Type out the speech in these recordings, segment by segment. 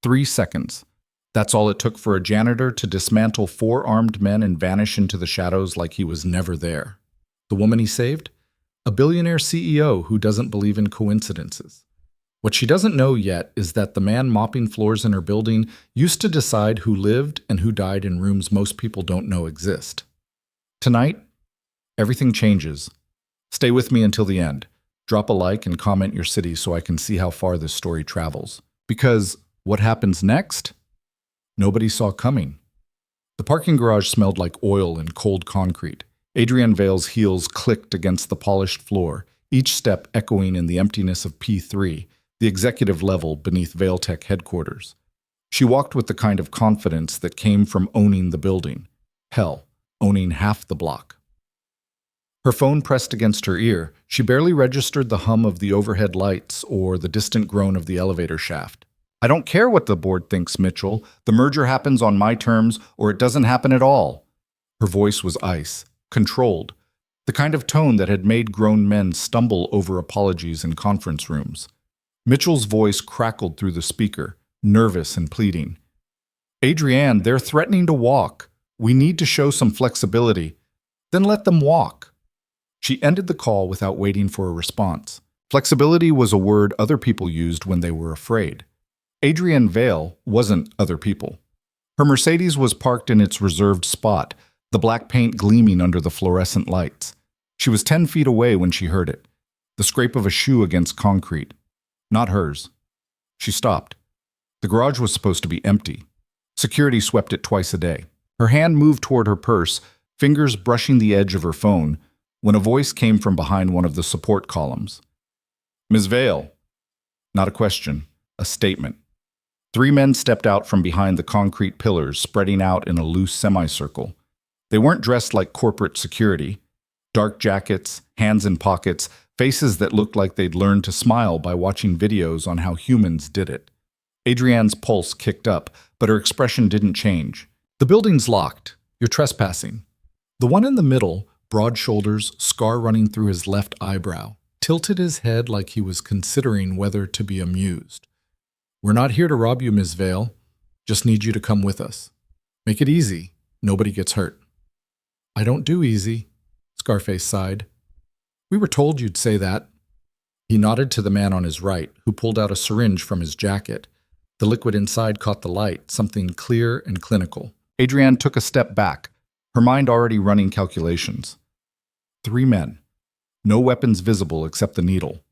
3 seconds. That's all it took for a janitor to dismantle 4 armed men and vanish into the shadows like he was never there. The woman he saved? A billionaire CEO who doesn't believe in coincidences. What she doesn't know yet is that the man mopping floors in her building used to decide who lived and who died in rooms most people don't know exist. Tonight, everything changes. Stay with me until the end. Drop a like and comment your city so I can see how far this story travels. Because what happens next? Nobody saw coming. The parking garage smelled like oil and cold concrete. Adrienne Vale's heels clicked against the polished floor, each step echoing in the emptiness of P3, the executive level beneath ValeTech headquarters. She walked with the kind of confidence that came from owning the building. Hell, owning half the block. Her phone pressed against her ear. She barely registered the hum of the overhead lights or the distant groan of the elevator shaft. I don't care what the board thinks, Mitchell. The merger happens on my terms or it doesn't happen at all. Her voice was ice. Controlled, the kind of tone that had made grown men stumble over apologies in conference rooms. Mitchell's voice crackled through the speaker, nervous and pleading. Adrienne, they're threatening to walk. We need to show some flexibility. Then let them walk. She ended the call without waiting for a response. Flexibility was a word other people used when they were afraid. Adrienne Vale wasn't other people. Her Mercedes was parked in its reserved spot, the black paint gleaming under the fluorescent lights. She was 10 feet away when she heard it, the scrape of a shoe against concrete. Not hers. She stopped. The garage was supposed to be empty. Security swept it twice a day. Her hand moved toward her purse, fingers brushing the edge of her phone, when a voice came from behind one of the support columns. Ms. Vale. Not a question, a statement. 3 men stepped out from behind the concrete pillars, spreading out in a loose semicircle. They weren't dressed like corporate security. Dark jackets, hands in pockets, faces that looked like they'd learned to smile by watching videos on how humans did it. Adrienne's pulse kicked up, but her expression didn't change. The building's locked. You're trespassing. The one in the middle, broad shoulders, scar running through his left eyebrow, tilted his head like he was considering whether to be amused. We're not here to rob you, Ms. Vale. Just need you to come with us. Make it easy. Nobody gets hurt. I don't do easy, Scarface sighed. We were told you'd say that. He nodded to the man on his right, who pulled out a syringe from his jacket. The liquid inside caught the light, something clear and clinical. Adrienne took a step back, her mind already running calculations. 3 men. No weapons visible except the needle.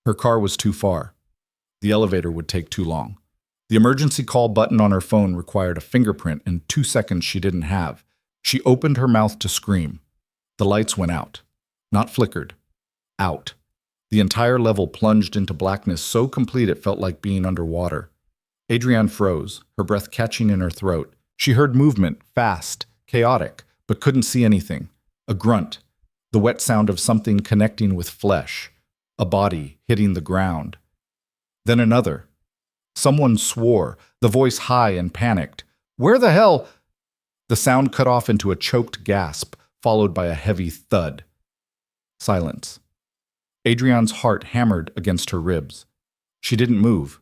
Her car was too far. The elevator would take too long. The emergency call button on her phone required a fingerprint and 2 seconds she didn't have. She opened her mouth to scream. The lights went out. Not flickered. Out. The entire level plunged into blackness so complete it felt like being underwater. Adrienne froze, her breath catching in her throat. She heard movement, fast, chaotic, but couldn't see anything. A grunt. The wet sound of something connecting with flesh. A body hitting the ground. Then another. Someone swore, the voice high and panicked. Where the hell? The sound cut off into a choked gasp, followed by a heavy thud. Silence. Adrienne's heart hammered against her ribs. She didn't move,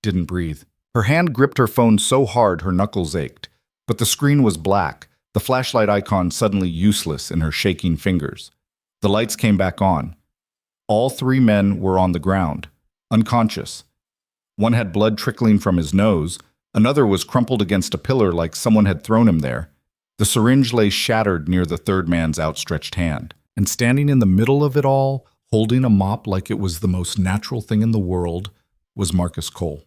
didn't breathe. Her hand gripped her phone so hard her knuckles ached, but the screen was black, the flashlight icon suddenly useless in her shaking fingers. The lights came back on. All 3 men were on the ground, unconscious. One had blood trickling from his nose. Another was crumpled against a pillar like someone had thrown him there. The syringe lay shattered near the 3rd man's outstretched hand. And standing in the middle of it all, holding a mop like it was the most natural thing in the world, was Marcus Cole.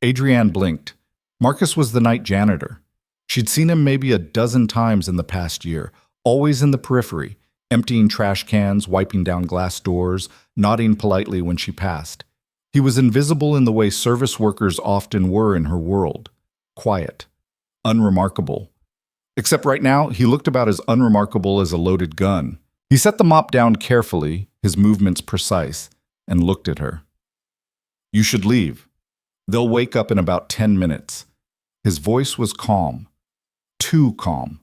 Adrienne blinked. Marcus was the night janitor. She'd seen him maybe a dozen times in the past year, always in the periphery, emptying trash cans, wiping down glass doors, nodding politely when she passed. He was invisible in the way service workers often were in her world. Quiet. Unremarkable. Except right now, he looked about as unremarkable as a loaded gun. He set the mop down carefully, his movements precise, and looked at her. You should leave. They'll wake up in about 10 minutes. His voice was calm. Too calm.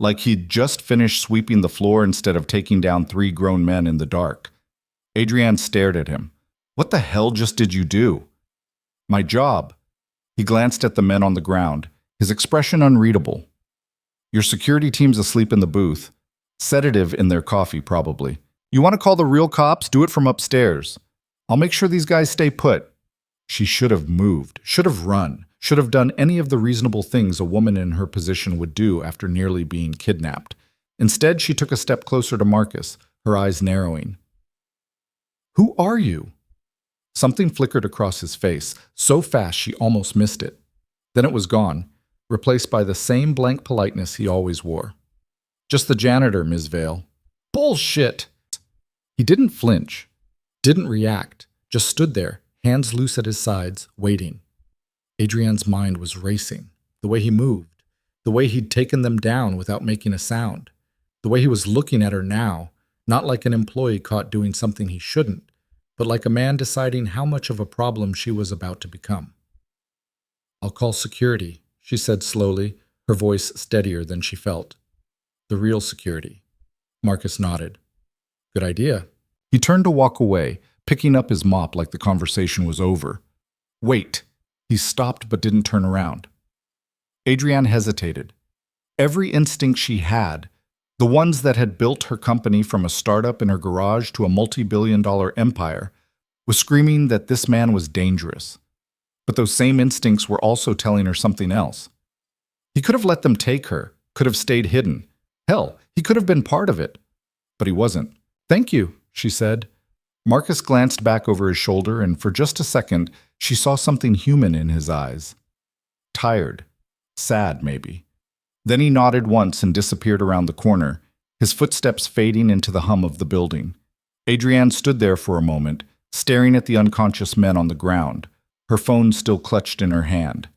Like he'd just finished sweeping the floor instead of taking down 3 grown men in the dark. Adrienne stared at him. What the hell just did you do? My job. He glanced at the men on the ground, his expression unreadable. Your security team's asleep in the booth. Sedative in their coffee, probably. You want to call the real cops? Do it from upstairs. I'll make sure these guys stay put. She should have moved, should have run, should have done any of the reasonable things a woman in her position would do after nearly being kidnapped. Instead, she took a step closer to Marcus, her eyes narrowing. Who are you? Something flickered across his face, so fast she almost missed it. Then it was gone, replaced by the same blank politeness he always wore. Just the janitor, Ms. Vale. Bullshit! He didn't flinch, didn't react, just stood there, hands loose at his sides, waiting. Adrian's mind was racing. The way he moved, the way he'd taken them down without making a sound, the way he was looking at her now, not like an employee caught doing something he shouldn't, but like a man deciding how much of a problem she was about to become. I'll call security, she said slowly, her voice steadier than she felt. The real security. Marcus nodded. Good idea. He turned to walk away, picking up his mop like the conversation was over. Wait. He stopped but didn't turn around. Adrienne hesitated. Every instinct she had, the ones that had built her company from a startup in her garage to a multi-billion-dollar empire, was screaming that this man was dangerous. But those same instincts were also telling her something else. He could have let them take her, could have stayed hidden. Hell, he could have been part of it. But he wasn't. Thank you, she said. Marcus glanced back over his shoulder, and for just a second, she saw something human in his eyes. Tired. Sad, maybe. Then he nodded once and disappeared around the corner, his footsteps fading into the hum of the building. Adrienne stood there for a moment, staring at the unconscious men on the ground, her phone still clutched in her hand.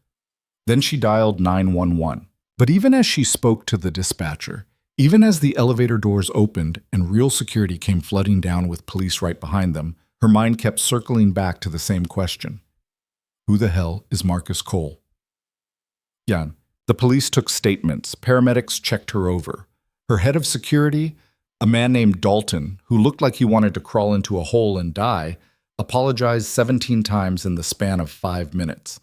Then she dialed 911. But even as she spoke to the dispatcher, even as the elevator doors opened and real security came flooding down with police right behind them, her mind kept circling back to the same question. Who the hell is Marcus Cole? Jan. The police took statements. Paramedics checked her over. Her head of security, a man named Dalton, who looked like he wanted to crawl into a hole and die, apologized 17 times in the span of 5 minutes.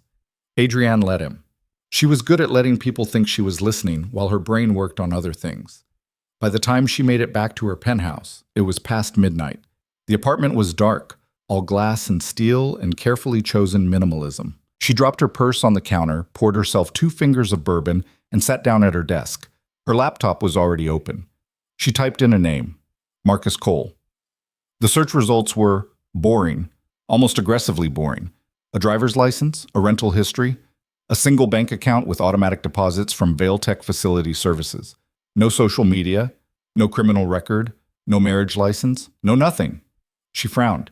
Adrienne let him. She was good at letting people think she was listening while her brain worked on other things. By the time she made it back to her penthouse, it was past midnight. The apartment was dark, all glass and steel and carefully chosen minimalism. She dropped her purse on the counter, poured herself 2 fingers of bourbon, and sat down at her desk. Her laptop was already open. She typed in a name, Marcus Cole. The search results were boring, almost aggressively boring. A driver's license, a rental history, a single bank account with automatic deposits from Vailtech Facility Services. No social media, no criminal record, no marriage license, no nothing. She frowned.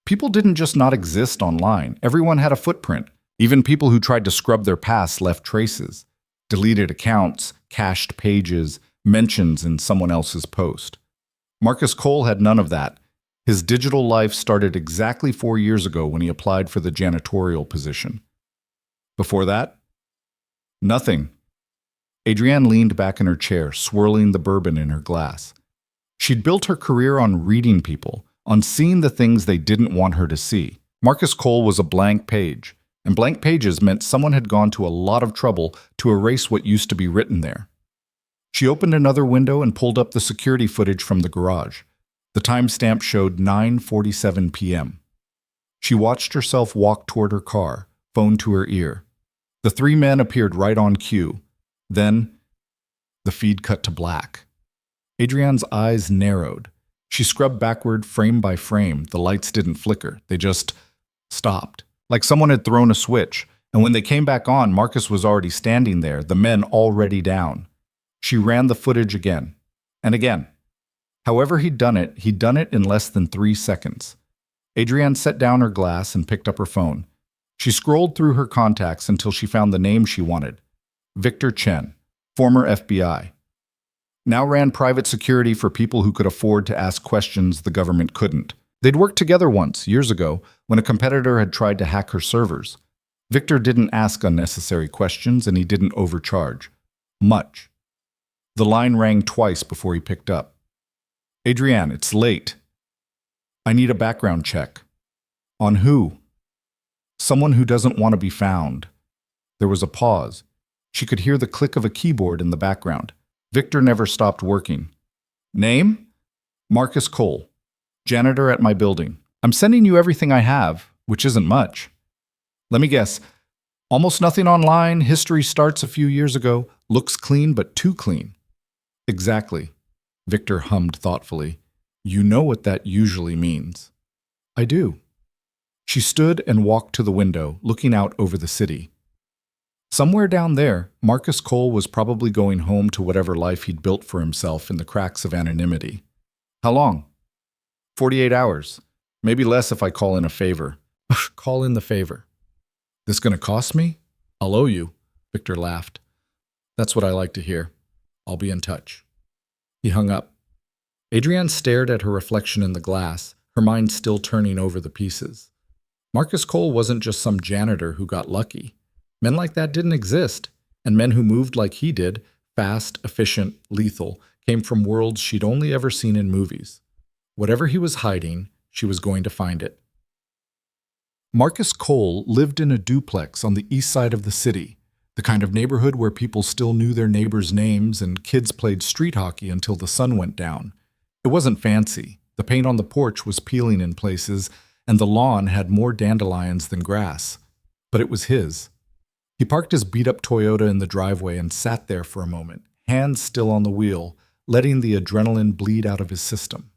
People didn't just not exist online. Everyone had a footprint. Even people who tried to scrub their past left traces. Deleted accounts, cached pages, mentions in someone else's post. Marcus Cole had none of that. His digital life started exactly 4 years ago when he applied for the janitorial position. Before that? Nothing. Adrienne leaned back in her chair, swirling the bourbon in her glass. She'd built her career on reading people, on seeing the things they didn't want her to see. Marcus Cole was a blank page, and blank pages meant someone had gone to a lot of trouble to erase what used to be written there. She opened another window and pulled up the security footage from the garage. The timestamp showed 9:47 p.m. She watched herself walk toward her car, phone to her ear. The 3 men appeared right on cue. Then, the feed cut to black. Adrienne's eyes narrowed. She scrubbed backward frame by frame. The lights didn't flicker. They just stopped, like someone had thrown a switch. And when they came back on, Marcus was already standing there, the men already down. She ran the footage again and again. However he'd done it in less than 3 seconds. Adrienne set down her glass and picked up her phone. She scrolled through her contacts until she found the name she wanted. Victor Chen, former FBI. Now ran private security for people who could afford to ask questions the government couldn't. They'd worked together once, years ago, when a competitor had tried to hack her servers. Victor didn't ask unnecessary questions, and he didn't overcharge. Much. The line rang twice before he picked up. Adrienne, it's late. I need a background check. On who? Someone who doesn't want to be found. There was a pause. She could hear the click of a keyboard in the background. Victor never stopped working. Name? Marcus Cole. Janitor at my building. I'm sending you everything I have, which isn't much. Let me guess. Almost nothing online, history starts a few years ago, looks clean but too clean. Exactly. Victor hummed thoughtfully. You know what that usually means. I do. She stood and walked to the window, looking out over the city. Somewhere down there, Marcus Cole was probably going home to whatever life he'd built for himself in the cracks of anonymity. How long? 48 hours. Maybe less if I call in a favor. Call in the favor. This gonna cost me? I'll owe you, Victor laughed. That's what I like to hear. I'll be in touch. He hung up. Adrienne stared at her reflection in the glass, her mind still turning over the pieces. Marcus Cole wasn't just some janitor who got lucky. Men like that didn't exist, and men who moved like he did, fast, efficient, lethal, came from worlds she'd only ever seen in movies. Whatever he was hiding, she was going to find it. Marcus Cole lived in a duplex on the east side of the city, the kind of neighborhood where people still knew their neighbors' names and kids played street hockey until the sun went down. It wasn't fancy. The paint on the porch was peeling in places, and the lawn had more dandelions than grass. But it was his. He parked his beat-up Toyota in the driveway and sat there for a moment, hands still on the wheel, letting the adrenaline bleed out of his system.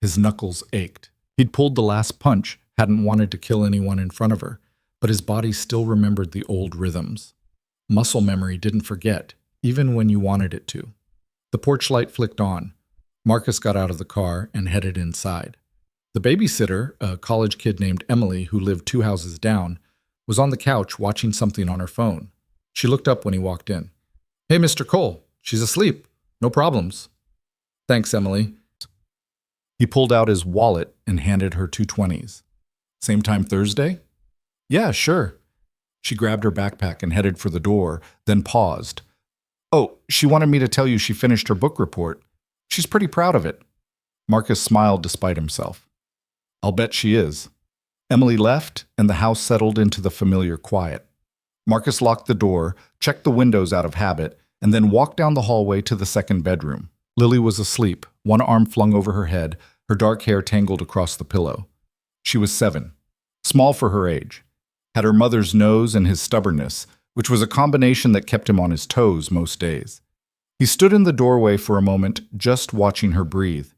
His knuckles ached. He'd pulled the last punch, hadn't wanted to kill anyone in front of her, but his body still remembered the old rhythms. Muscle memory didn't forget, even when you wanted it to. The porch light flicked on. Marcus got out of the car and headed inside. The babysitter, a college kid named Emily who lived 2 houses down, was on the couch watching something on her phone. She looked up when he walked in. Hey, Mr. Cole, she's asleep. No problems. Thanks, Emily. He pulled out his wallet and handed her 2 20s. Same time Thursday? Yeah, sure. She grabbed her backpack and headed for the door, then paused. Oh, she wanted me to tell you she finished her book report. She's pretty proud of it. Marcus smiled despite himself. I'll bet she is. Emily left, and the house settled into the familiar quiet. Marcus locked the door, checked the windows out of habit, and then walked down the hallway to the second bedroom. Lily was asleep, one arm flung over her head, her dark hair tangled across the pillow. She was 7, small for her age, had her mother's nose and his stubbornness, which was a combination that kept him on his toes most days. He stood in the doorway for a moment, just watching her breathe.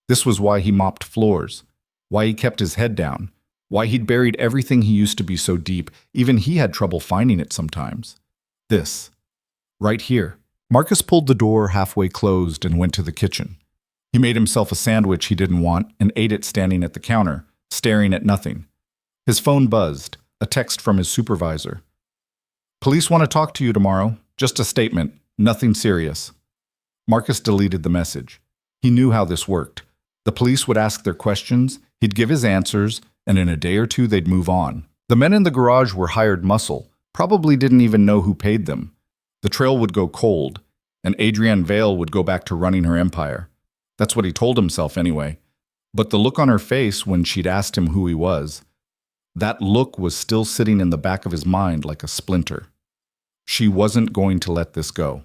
This was why he mopped floors, why he kept his head down, why he'd buried everything he used to be so deep, even he had trouble finding it sometimes. This. Right here. Marcus pulled the door halfway closed and went to the kitchen. He made himself a sandwich he didn't want and ate it standing at the counter, staring at nothing. His phone buzzed, a text from his supervisor. Police want to talk to you tomorrow. Just a statement, nothing serious. Marcus deleted the message. He knew how this worked. The police would ask their questions, he'd give his answers, and in a day or two they'd move on. The men in the garage were hired muscle, probably didn't even know who paid them. The trail would go cold, and Adrienne Vale would go back to running her empire. That's what he told himself anyway. But the look on her face when she'd asked him who he was, that look was still sitting in the back of his mind like a splinter. She wasn't going to let this go.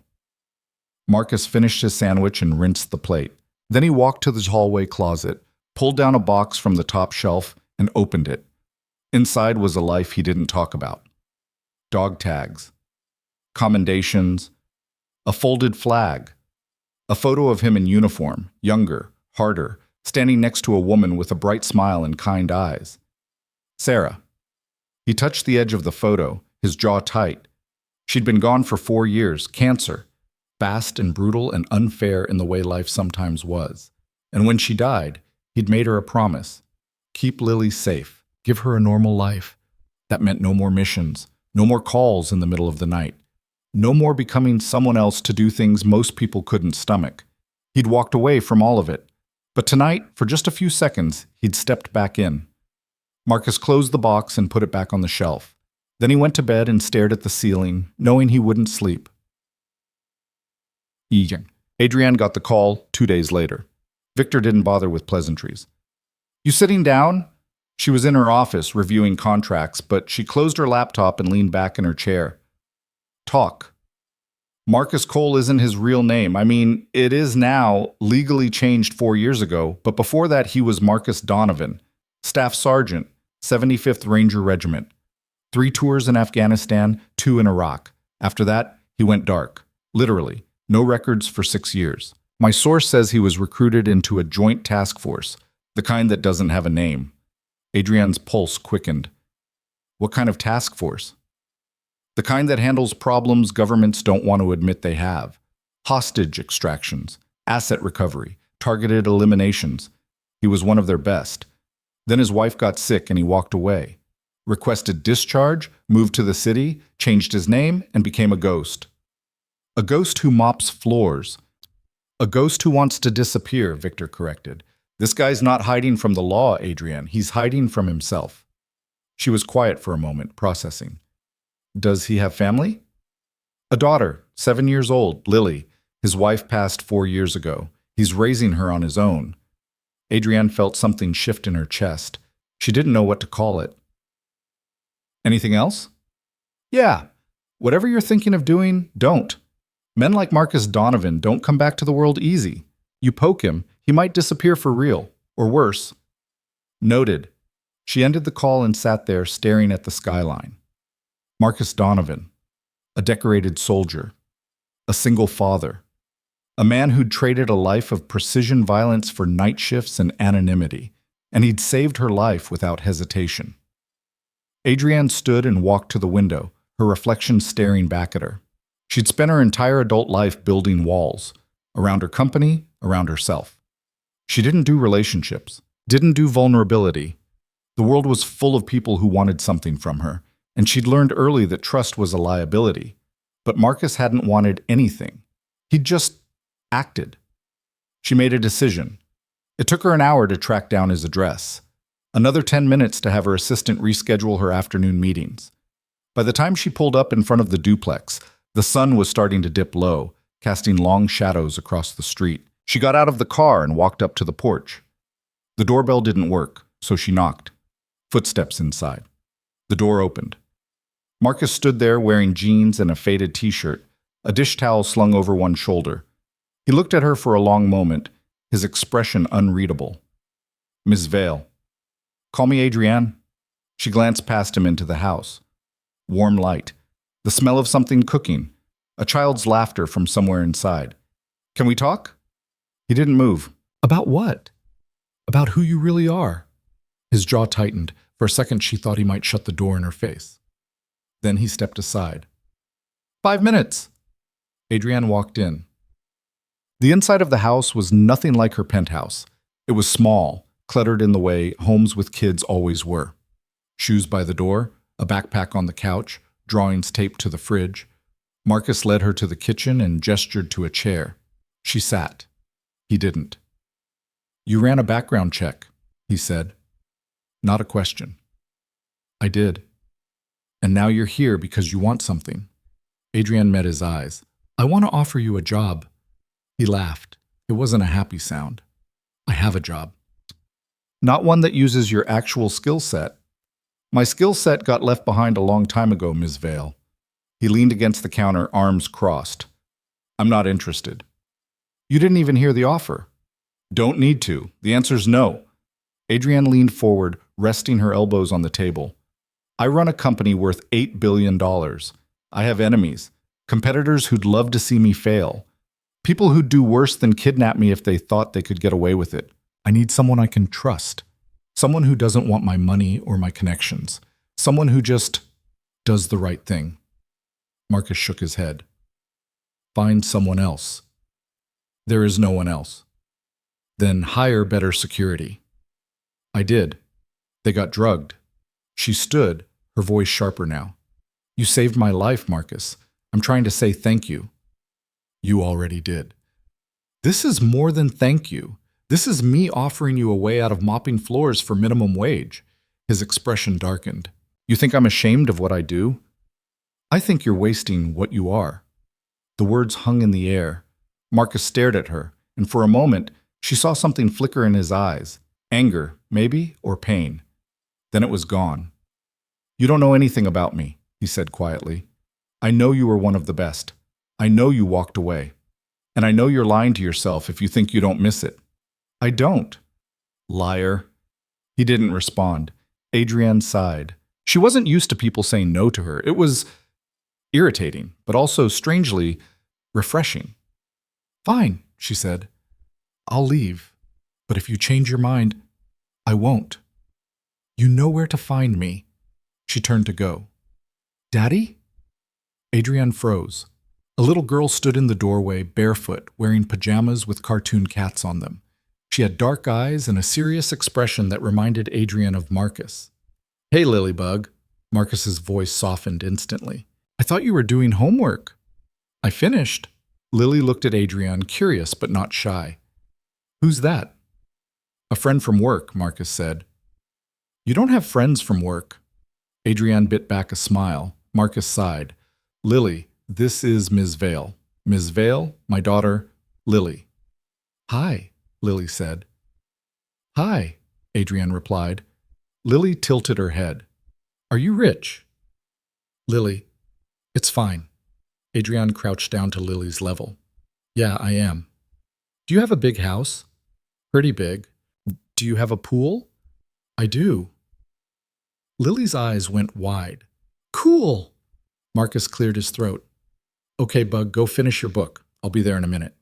Marcus finished his sandwich and rinsed the plate. Then he walked to the hallway closet, pulled down a box from the top shelf, and opened it. Inside was a life he didn't talk about. Dog tags, commendations, a folded flag, a photo of him in uniform, younger, harder, standing next to a woman with a bright smile and kind eyes. Sarah. He touched the edge of the photo, his jaw tight. She'd been gone for 4 years, cancer, fast and brutal and unfair in the way life sometimes was. And when she died, he'd made her a promise. Keep Lily safe. Give her a normal life. That meant no more missions, no more calls in the middle of the night, no more becoming someone else to do things most people couldn't stomach. He'd walked away from all of it. But tonight, for just a few seconds, he'd stepped back in. Marcus closed the box and put it back on the shelf. Then he went to bed and stared at the ceiling, knowing he wouldn't sleep. Adrienne got the call 2 days later. Victor didn't bother with pleasantries. You sitting down? She was in her office reviewing contracts, but she closed her laptop and leaned back in her chair. Talk. Marcus Cole isn't his real name. I mean, it is now, legally changed 4 years ago, but before that he was Marcus Donovan, Staff Sergeant, 75th Ranger Regiment. 3 tours in Afghanistan, 2 in Iraq. After that, he went dark. Literally. No records for 6 years. My source says he was recruited into a joint task force, the kind that doesn't have a name. Adrienne's pulse quickened. What kind of task force? The kind that handles problems governments don't want to admit they have. Hostage extractions, asset recovery, targeted eliminations. He was one of their best. Then his wife got sick and he walked away. Requested discharge, moved to the city, changed his name, and became a ghost. A ghost who mops floors. A ghost who wants to disappear, Victor corrected. This guy's not hiding from the law, Adrienne. He's hiding from himself. She was quiet for a moment, processing. Does he have family? A daughter, 7 years old, Lily. His wife passed 4 years ago. He's raising her on his own. Adrienne felt something shift in her chest. She didn't know what to call it. Anything else? Yeah. Whatever you're thinking of doing, don't. Men like Marcus Donovan don't come back to the world easy. You poke him, he might disappear for real, or worse. Noted. She ended the call and sat there staring at the skyline. Marcus Donovan, a decorated soldier, a single father, a man who'd traded a life of precision violence for night shifts and anonymity, and he'd saved her life without hesitation. Adrienne stood and walked to the window, her reflection staring back at her. She'd spent her entire adult life building walls, around her company, around herself. She didn't do relationships, didn't do vulnerability. The world was full of people who wanted something from her, and she'd learned early that trust was a liability. But Marcus hadn't wanted anything. He'd just acted. She made a decision. It took her an hour to track down his address. Another 10 minutes to have her assistant reschedule her afternoon meetings. By the time she pulled up in front of the duplex, the sun was starting to dip low, casting long shadows across the street. She got out of the car and walked up to the porch. The doorbell didn't work, so she knocked. Footsteps inside. The door opened. Marcus stood there wearing jeans and a faded t-shirt, a dish towel slung over one shoulder. He looked at her for a long moment, his expression unreadable. Miss Vale. Call me Adrienne. She glanced past him into the house. Warm light. The smell of something cooking. A child's laughter from somewhere inside. Can we talk? He didn't move. About what? About who you really are. His jaw tightened. For a second she thought he might shut the door in her face. Then he stepped aside. 5 minutes. Adrienne walked in. The inside of the house was nothing like her penthouse. It was small, cluttered in the way homes with kids always were. Shoes by the door, a backpack on the couch, drawings taped to the fridge. Marcus led her to the kitchen and gestured to a chair. She sat. He didn't. You ran a background check, he said. Not a question. I did. And now you're here because you want something. Adrienne met his eyes. I want to offer you a job. He laughed. It wasn't a happy sound. I have a job. Not one that uses your actual skill set. My skill set got left behind a long time ago, Ms. Vale. He leaned against the counter, arms crossed. I'm not interested. You didn't even hear the offer. Don't need to. The answer's no. Adrienne leaned forward, resting her elbows on the table. I run a company worth $8 billion. I have enemies, competitors who'd love to see me fail. People who'd do worse than kidnap me if they thought they could get away with it. I need someone I can trust. Someone who doesn't want my money or my connections. Someone who just does the right thing. Marcus shook his head. Find someone else. There is no one else. Then hire better security. I did. They got drugged. She stood, her voice sharper now. You saved my life, Marcus. I'm trying to say thank you. You already did. This is more than thank you. This is me offering you a way out of mopping floors for minimum wage. His expression darkened. You think I'm ashamed of what I do? I think you're wasting what you are. The words hung in the air. Marcus stared at her, and for a moment, she saw something flicker in his eyes. Anger, maybe, or pain. Then it was gone. You don't know anything about me, he said quietly. I know you were one of the best. I know you walked away. And I know you're lying to yourself if you think you don't miss it. I don't. Liar. He didn't respond. Adrienne sighed. She wasn't used to people saying no to her. It was irritating, but also strangely refreshing. Fine, she said. I'll leave. But if you change your mind, I won't. You know where to find me. She turned to go. Daddy? Adrienne froze. A little girl stood in the doorway, barefoot, wearing pajamas with cartoon cats on them. She had dark eyes and a serious expression that reminded Adrienne of Marcus. Hey, Lilybug. Marcus's voice softened instantly. I thought you were doing homework. I finished. Lily looked at Adrienne, curious but not shy. Who's that? A friend from work, Marcus said. You don't have friends from work. Adrienne bit back a smile. Marcus sighed. Lily, this is Ms. Vale. Ms. Vale, my daughter, Lily. Hi, Lily said. Hi, Adrienne replied. Lily tilted her head. Are you rich? Lily, it's fine. Adrienne crouched down to Lily's level. Yeah, I am. Do you have a big house? Pretty big. Do you have a pool? I do. Lily's eyes went wide. Cool! Marcus cleared his throat. Okay, Bug, go finish your book. I'll be there in a minute.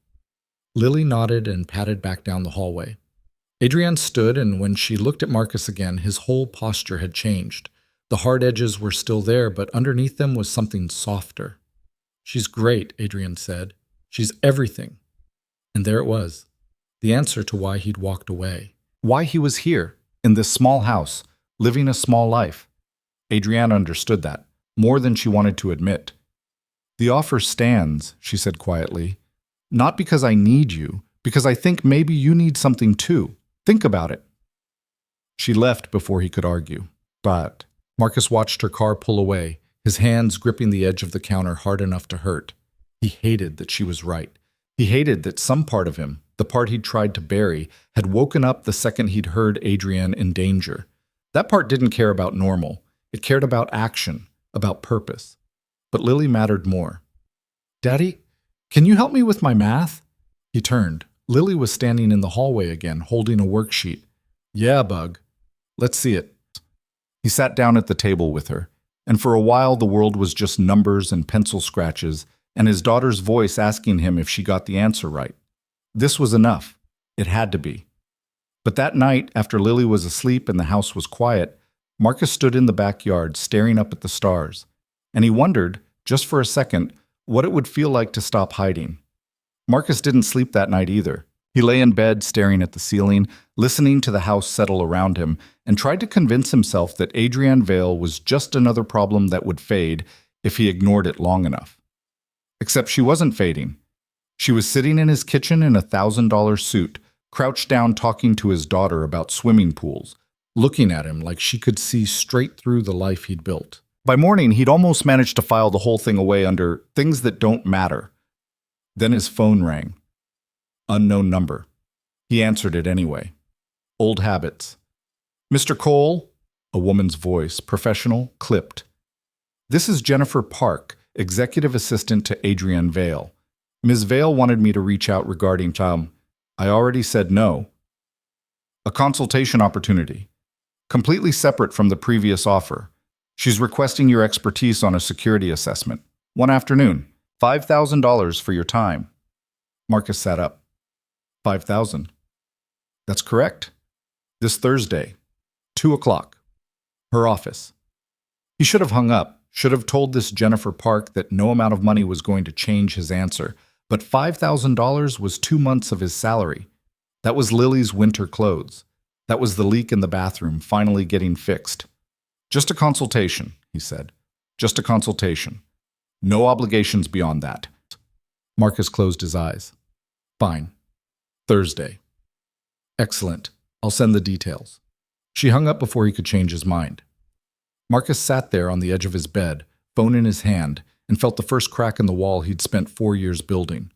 Lily nodded and padded back down the hallway. Adrienne stood, and when she looked at Marcus again, his whole posture had changed. The hard edges were still there, but underneath them was something softer. She's great, Adrienne said. She's everything. And there it was. The answer to why he'd walked away. Why he was here, in this small house, living a small life. Adrienne understood that, more than she wanted to admit. The offer stands, she said quietly. Not because I need you, because I think maybe you need something too. Think about it. She left before he could argue. But Marcus watched her car pull away, his hands gripping the edge of the counter hard enough to hurt. He hated that she was right. He hated that some part of him, the part he'd tried to bury, had woken up the second he'd heard Adrienne in danger. That part didn't care about normal. It cared about action, about purpose. But Lily mattered more. Daddy, can you help me with my math? He turned. Lily was standing in the hallway again, holding a worksheet. Yeah, Bug. Let's see it. He sat down at the table with her, and for a while the world was just numbers and pencil scratches, and his daughter's voice asking him if she got the answer right. This was enough. It had to be. But that night, after Lily was asleep and the house was quiet, Marcus stood in the backyard staring up at the stars, and he wondered, just for a second, what it would feel like to stop hiding. Marcus didn't sleep that night either. He lay in bed staring at the ceiling, listening to the house settle around him, and tried to convince himself that Adrienne Vale was just another problem that would fade if he ignored it long enough. Except she wasn't fading. She was sitting in his kitchen in a $1,000 suit, crouched down talking to his daughter about swimming pools, looking at him like she could see straight through the life he'd built. By morning, he'd almost managed to file the whole thing away under things that don't matter. Then his phone rang. Unknown number. He answered it anyway. Old habits. Mr. Cole? A woman's voice, professional, clipped. This is Jennifer Park, executive assistant to Adrienne Vale. Ms. Vale wanted me to reach out regarding Tom. I already said no. A consultation opportunity. Completely separate from the previous offer. She's requesting your expertise on a security assessment. One afternoon. $5,000 for your time. Marcus sat up. 5,000. That's correct. This Thursday, 2 o'clock. Her office. He should have hung up, should have told this Jennifer Park that no amount of money was going to change his answer, but $5,000 was 2 months of his salary. That was Lily's winter clothes. That was the leak in the bathroom finally getting fixed. Just a consultation, he said. Just a consultation. No obligations beyond that. Marcus closed his eyes. Fine. Thursday. Excellent. I'll send the details. She hung up before he could change his mind. Marcus sat there on the edge of his bed, phone in his hand, and felt the first crack in the wall he'd spent 4 years building.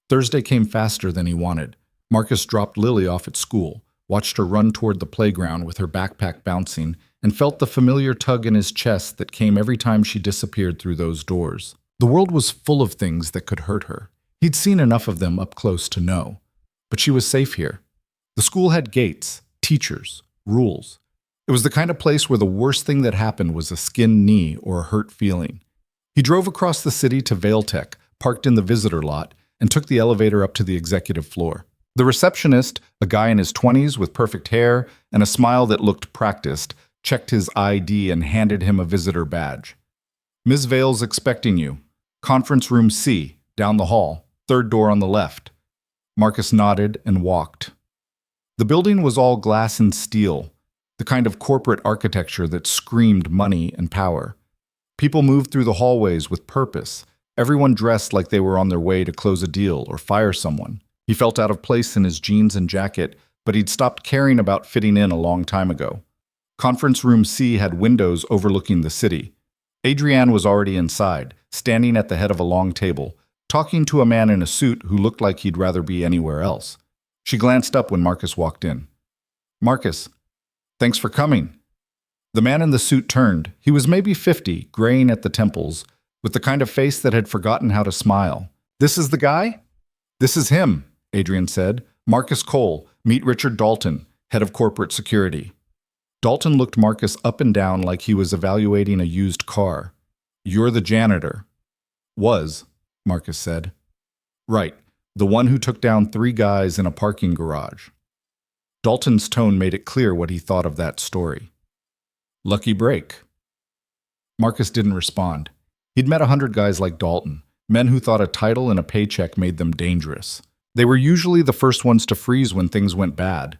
Thursday came faster than he wanted. Marcus dropped Lily off at school, watched her run toward the playground with her backpack bouncing, and felt the familiar tug in his chest that came every time she disappeared through those doors. The world was full of things that could hurt her. He'd seen enough of them up close to know. But she was safe here. The school had gates, teachers, rules. It was the kind of place where the worst thing that happened was a skinned knee or a hurt feeling. He drove across the city to Vailtech, parked in the visitor lot, and took the elevator up to the executive floor. The receptionist, a guy in his 20s with perfect hair and a smile that looked practiced, checked his ID and handed him a visitor badge. "Ms. Vale's expecting you. Conference room C, down the hall, third door on the left." Marcus nodded and walked. The building was all glass and steel, the kind of corporate architecture that screamed money and power. People moved through the hallways with purpose, everyone dressed like they were on their way to close a deal or fire someone. He felt out of place in his jeans and jacket, but he'd stopped caring about fitting in a long time ago. Conference room C had windows overlooking the city. Adrienne was already inside, standing at the head of a long table, talking to a man in a suit who looked like he'd rather be anywhere else. She glanced up when Marcus walked in. "Marcus, thanks for coming." The man in the suit turned. He was maybe 50, graying at the temples, with the kind of face that had forgotten how to smile. "This is the guy?" "This is him," Adrienne said. "Marcus Cole, meet Richard Dalton, head of corporate security." Dalton looked Marcus up and down like he was evaluating a used car. "You're the janitor." "Was," Marcus said. "Right, the one who took down 3 guys in a parking garage." Dalton's tone made it clear what he thought of that story. "Lucky break." Marcus didn't respond. He'd met 100 guys like Dalton, men who thought a title and a paycheck made them dangerous. They were usually the first ones to freeze when things went bad.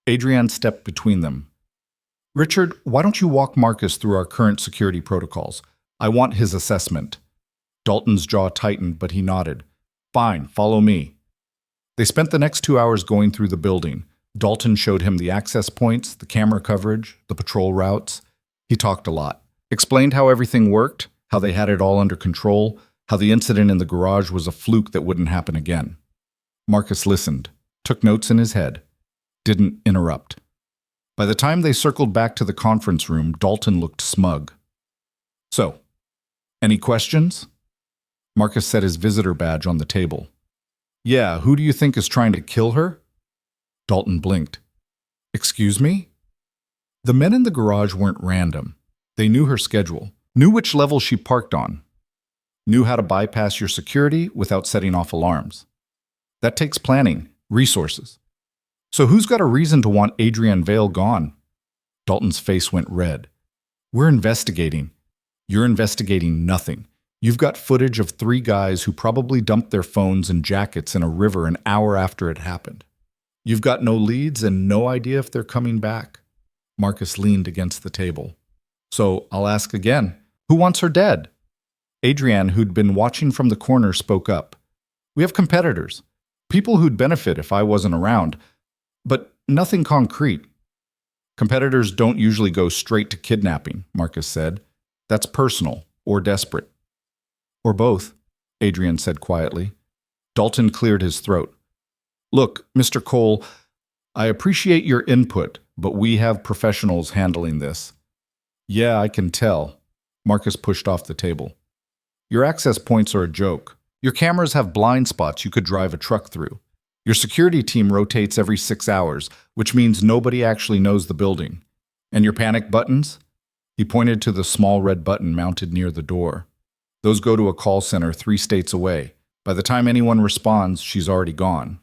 Adrienne stepped between them. "Richard, why don't you walk Marcus through our current security protocols? I want his assessment." Dalton's jaw tightened, but he nodded. "Fine, follow me." They spent the next 2 hours going through the building. Dalton showed him the access points, the camera coverage, the patrol routes. He talked a lot. Explained how everything worked, how they had it all under control, how the incident in the garage was a fluke that wouldn't happen again. Marcus listened, took notes in his head, didn't interrupt. By the time they circled back to the conference room, Dalton looked smug. "So, any questions?" Marcus set his visitor badge on the table. "Yeah, who do you think is trying to kill her?" Dalton blinked. "Excuse me?" The men in the garage weren't random. They knew her schedule, knew which level she parked on, knew how to bypass your security without setting off alarms. That takes planning, resources. "So who's got a reason to want Adrienne Vale gone?" Dalton's face went red. "We're investigating." "You're investigating nothing. You've got footage of 3 guys who probably dumped their phones and jackets in a river an hour after it happened. You've got no leads and no idea if they're coming back." Marcus leaned against the table. "So I'll ask again. Who wants her dead?" Adrienne, who'd been watching from the corner, spoke up. "We have competitors. People who'd benefit if I wasn't around. But nothing concrete." "Competitors don't usually go straight to kidnapping," Marcus said. "That's personal or desperate." "Or both," Adrienne said quietly. Dalton cleared his throat. "Look, Mr. Cole, I appreciate your input, but we have professionals handling this." "Yeah, I can tell." Marcus pushed off the table. "Your access points are a joke. Your cameras have blind spots you could drive a truck through. Your security team rotates every 6 hours, which means nobody actually knows the building. And your panic buttons?" He pointed to the small red button mounted near the door. "Those go to a call center 3 states away. By the time anyone responds, she's already gone."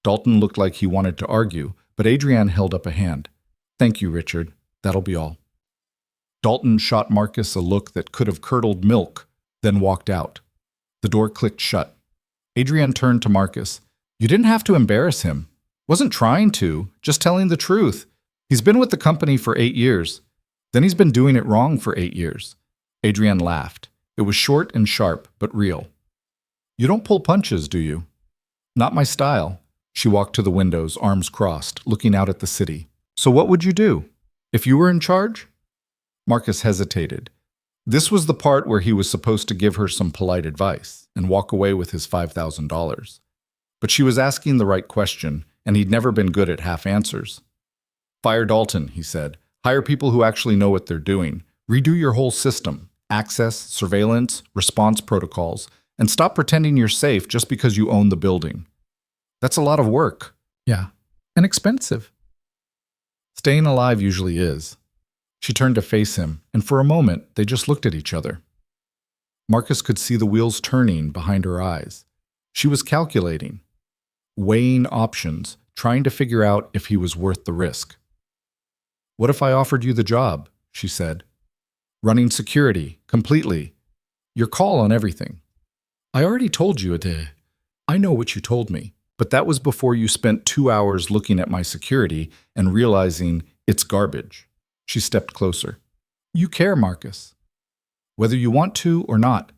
Dalton looked like he wanted to argue, but Adrienne held up a hand. "Thank you, Richard. That'll be all." Dalton shot Marcus a look that could have curdled milk, then walked out. The door clicked shut. Adrienne turned to Marcus. "You didn't have to embarrass him. Wasn't trying to, just telling the truth. He's been with the company for 8 years. Then he's been doing it wrong for 8 years. Adrienne laughed. It was short and sharp, but real. "You don't pull punches, do you?" "Not my style." She walked to the windows, arms crossed, looking out at the city. "So what would you do? If you were in charge?" Marcus hesitated. This was the part where he was supposed to give her some polite advice and walk away with his $5,000. But she was asking the right question, and he'd never been good at half answers. "Fire Dalton," he said. "Hire people who actually know what they're doing. Redo your whole system. access, surveillance, response protocols, and stop pretending you're safe just because you own the building. That's a lot of work. Yeah, and expensive. Staying alive usually is. She turned to face him, and for a moment, they just looked at each other. Marcus could see the wheels turning behind her eyes. She was calculating, weighing options, trying to figure out if he was worth the risk. "What if I offered you the job?" she said. "Running security, completely. Your call on everything." "I already told you it. I know what you told me, but that was before you spent 2 hours looking at my security and realizing it's garbage." She stepped closer. "You care, Marcus. Whether you want to or not.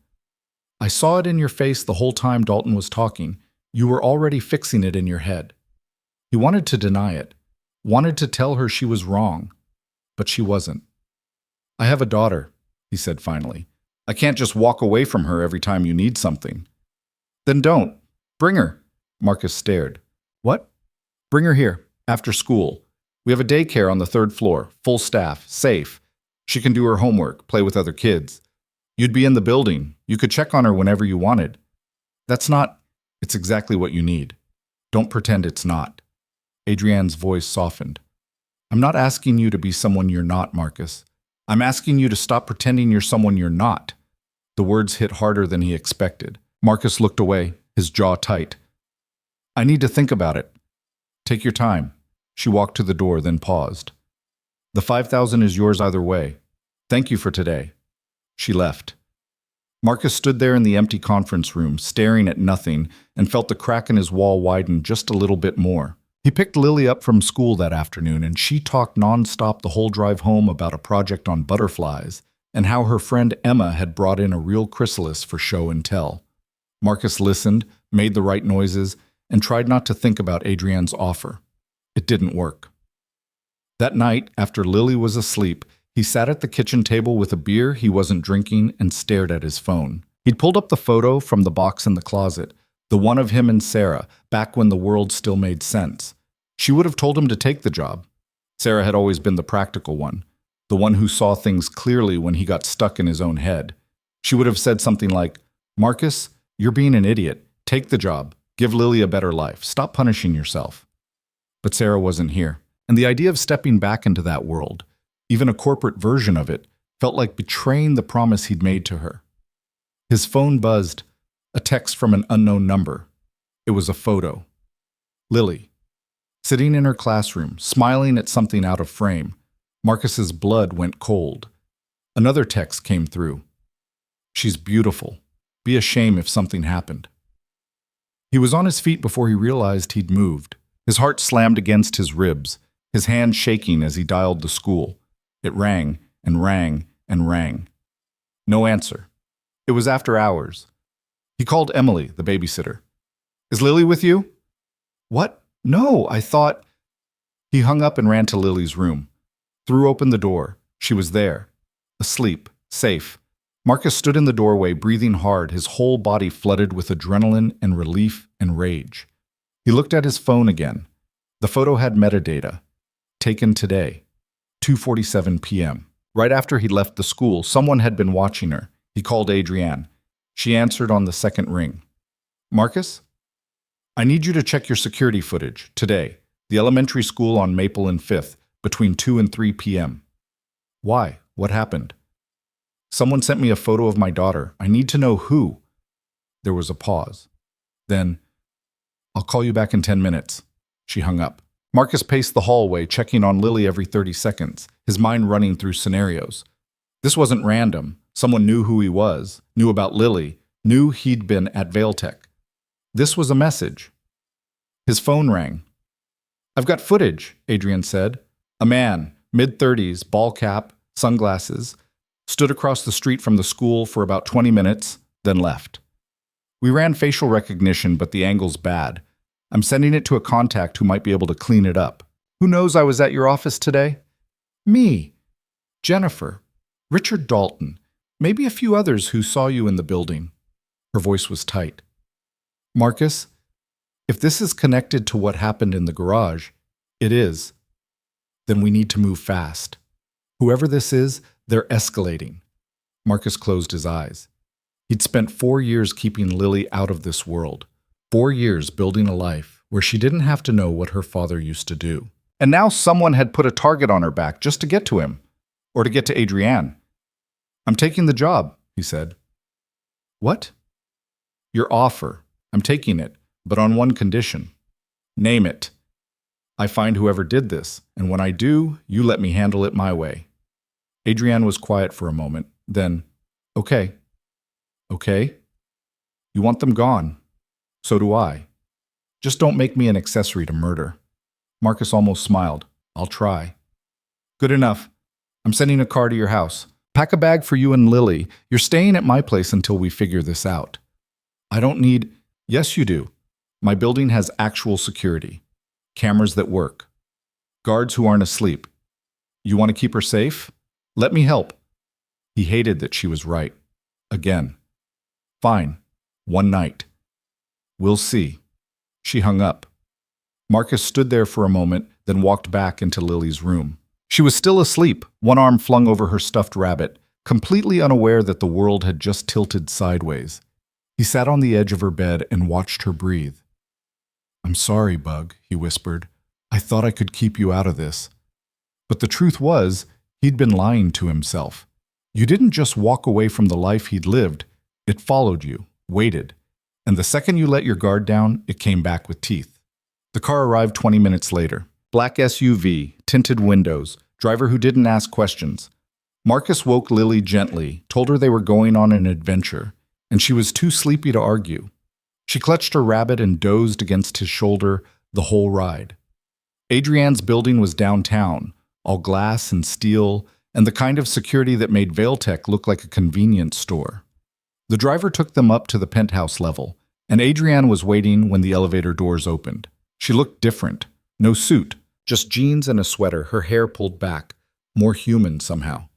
I saw it in your face the whole time Dalton was talking. You were already fixing it in your head." He wanted to deny it, wanted to tell her she was wrong, but she wasn't. "I have a daughter," he said finally. "I can't just walk away from her every time you need something." "Then don't. Bring her." Marcus stared. "What?" "Bring her here, after school. We have a daycare on the 3rd floor, full staff, safe. She can do her homework, play with other kids. You'd be in the building. You could check on her whenever you wanted." "That's not—" "It's exactly what you need. Don't pretend it's not." Adrienne's voice softened. "I'm not asking you to be someone you're not, Marcus. I'm asking you to stop pretending you're someone you're not." The words hit harder than he expected. Marcus looked away, his jaw tight. "I need to think about it." "Take your time." She walked to the door, then paused. "The 5,000 is yours either way. Thank you for today." She left. Marcus stood there in the empty conference room, staring at nothing, and felt the crack in his wall widen just a little bit more. He picked Lily up from school that afternoon, and she talked nonstop the whole drive home about a project on butterflies and how her friend Emma had brought in a real chrysalis for show and tell. Marcus listened, made the right noises, and tried not to think about Adrienne's offer. It didn't work. That night, after Lily was asleep, he sat at the kitchen table with a beer he wasn't drinking and stared at his phone. He'd pulled up the photo from the box in the closet, the one of him and Sarah, back when the world still made sense. She would have told him to take the job. Sarah had always been the practical one, the one who saw things clearly when he got stuck in his own head. She would have said something like, "Marcus, you're being an idiot. Take the job. Give Lily a better life. Stop punishing yourself." But Sarah wasn't here, and the idea of stepping back into that world, even a corporate version of it, felt like betraying the promise he'd made to her. His phone buzzed, a text from an unknown number. It was a photo. Lily, sitting in her classroom, smiling at something out of frame. Marcus's blood went cold. Another text came through. "She's beautiful. Be a shame if something happened." He was on his feet before he realized he'd moved. His heart slammed against his ribs, his hand shaking as he dialed the school. It rang and rang and rang. No answer. It was after hours. He called Emily, the babysitter. "Is Lily with you?" "What? No, I thought—" He hung up and ran to Lily's room. Threw open the door. She was there. Asleep. Safe. Marcus stood in the doorway, breathing hard, his whole body flooded with adrenaline and relief and rage. He looked at his phone again. The photo had metadata. Taken today. 2:47 p.m. Right after he left the school, someone had been watching her. He called Adrienne. She answered on the second ring. "Marcus? I need you to check your security footage, today. The elementary school on Maple and 5th, between 2 and 3 p.m. "Why? What happened?" "Someone sent me a photo of my daughter. I need to know who." There was a pause. Then, "I'll call you back in 10 minutes. She hung up. Marcus paced the hallway, checking on Lily every 30 seconds, his mind running through scenarios. This wasn't random. Someone knew who he was, knew about Lily, knew he'd been at Vailtech. This was a message. His phone rang. "I've got footage," Adrienne said. A man, mid-30s, ball cap, sunglasses, stood across the street from the school for about 20 minutes, then left. "We ran facial recognition, but the angle's bad. I'm sending it to a contact who might be able to clean it up. Who knows I was at your office today?" "Me. Jennifer. Richard Dalton. Maybe a few others who saw you in the building." Her voice was tight. "Marcus, if this is connected to what happened in the garage, it is. Then we need to move fast. Whoever this is, they're escalating. Marcus closed his eyes. He'd spent 4 years keeping Lily out of this world. 4 years building a life where she didn't have to know what her father used to do. And now someone had put a target on her back just to get to him, or to get to Adrienne. "I'm taking the job," he said. "What?" "Your offer. I'm taking it, but on one condition." "Name it." "I find whoever did this, and when I do, you let me handle it my way." Adrienne was quiet for a moment, then, "Okay." "Okay? You want them gone. So do I. Just don't make me an accessory to murder." Marcus almost smiled. "I'll try." "Good enough. I'm sending a car to your house. Pack a bag for you and Lily. You're staying at my place until we figure this out." "I don't need—" "Yes, you do. My building has actual security. Cameras that work. Guards who aren't asleep. You want to keep her safe? Let me help." He hated that she was right. Again. "Fine. One night. We'll see." She hung up. Marcus stood there for a moment, then walked back into Lily's room. She was still asleep, one arm flung over her stuffed rabbit, completely unaware that the world had just tilted sideways. He sat on the edge of her bed and watched her breathe. "I'm sorry, Bug," he whispered. "I thought I could keep you out of this." But the truth was, he'd been lying to himself. You didn't just walk away from the life he'd lived. It followed you, waited. And the second you let your guard down, it came back with teeth. The car arrived 20 minutes later. Black SUV, tinted windows, driver who didn't ask questions. Marcus woke Lily gently, told her they were going on an adventure, and she was too sleepy to argue. She clutched her rabbit and dozed against his shoulder the whole ride. Adrienne's building was downtown, all glass and steel, and the kind of security that made Vailtech look like a convenience store. The driver took them up to the penthouse level, and Adrienne was waiting when the elevator doors opened. She looked different. No suit, just jeans and a sweater, her hair pulled back, more human somehow.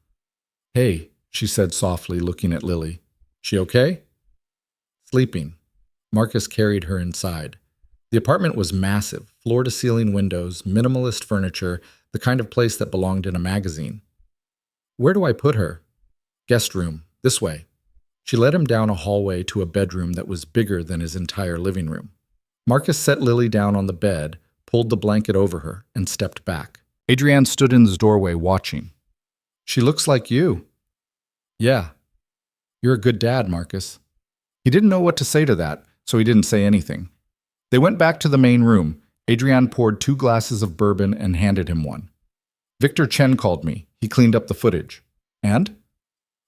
"Hey," she said softly, looking at Lily. "She okay?" "Sleeping." Marcus carried her inside. The apartment was massive, floor-to-ceiling windows, minimalist furniture, the kind of place that belonged in a magazine. "Where do I put her?" "Guest room, this way." She led him down a hallway to a bedroom that was bigger than his entire living room. Marcus set Lily down on the bed, pulled the blanket over her, and stepped back. Adrienne stood in the doorway watching. "She looks like you." "Yeah. You're a good dad, Marcus." He didn't know what to say to that, so he didn't say anything. They went back to the main room. Adrienne poured 2 glasses of bourbon and handed him one. "Victor Chen called me. He cleaned up the footage." "And?"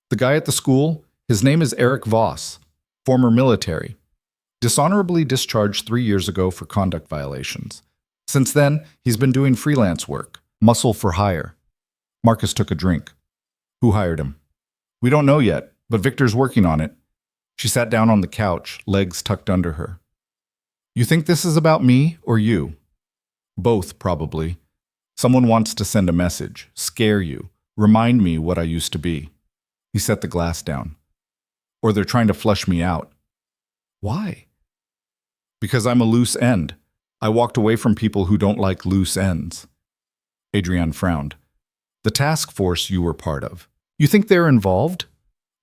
"The guy at the school, his name is Eric Voss, former military. Dishonorably discharged 3 years ago for conduct violations. Since then, he's been doing freelance work, muscle for hire." Marcus took a drink. "Who hired him?" "We don't know yet, but Victor's working on it." She sat down on the couch, legs tucked under her. "You think this is about me or you?" "Both, probably. Someone wants to send a message, scare you, remind me what I used to be." He set the glass down. "Or they're trying to flush me out." "Why?" "Because I'm a loose end. I walked away from people who don't like loose ends." Adrienne frowned. "The task force you were part of. You think they're involved?"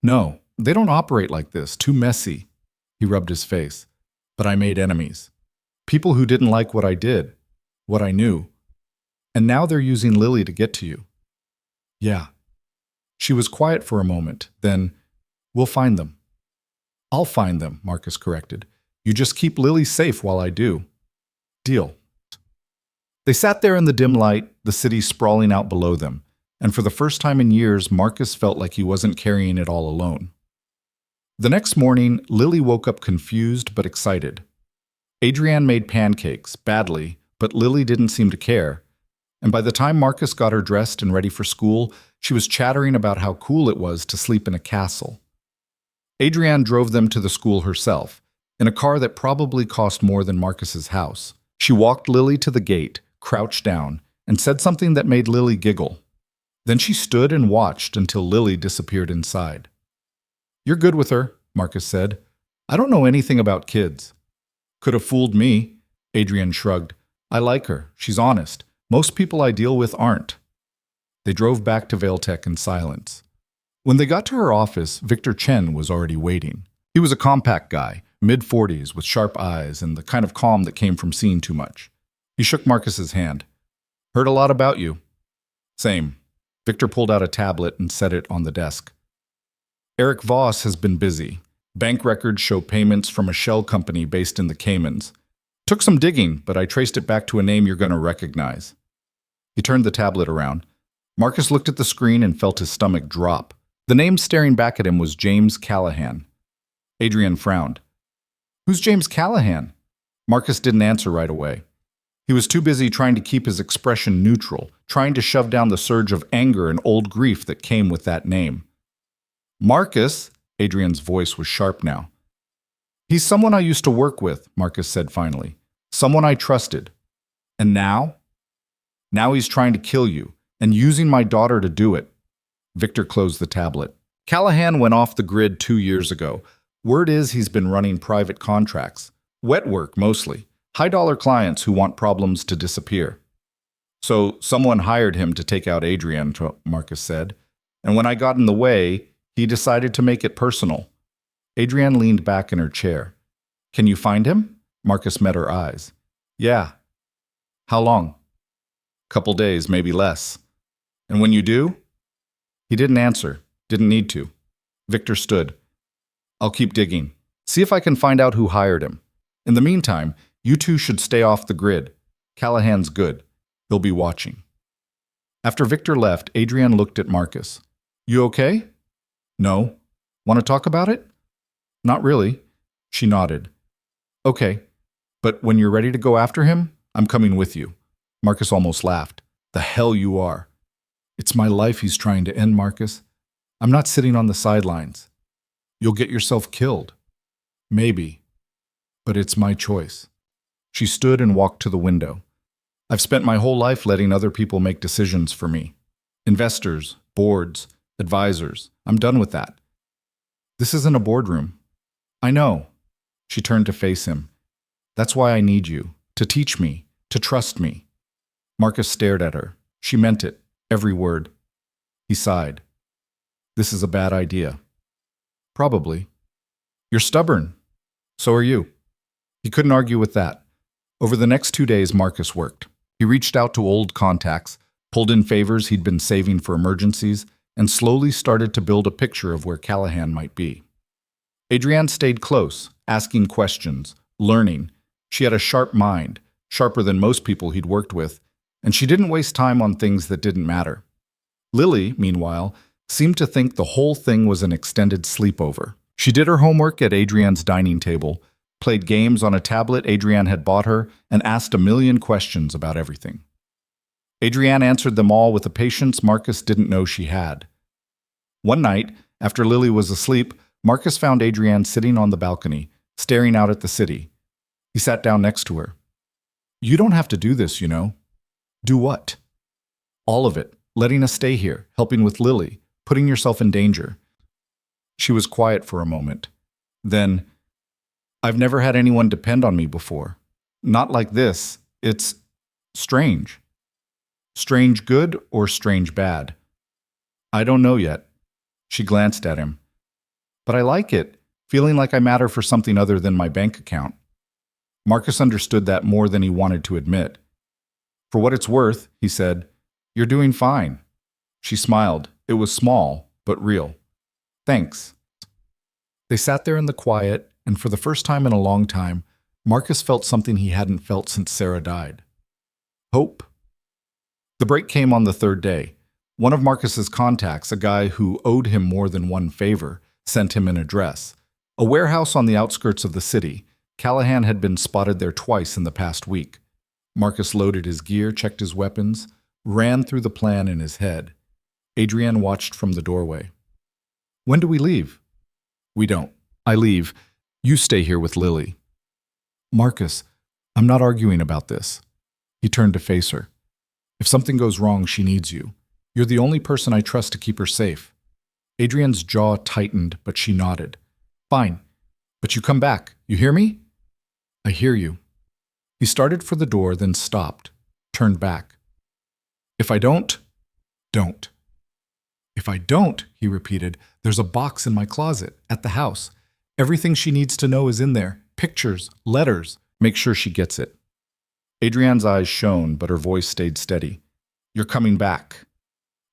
"No, they don't operate like this. Too messy." He rubbed his face. "But I made enemies. People who didn't like what I did, what I knew. And now they're using Lily to get to you." "Yeah." She was quiet for a moment, then, "We'll find them." "I'll find them," Marcus corrected. "You just keep Lily safe while I do." "Deal." They sat there in the dim light, the city sprawling out below them, and for the first time in years, Marcus felt like he wasn't carrying it all alone. The next morning, Lily woke up confused but excited. Adrienne made pancakes, badly, but Lily didn't seem to care. And by the time Marcus got her dressed and ready for school, she was chattering about how cool it was to sleep in a castle. Adrienne drove them to the school herself, in a car that probably cost more than Marcus's house. She walked Lily to the gate, crouched down, and said something that made Lily giggle. Then she stood and watched until Lily disappeared inside. "You're good with her," Marcus said. "I don't know anything about kids." "Could have fooled me," Adrienne shrugged. "I like her. She's honest. Most people I deal with aren't." They drove back to Vailtech in silence. When they got to her office, Victor Chen was already waiting. He was a compact guy, mid-40s, with sharp eyes and the kind of calm that came from seeing too much. He shook Marcus's hand. Heard a lot about you. Same. Victor pulled out a tablet and set it on the desk. Eric Voss has been busy. Bank records show payments from a shell company based in the Caymans. Took some digging, but I traced it back to a name you're going to recognize. He turned the tablet around. Marcus looked at the screen and felt his stomach drop. The name staring back at him was James Callahan. Adrian frowned. Who's James Callahan? Marcus didn't answer right away. He was too busy trying to keep his expression neutral, trying to shove down the surge of anger and old grief that came with that name. Marcus, Adrian's voice was sharp now. He's someone I used to work with, Marcus said finally. Someone I trusted. And now? Now he's trying to kill you, and using my daughter to do it. Victor closed the tablet. Callahan went off the grid 2 years ago. Word is he's been running private contracts. Wet work, mostly. High-dollar clients who want problems to disappear. So someone hired him to take out Adrian, Marcus said. And when I got in the way, he decided to make it personal. Adrian leaned back in her chair. Can you find him? Marcus met her eyes. Yeah. How long? Couple days, maybe less. And when you do? He didn't answer. Didn't need to. Victor stood. I'll keep digging. See if I can find out who hired him. In the meantime, you two should stay off the grid. Callahan's good. He'll be watching. After Victor left, Adrian looked at Marcus. You okay? No. Want to talk about it? Not really. She nodded. Okay. But when you're ready to go after him, I'm coming with you. Marcus almost laughed. The hell you are. It's my life he's trying to end, Marcus. I'm not sitting on the sidelines. You'll get yourself killed. Maybe. But it's my choice. She stood and walked to the window. I've spent my whole life letting other people make decisions for me. Investors, boards, advisors. I'm done with that. This isn't a boardroom. I know. She turned to face him. That's why I need you. To teach me. To trust me. Marcus stared at her. She meant it. Every word. He sighed. This is a bad idea. Probably. You're stubborn. So are you. He couldn't argue with that. Over the next 2 days, Marcus worked. He reached out to old contacts, pulled in favors he'd been saving for emergencies, and slowly started to build a picture of where Callahan might be. Adrienne stayed close, asking questions, learning. She had a sharp mind, sharper than most people he'd worked with, and she didn't waste time on things that didn't matter. Lily, meanwhile, seemed to think the whole thing was an extended sleepover. She did her homework at Adrienne's dining table, played games on a tablet Adrienne had bought her, and asked a million questions about everything. Adrienne answered them all with a patience Marcus didn't know she had. One night, after Lily was asleep, Marcus found Adrienne sitting on the balcony, staring out at the city. He sat down next to her. You don't have to do this, you know. Do what? All of it. Letting us stay here, helping with Lily, putting yourself in danger. She was quiet for a moment. Then, I've never had anyone depend on me before. Not like this. It's strange. Strange good or strange bad? I don't know yet. She glanced at him. But I like it, feeling like I matter for something other than my bank account. Marcus understood that more than he wanted to admit. For what it's worth, he said, you're doing fine. She smiled. It was small, but real. Thanks. They sat there in the quiet, and for the first time in a long time, Marcus felt something he hadn't felt since Sarah died. Hope. The break came on the third day. One of Marcus's contacts, a guy who owed him more than one favor, sent him an address. A warehouse on the outskirts of the city. Callahan had been spotted there twice in the past week. Marcus loaded his gear, checked his weapons, ran through the plan in his head. Adrienne watched from the doorway. When do we leave? We don't. I leave. You stay here with Lily. Marcus, I'm not arguing about this. He turned to face her. If something goes wrong, she needs you. You're the only person I trust to keep her safe. Adrienne's jaw tightened, but she nodded. Fine. But you come back. You hear me? I hear you. He started for the door, then stopped, turned back. If I don't. If I don't, he repeated, there's a box in my closet at the house. Everything she needs to know is in there. Pictures, letters. Make sure she gets it. Adrienne's eyes shone, but her voice stayed steady. You're coming back.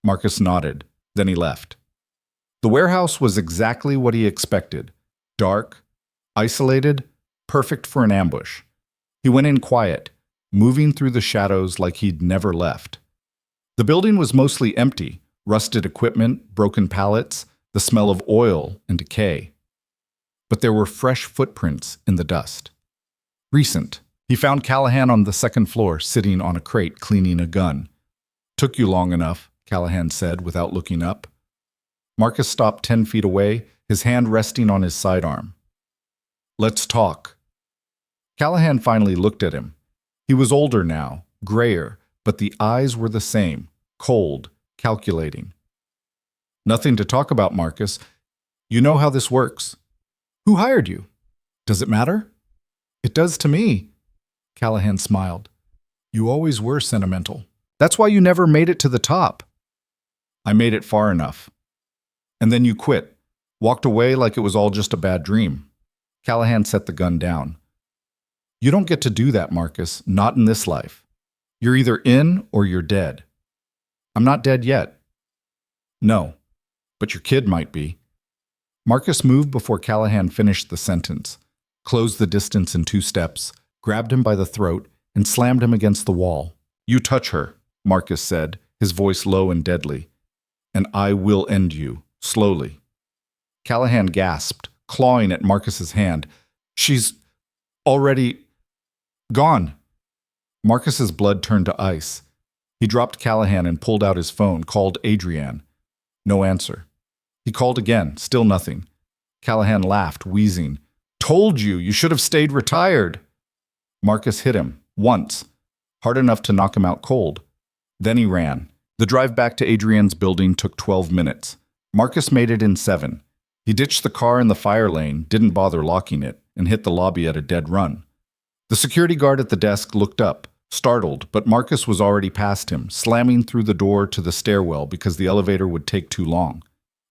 Marcus nodded. Then he left. The warehouse was exactly what he expected. Dark, isolated, perfect for an ambush. He went in quiet, moving through the shadows like he'd never left. The building was mostly empty, rusted equipment, broken pallets, the smell of oil and decay. But there were fresh footprints in the dust. Recent. He found Callahan on the second floor, sitting on a crate cleaning a gun. Took you long enough, Callahan said without looking up. Marcus stopped 10 feet away, his hand resting on his sidearm. Let's talk. Callahan finally looked at him. He was older now, grayer, but the eyes were the same, cold, calculating. Nothing to talk about, Marcus. You know how this works. Who hired you? Does it matter? It does to me. Callahan smiled. You always were sentimental. That's why you never made it to the top. I made it far enough. And then you quit. Walked away like it was all just a bad dream. Callahan set the gun down. You don't get to do that, Marcus, not in this life. You're either in or you're dead. I'm not dead yet. No, but your kid might be. Marcus moved before Callahan finished the sentence, closed the distance in 2 steps, grabbed him by the throat, and slammed him against the wall. You touch her, Marcus said, his voice low and deadly. And I will end you, slowly. Callahan gasped, clawing at Marcus's hand. She's already gone. Marcus's blood turned to ice. He dropped Callahan and pulled out his phone, called Adrienne. No answer. He called again, still nothing. Callahan laughed, wheezing. Told you, you should have stayed retired. Marcus hit him, once, hard enough to knock him out cold. Then he ran. The drive back to Adrienne's building took 12 minutes. Marcus made it in 7. He ditched the car in the fire lane, didn't bother locking it, and hit the lobby at a dead run. The security guard at the desk looked up, startled, but Marcus was already past him, slamming through the door to the stairwell because the elevator would take too long.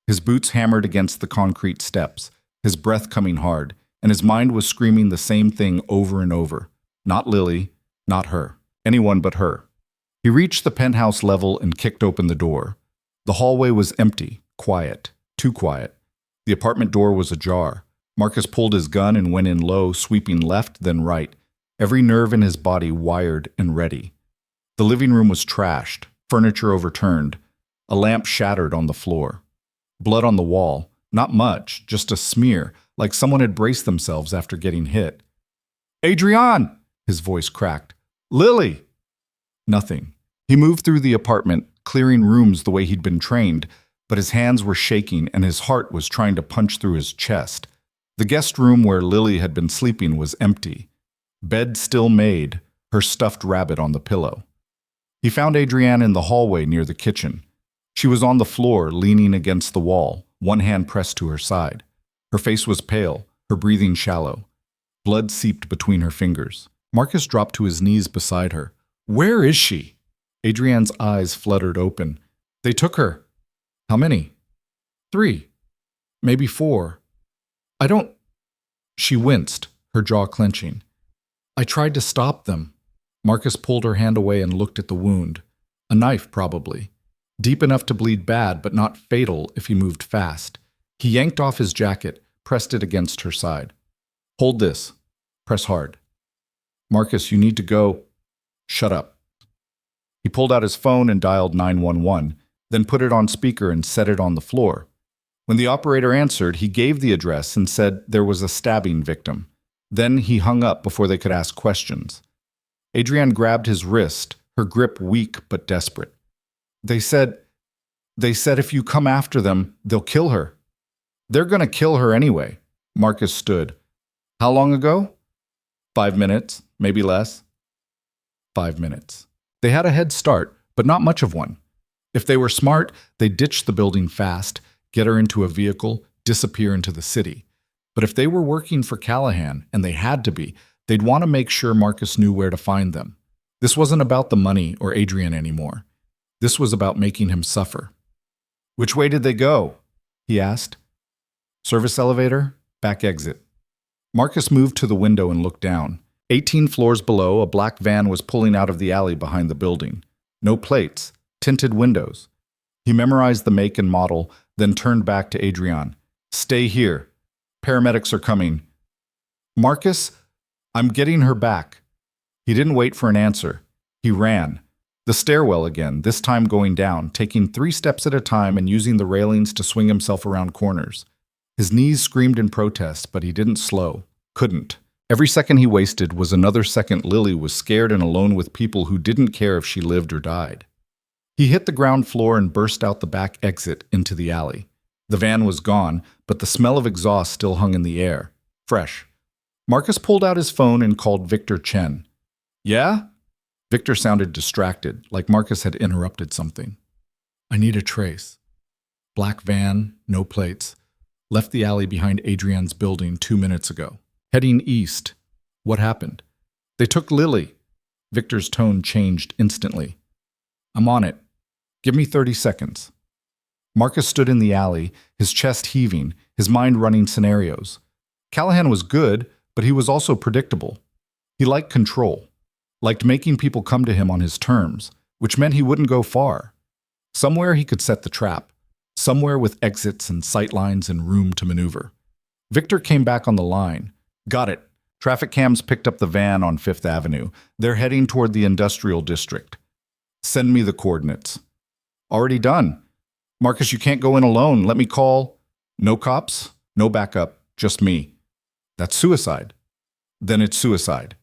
His boots hammered against the concrete steps, his breath coming hard, and his mind was screaming the same thing over and over. Not Lily, not her, anyone but her. He reached the penthouse level and kicked open the door. The hallway was empty, quiet, too quiet. The apartment door was ajar. Marcus pulled his gun and went in low, sweeping left, then right, every nerve in his body wired and ready. The living room was trashed, furniture overturned, a lamp shattered on the floor. Blood on the wall, not much, just a smear, like someone had braced themselves after getting hit. Adrienne! His voice cracked. Lily! Nothing. He moved through the apartment, clearing rooms the way he'd been trained, but his hands were shaking and his heart was trying to punch through his chest. The guest room where Lily had been sleeping was empty. Bed still made, her stuffed rabbit on the pillow. He found Adrienne in the hallway near the kitchen. She was on the floor, leaning against the wall, one hand pressed to her side. Her face was pale, her breathing shallow. Blood seeped between her fingers. Marcus dropped to his knees beside her. Where is she? Adrienne's eyes fluttered open. They took her. How many? 3. Maybe 4. I don't... She winced, her jaw clenching. I tried to stop them. Marcus pulled her hand away and looked at the wound. A knife, probably. Deep enough to bleed bad, but not fatal if he moved fast. He yanked off his jacket, pressed it against her side. Hold this. Press hard. Marcus, you need to go. Shut up. He pulled out his phone and dialed 911, then put it on speaker and set it on the floor. When the operator answered, he gave the address and said there was a stabbing victim. Then he hung up before they could ask questions. Adrienne grabbed his wrist, her grip weak but desperate. They said if you come after them, they'll kill her. They're going to kill her anyway. Marcus stood. How long ago? 5 minutes, maybe less. 5 minutes. They had a head start, but not much of one. If they were smart, they'd ditch the building fast, get her into a vehicle, disappear into the city. But if they were working for Callahan, and they had to be, they'd want to make sure Marcus knew where to find them. This wasn't about the money or Adrienne anymore. This was about making him suffer. Which way did they go? He asked. Service elevator, back exit. Marcus moved to the window and looked down. 18 floors below, a black van was pulling out of the alley behind the building. No plates, tinted windows. He memorized the make and model, then turned back to Adrian. Stay here. Paramedics are coming. Marcus, I'm getting her back. He didn't wait for an answer. He ran. The stairwell again, this time going down, taking 3 steps at a time and using the railings to swing himself around corners. His knees screamed in protest, but he didn't slow. Couldn't. Every second he wasted was another second Lily was scared and alone with people who didn't care if she lived or died. He hit the ground floor and burst out the back exit into the alley. The van was gone, but the smell of exhaust still hung in the air. Fresh. Marcus pulled out his phone and called Victor Chen. Yeah? Victor sounded distracted, like Marcus had interrupted something. I need a trace. Black van, no plates. Left the alley behind Adrian's building 2 minutes ago. Heading east. What happened? They took Lily. Victor's tone changed instantly. I'm on it. Give me 30 seconds. Marcus stood in the alley, his chest heaving, his mind running scenarios. Callahan was good, but he was also predictable. He liked control. Liked making people come to him on his terms, which meant he wouldn't go far. Somewhere he could set the trap, somewhere with exits and sightlines and room to maneuver. Victor came back on the line. Got it. Traffic cams picked up the van on 5th Avenue. They're heading toward the industrial district. Send me the coordinates. Already done. Marcus, you can't go in alone. Let me call. No cops, no backup, just me. That's suicide. Then it's suicide.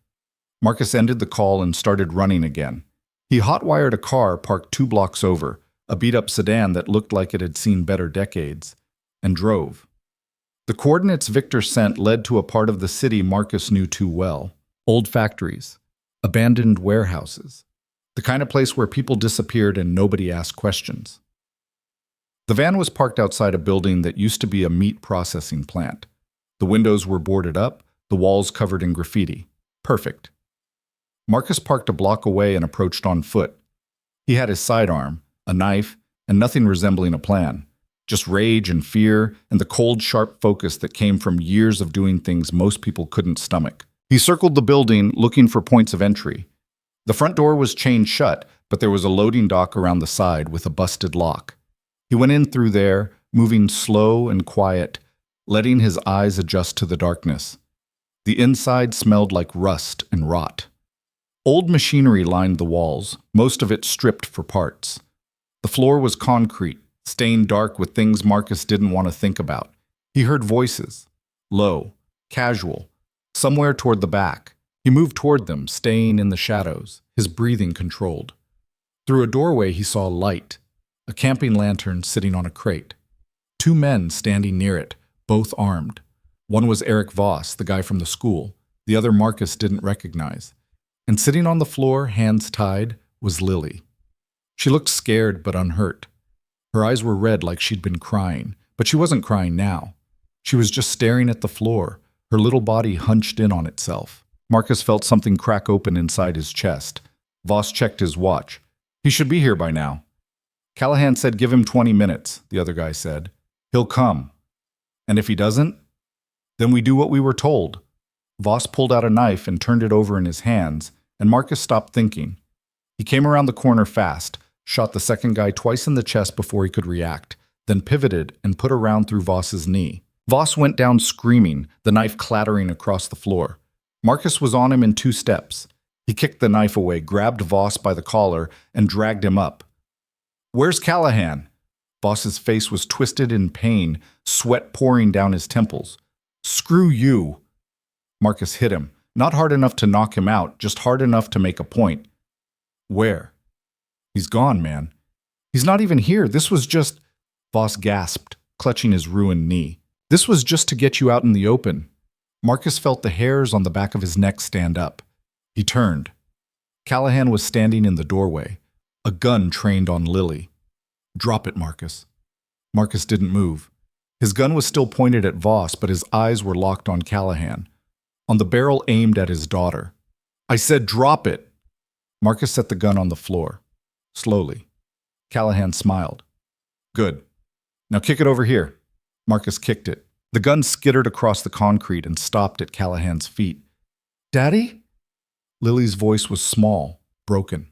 Marcus ended the call and started running again. He hotwired a car parked 2 blocks over, a beat-up sedan that looked like it had seen better decades, and drove. The coordinates Victor sent led to a part of the city Marcus knew too well. Old factories, abandoned warehouses, the kind of place where people disappeared and nobody asked questions. The van was parked outside a building that used to be a meat processing plant. The windows were boarded up, the walls covered in graffiti. Perfect. Marcus parked a block away and approached on foot. He had his sidearm, a knife, and nothing resembling a plan. Just rage and fear and the cold, sharp focus that came from years of doing things most people couldn't stomach. He circled the building, looking for points of entry. The front door was chained shut, but there was a loading dock around the side with a busted lock. He went in through there, moving slow and quiet, letting his eyes adjust to the darkness. The inside smelled like rust and rot. Old machinery lined the walls, most of it stripped for parts. The floor was concrete, stained dark with things Marcus didn't want to think about. He heard voices, low, casual, somewhere toward the back. He moved toward them, staying in the shadows, his breathing controlled. Through a doorway he saw light, a camping lantern sitting on a crate. 2 men standing near it, both armed. One was Eric Voss, the guy from the school. The other Marcus didn't recognize. And sitting on the floor, hands tied, was Lily. She looked scared but unhurt. Her eyes were red like she'd been crying, but she wasn't crying now. She was just staring at the floor, her little body hunched in on itself. Marcus felt something crack open inside his chest. Voss checked his watch. He should be here by now. Callahan said give him 20 minutes, the other guy said. He'll come. And if he doesn't, then we do what we were told. Voss pulled out a knife and turned it over in his hands, and Marcus stopped thinking. He came around the corner fast, shot the second guy twice in the chest before he could react, then pivoted and put a round through Voss's knee. Voss went down screaming, the knife clattering across the floor. Marcus was on him in 2 steps. He kicked the knife away, grabbed Voss by the collar, and dragged him up. Where's Callahan? Voss's face was twisted in pain, sweat pouring down his temples. Screw you. Marcus hit him, not hard enough to knock him out, just hard enough to make a point. Where? He's gone, man. He's not even here. This was just... Voss gasped, clutching his ruined knee. This was just to get you out in the open. Marcus felt the hairs on the back of his neck stand up. He turned. Callahan was standing in the doorway, a gun trained on Lily. Drop it, Marcus. Marcus didn't move. His gun was still pointed at Voss, but his eyes were locked on Callahan, on the barrel aimed at his daughter. I said drop it. Marcus set the gun on the floor. Slowly. Callahan smiled. Good. Now kick it over here. Marcus kicked it. The gun skittered across the concrete and stopped at Callahan's feet. Daddy? Lily's voice was small, broken.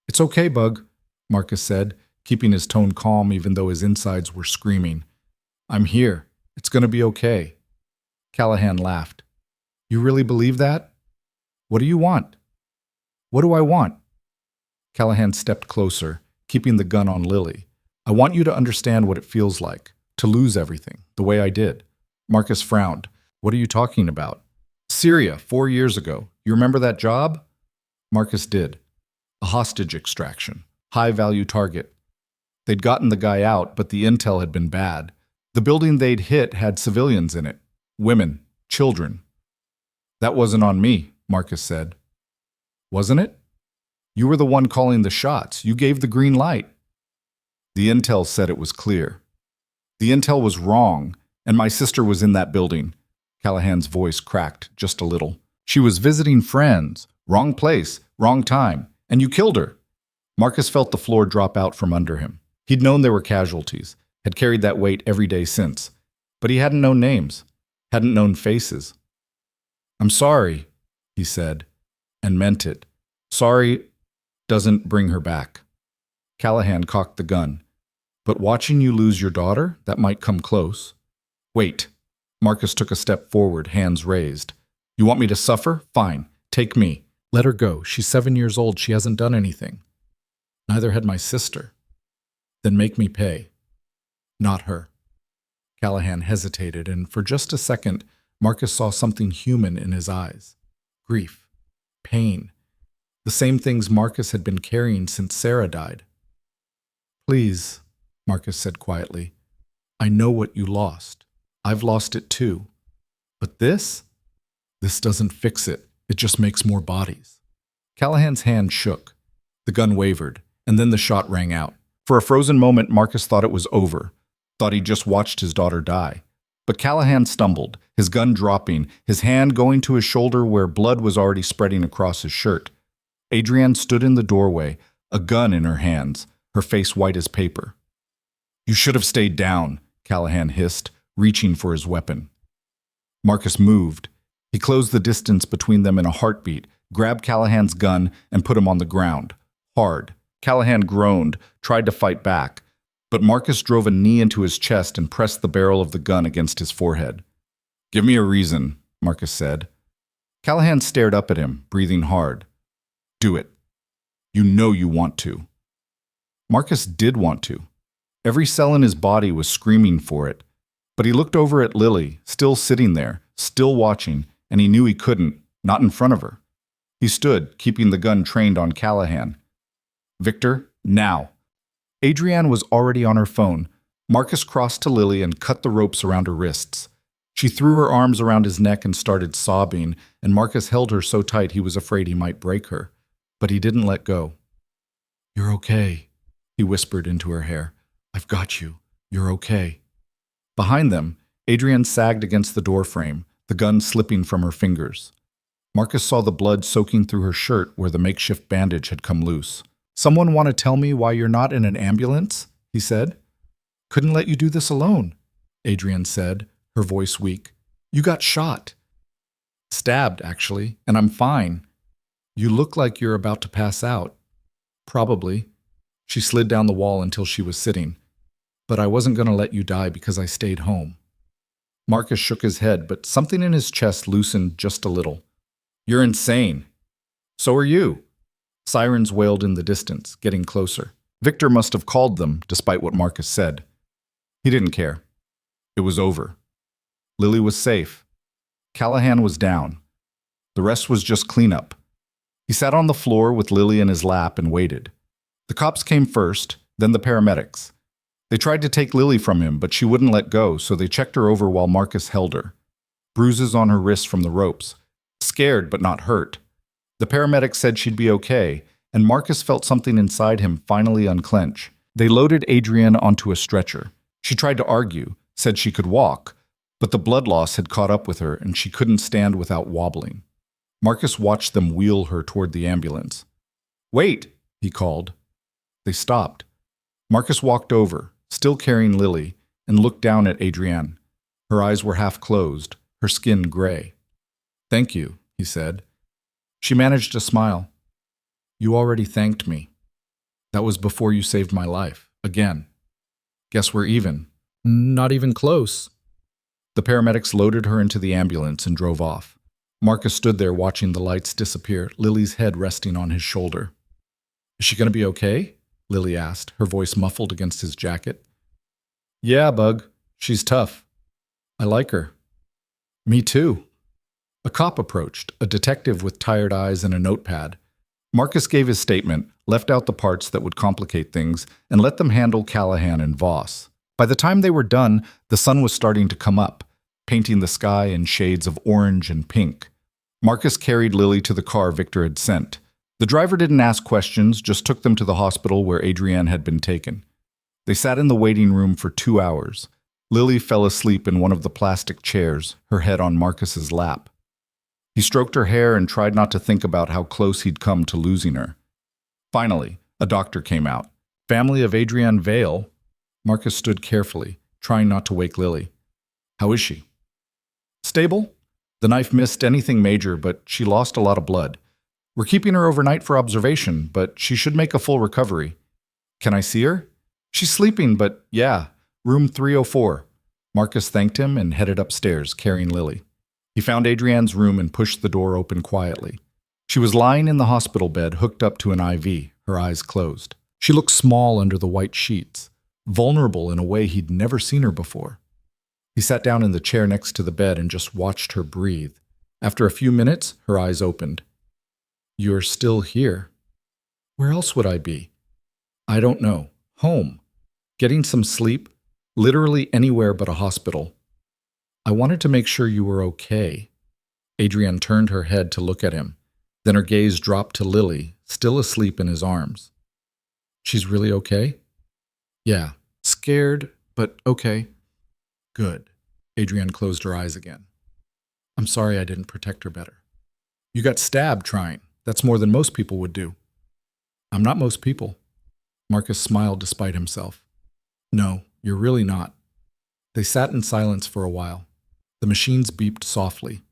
It's okay, Bug, Marcus said, keeping his tone calm even though his insides were screaming. I'm here. It's going to be okay. Callahan laughed. You really believe that? What do you want? What do I want? Callahan stepped closer, keeping the gun on Lily. I want you to understand what it feels like, to lose everything, the way I did. Marcus frowned. What are you talking about? Syria, 4 years ago. You remember that job? Marcus did. A hostage extraction. High-value target. They'd gotten the guy out, but the intel had been bad. The building they'd hit had civilians in it. Women. Children. That wasn't on me, Marcus said. Wasn't it? You were the one calling the shots. You gave the green light. The intel said it was clear. The intel was wrong, and my sister was in that building. Callahan's voice cracked just a little. She was visiting friends. Wrong place, wrong time. And you killed her. Marcus felt the floor drop out from under him. He'd known there were casualties, had carried that weight every day since. But he hadn't known names, hadn't known faces. I'm sorry, he said, and meant it. Sorry doesn't bring her back. Callahan cocked the gun. But watching you lose your daughter, that might come close. Wait. Marcus took a step forward, hands raised. You want me to suffer? Fine. Take me. Let her go. She's 7 years old. She hasn't done anything. Neither had my sister. Then make me pay. Not her. Callahan hesitated, and for just a second, Marcus saw something human in his eyes. Grief. Pain. The same things Marcus had been carrying since Sarah died. Please, Marcus said quietly. I know what you lost. I've lost it too. But this doesn't fix it. It just makes more bodies. Callahan's hand shook. The gun wavered, and then the shot rang out. For a frozen moment, Marcus thought it was over, thought he'd just watched his daughter die. But Callahan stumbled, his gun dropping, his hand going to his shoulder where blood was already spreading across his shirt. Adrienne stood in the doorway, a gun in her hands, her face white as paper. You should have stayed down, Callahan hissed, reaching for his weapon. Marcus moved. He closed the distance between them in a heartbeat, grabbed Callahan's gun, and put him on the ground. Hard. Callahan groaned, tried to fight back, but Marcus drove a knee into his chest and pressed the barrel of the gun against his forehead. Give me a reason, Marcus said. Callahan stared up at him, breathing hard. Do it. You know you want to. Marcus did want to. Every cell in his body was screaming for it. But he looked over at Lily, still sitting there, still watching, and he knew he couldn't, not in front of her. He stood, keeping the gun trained on Callahan. Victor, now. Adrienne was already on her phone. Marcus crossed to Lily and cut the ropes around her wrists. She threw her arms around his neck and started sobbing, and Marcus held her so tight he was afraid he might break her. But he didn't let go. You're okay, he whispered into her hair. I've got you. You're okay. Behind them, Adrienne sagged against the doorframe, the gun slipping from her fingers. Marcus saw the blood soaking through her shirt where the makeshift bandage had come loose. Someone want to tell me why you're not in an ambulance? He said. Couldn't let you do this alone, Adrienne said, her voice weak. You got shot. Stabbed, actually, and I'm fine. You look like you're about to pass out. Probably. She slid down the wall until she was sitting. But I wasn't going to let you die because I stayed home. Marcus shook his head, but something in his chest loosened just a little. You're insane. So are you. Sirens wailed in the distance, getting closer. Victor must have called them, despite what Marcus said. He didn't care. It was over. Lily was safe. Callahan was down. The rest was just cleanup. He sat on the floor with Lily in his lap and waited. The cops came first, then the paramedics. They tried to take Lily from him, but she wouldn't let go, so they checked her over while Marcus held her. Bruises on her wrists from the ropes. Scared but not hurt. The paramedics said she'd be okay, and Marcus felt something inside him finally unclench. They loaded Adrienne onto a stretcher. She tried to argue, said she could walk, but the blood loss had caught up with her and she couldn't stand without wobbling. Marcus watched them wheel her toward the ambulance. Wait, he called. They stopped. Marcus walked over, still carrying Lily, and looked down at Adrienne. Her eyes were half closed, her skin gray. "Thank you," he said. She managed to smile. "You already thanked me. That was before you saved my life. Again. Guess we're even." "Not even close." The paramedics loaded her into the ambulance and drove off. Marcus stood there watching the lights disappear, Lily's head resting on his shoulder. "Is she going to be okay?" Lily asked, her voice muffled against his jacket. "Yeah, Bug. She's tough. I like her." "Me too." A cop approached, a detective with tired eyes and a notepad. Marcus gave his statement, left out the parts that would complicate things, and let them handle Callahan and Voss. By the time they were done, the sun was starting to come up, painting the sky in shades of orange and pink. Marcus carried Lily to the car Victor had sent. The driver didn't ask questions, just took them to the hospital where Adrienne had been taken. They sat in the waiting room for 2 hours. Lily fell asleep in one of the plastic chairs, her head on Marcus's lap. He stroked her hair and tried not to think about how close he'd come to losing her. Finally, a doctor came out. "Family of Adrienne Vale." Marcus stood carefully, trying not to wake Lily. "How is she?" "Stable. The knife missed anything major, but she lost a lot of blood. We're keeping her overnight for observation, but she should make a full recovery." "Can I see her?" "She's sleeping, but yeah, room 304. Marcus thanked him and headed upstairs, carrying Lily. He found Adrienne's room and pushed the door open quietly. She was lying in the hospital bed, hooked up to an IV, her eyes closed. She looked small under the white sheets, vulnerable in a way he'd never seen her before. He sat down in the chair next to the bed and just watched her breathe. After a few minutes, her eyes opened. "You're still here." "Where else would I be?" "I don't know. Home. Getting some sleep. Literally anywhere but a hospital. I wanted to make sure you were okay." Adrienne turned her head to look at him. Then her gaze dropped to Lily, still asleep in his arms. "She's really okay?" "Yeah. Scared, but okay." "Good." Adrienne closed her eyes again. "I'm sorry I didn't protect her better." "You got stabbed trying. That's more than most people would do." "I'm not most people." Marcus smiled despite himself. "No, you're really not." They sat in silence for a while. The machines beeped softly.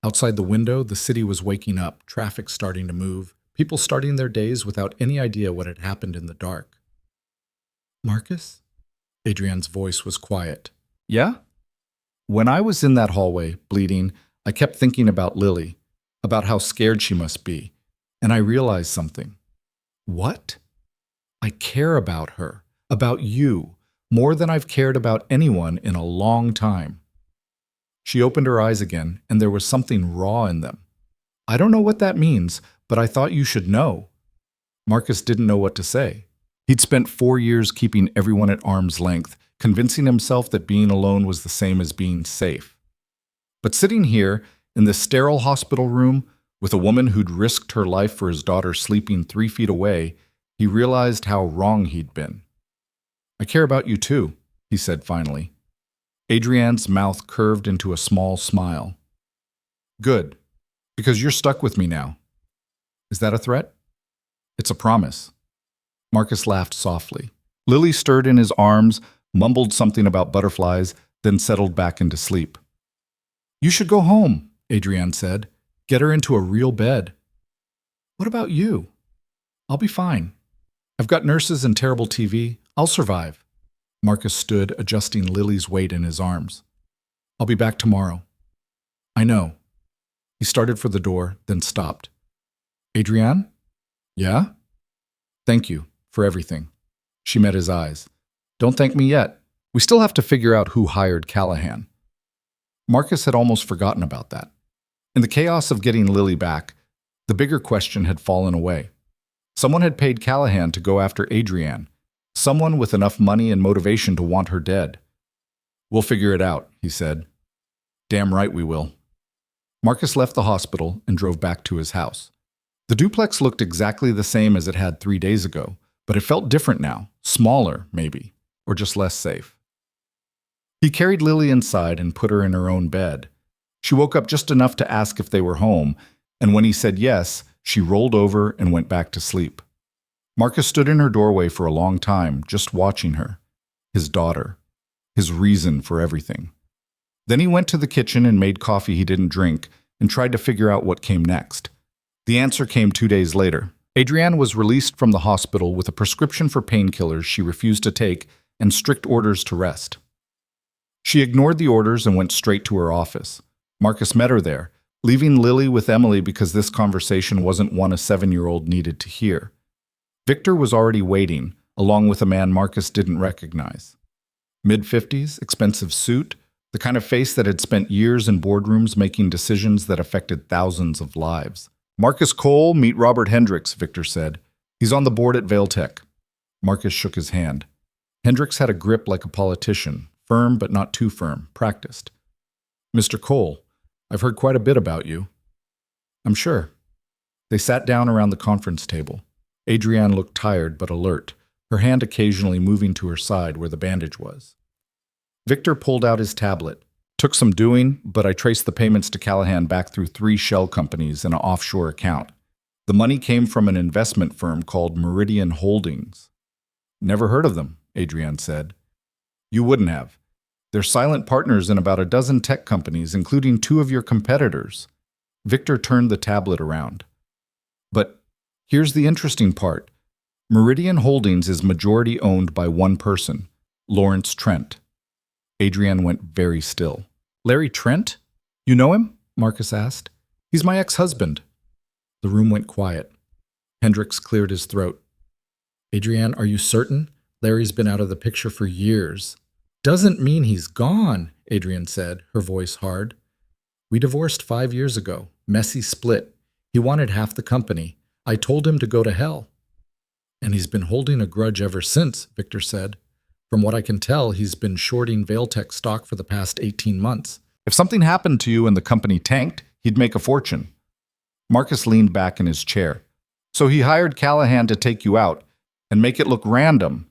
Outside the window, the city was waking up, traffic starting to move, people starting their days without any idea what had happened in the dark. "Marcus?" Adrienne's voice was quiet. "Yeah?" "When I was in that hallway, bleeding, I kept thinking about Lily, about how scared she must be, and I realized something." "What?" "I care about her, about you, more than I've cared about anyone in a long time." She opened her eyes again, and there was something raw in them. "I don't know what that means, but I thought you should know." Marcus didn't know what to say. He'd spent 4 years keeping everyone at arm's length, convincing himself that being alone was the same as being safe. But sitting here, in this sterile hospital room, with a woman who'd risked her life for his daughter sleeping 3 feet away, he realized how wrong he'd been. "I care about you too," he said finally. Adrienne's mouth curved into a small smile. "Good, because you're stuck with me now." "Is that a threat?" "It's a promise." Marcus laughed softly. Lily stirred in his arms, mumbled something about butterflies, then settled back into sleep. "You should go home," Adrienne said. "Get her into a real bed." "What about you?" "I'll be fine. I've got nurses and terrible TV. I'll survive." Marcus stood, adjusting Lily's weight in his arms. "I'll be back tomorrow." "I know." He started for the door, then stopped. "Adrienne?" "Yeah?" "Thank you for everything." She met his eyes. "Don't thank me yet. We still have to figure out who hired Callahan." Marcus had almost forgotten about that. In the chaos of getting Lily back, the bigger question had fallen away. Someone had paid Callahan to go after Adrienne. Someone with enough money and motivation to want her dead. "We'll figure it out," he said. "Damn right we will." Marcus left the hospital and drove back to his house. The duplex looked exactly the same as it had 3 days ago, but it felt different now, smaller, maybe, or just less safe. He carried Lily inside and put her in her own bed. She woke up just enough to ask if they were home, and when he said yes, she rolled over and went back to sleep. Marcus stood in her doorway for a long time, just watching her. his daughter, his reason for everything. Then he went to the kitchen and made coffee he didn't drink and tried to figure out what came next. The answer came 2 days later. Adrienne was released from the hospital with a prescription for painkillers she refused to take and strict orders to rest. She ignored the orders and went straight to her office. Marcus met her there, leaving Lily with Emily because this conversation wasn't one a 7-year-old needed to hear. Victor was already waiting, along with a man Marcus didn't recognize. Mid-50s, expensive suit, the kind of face that had spent years in boardrooms making decisions that affected thousands of lives. Marcus Cole, meet Robert Hendricks, Victor said. He's on the board at Vailtech. Marcus shook his hand. Hendricks had a grip like a politician, firm but not too firm, practiced. Mr. Cole, I've heard quite a bit about you. I'm sure. They sat down around the conference table. Adrienne looked tired but alert, her hand occasionally moving to her side where the bandage was. Victor pulled out his tablet. Took some doing, but I traced the payments to Callahan back through 3 shell companies and an offshore account. The money came from an investment firm called Meridian Holdings. Never heard of them, Adrienne said. You wouldn't have. They're silent partners in about a dozen tech companies, including 2 of your competitors. Victor turned the tablet around. But here's the interesting part. Meridian Holdings is majority owned by one person, Lawrence Trent. Adrienne went very still. Larry Trent? You know him? Marcus asked. He's my ex-husband. The room went quiet. Hendricks cleared his throat. Adrienne, are you certain? Larry's been out of the picture for years. Doesn't mean he's gone, Adrienne said, her voice hard. We divorced 5 years ago. Messy split. He wanted half the company. I told him to go to hell. And he's been holding a grudge ever since, Victor said. From what I can tell, he's been shorting Vailtech stock for the past 18 months. If something happened to you and the company tanked, he'd make a fortune. Marcus leaned back in his chair. So he hired Callahan to take you out and make it look random.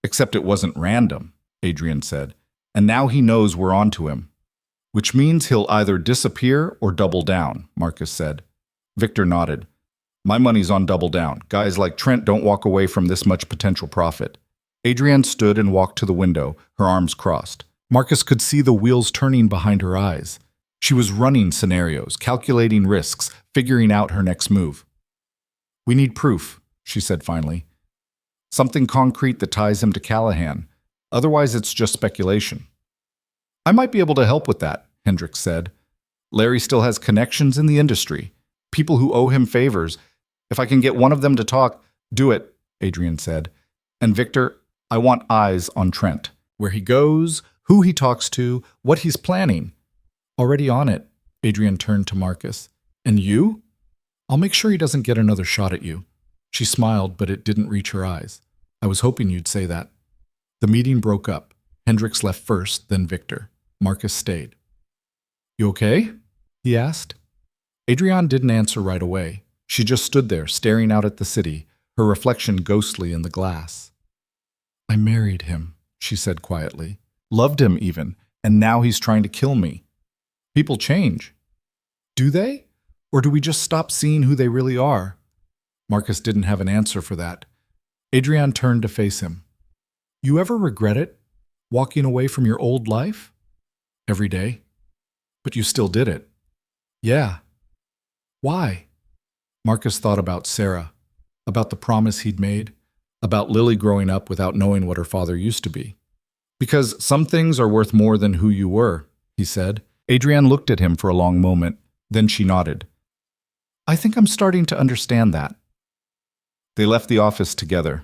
Except it wasn't random, Adrienne said. And now he knows we're onto him. Which means he'll either disappear or double down, Marcus said. Victor nodded. My money's on double down. Guys like Trent don't walk away from this much potential profit. Adrienne stood and walked to the window, her arms crossed. Marcus could see the wheels turning behind her eyes. She was running scenarios, calculating risks, figuring out her next move. We need proof, she said finally. Something concrete that ties him to Callahan. Otherwise, it's just speculation. I might be able to help with that, Hendricks said. Larry still has connections in the industry, people who owe him favors. If I can get one of them to talk, do it, Adrienne said. And Victor, I want eyes on Trent. Where he goes, who he talks to, what he's planning. Already on it, Adrienne turned to Marcus. And you? I'll make sure he doesn't get another shot at you. She smiled, but it didn't reach her eyes. I was hoping you'd say that. The meeting broke up. Hendricks left first, then Victor. Marcus stayed. You okay? He asked. Adrienne didn't answer right away. She just stood there, staring out at the city, her reflection ghostly in the glass. I married him, she said quietly. Loved him even, and now he's trying to kill me. People change. Do they? Or do we just stop seeing who they really are? Marcus didn't have an answer for that. Adrienne turned to face him. You ever regret it? Walking away from your old life? Every day. But you still did it. Yeah. Why? Marcus thought about Sarah, about the promise he'd made, about Lily growing up without knowing what her father used to be. Because some things are worth more than who you were, he said. Adrienne looked at him for a long moment, then she nodded. I think I'm starting to understand that. They left the office together.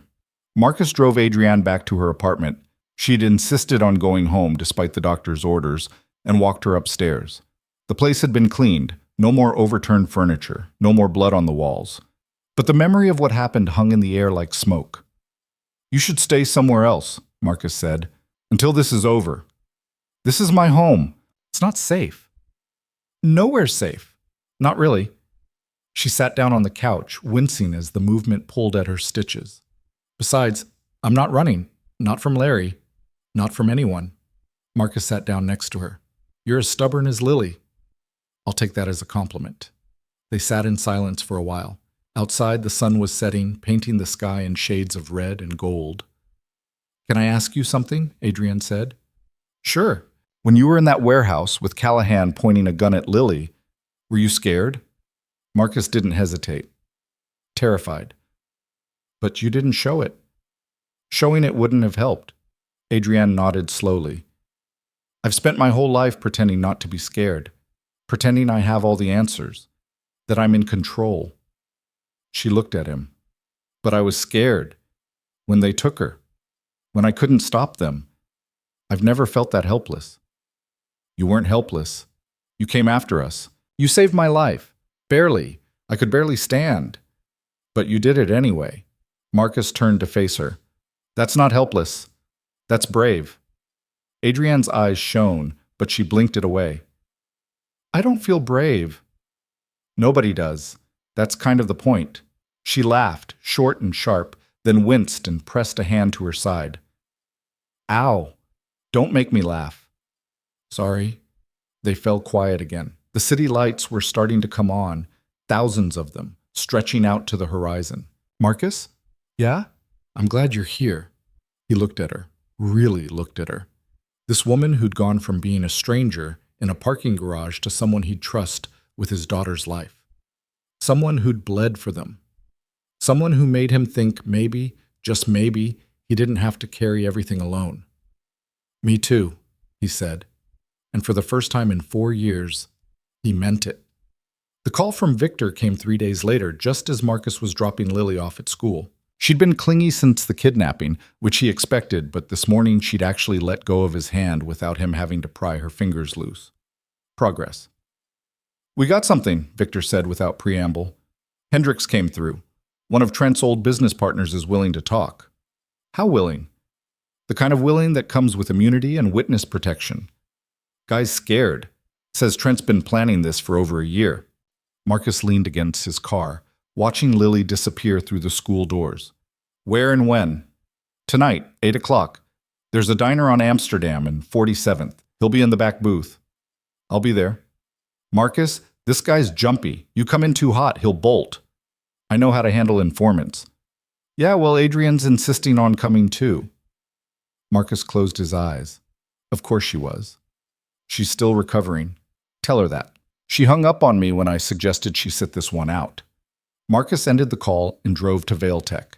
Marcus drove Adrienne back to her apartment. She'd insisted on going home despite the doctor's orders, and walked her upstairs. The place had been cleaned, no more overturned furniture, no more blood on the walls. But the memory of what happened hung in the air like smoke. You should stay somewhere else, Marcus said, until this is over. This is my home. It's not safe. Nowhere's safe. Not really. She sat down on the couch, wincing as the movement pulled at her stitches. Besides, I'm not running. Not from Larry. Not from anyone. Marcus sat down next to her. You're as stubborn as Lily. I'll take that as a compliment. They sat in silence for a while. Outside, the sun was setting, painting the sky in shades of red and gold. Can I ask you something? Adrienne said. Sure. When you were in that warehouse with Callahan pointing a gun at Lily, were you scared? Marcus didn't hesitate. Terrified. But you didn't show it. Showing it wouldn't have helped. Adrienne nodded slowly. I've spent my whole life pretending not to be scared, pretending I have all the answers, that I'm in control. She looked at him. But I was scared. When they took her. When I couldn't stop them. I've never felt that helpless. You weren't helpless. You came after us. You saved my life. Barely. I could barely stand. But you did it anyway. Marcus turned to face her. That's not helpless. That's brave. Adrienne's eyes shone, but she blinked it away. I don't feel brave. Nobody does. That's kind of the point. She laughed, short and sharp, then winced and pressed a hand to her side. Ow! Don't make me laugh. Sorry. They fell quiet again. The city lights were starting to come on, thousands of them, stretching out to the horizon. Marcus? Yeah? I'm glad you're here. He looked at her, really looked at her. This woman who'd gone from being a stranger in a parking garage to someone he'd trust with his daughter's life. Someone who'd bled for them. Someone who made him think maybe, just maybe, he didn't have to carry everything alone. Me too, he said. And for the first time in 4 years, he meant it. The call from Victor came 3 days later, just as Marcus was dropping Lily off at school. She'd been clingy since the kidnapping, which he expected, but this morning she'd actually let go of his hand without him having to pry her fingers loose. Progress. We got something, Victor said without preamble. Hendricks came through. One of Trent's old business partners is willing to talk. How willing? The kind of willing that comes with immunity and witness protection. Guy's scared. Says Trent's been planning this for over a year. Marcus leaned against his car, watching Lily disappear through the school doors. Where and when? Tonight, 8 o'clock. There's a diner on Amsterdam and 47th. He'll be in the back booth. I'll be there. Marcus, this guy's jumpy. You come in too hot, he'll bolt. I know how to handle informants. Yeah, well, Adrienne's insisting on coming too. Marcus closed his eyes. Of course she was. She's still recovering. Tell her that. She hung up on me when I suggested she sit this one out. Marcus ended the call and drove to Vailtech.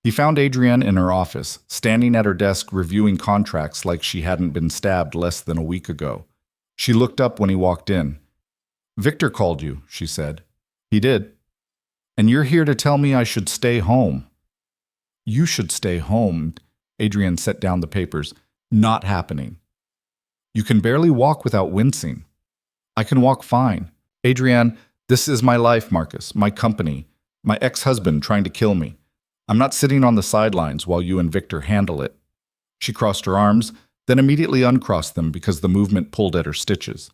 He found Adrienne in her office, standing at her desk reviewing contracts like she hadn't been stabbed less than a week ago. She looked up when he walked in. Victor called you, she said. He did. And you're here to tell me I should stay home. You should stay home. Adrienne set down the papers. Not happening. You can barely walk without wincing. I can walk fine. Adrienne, this is my life, Marcus, my company, my ex-husband trying to kill me. I'm not sitting on the sidelines while you and Victor handle it. She crossed her arms, then immediately uncrossed them because the movement pulled at her stitches.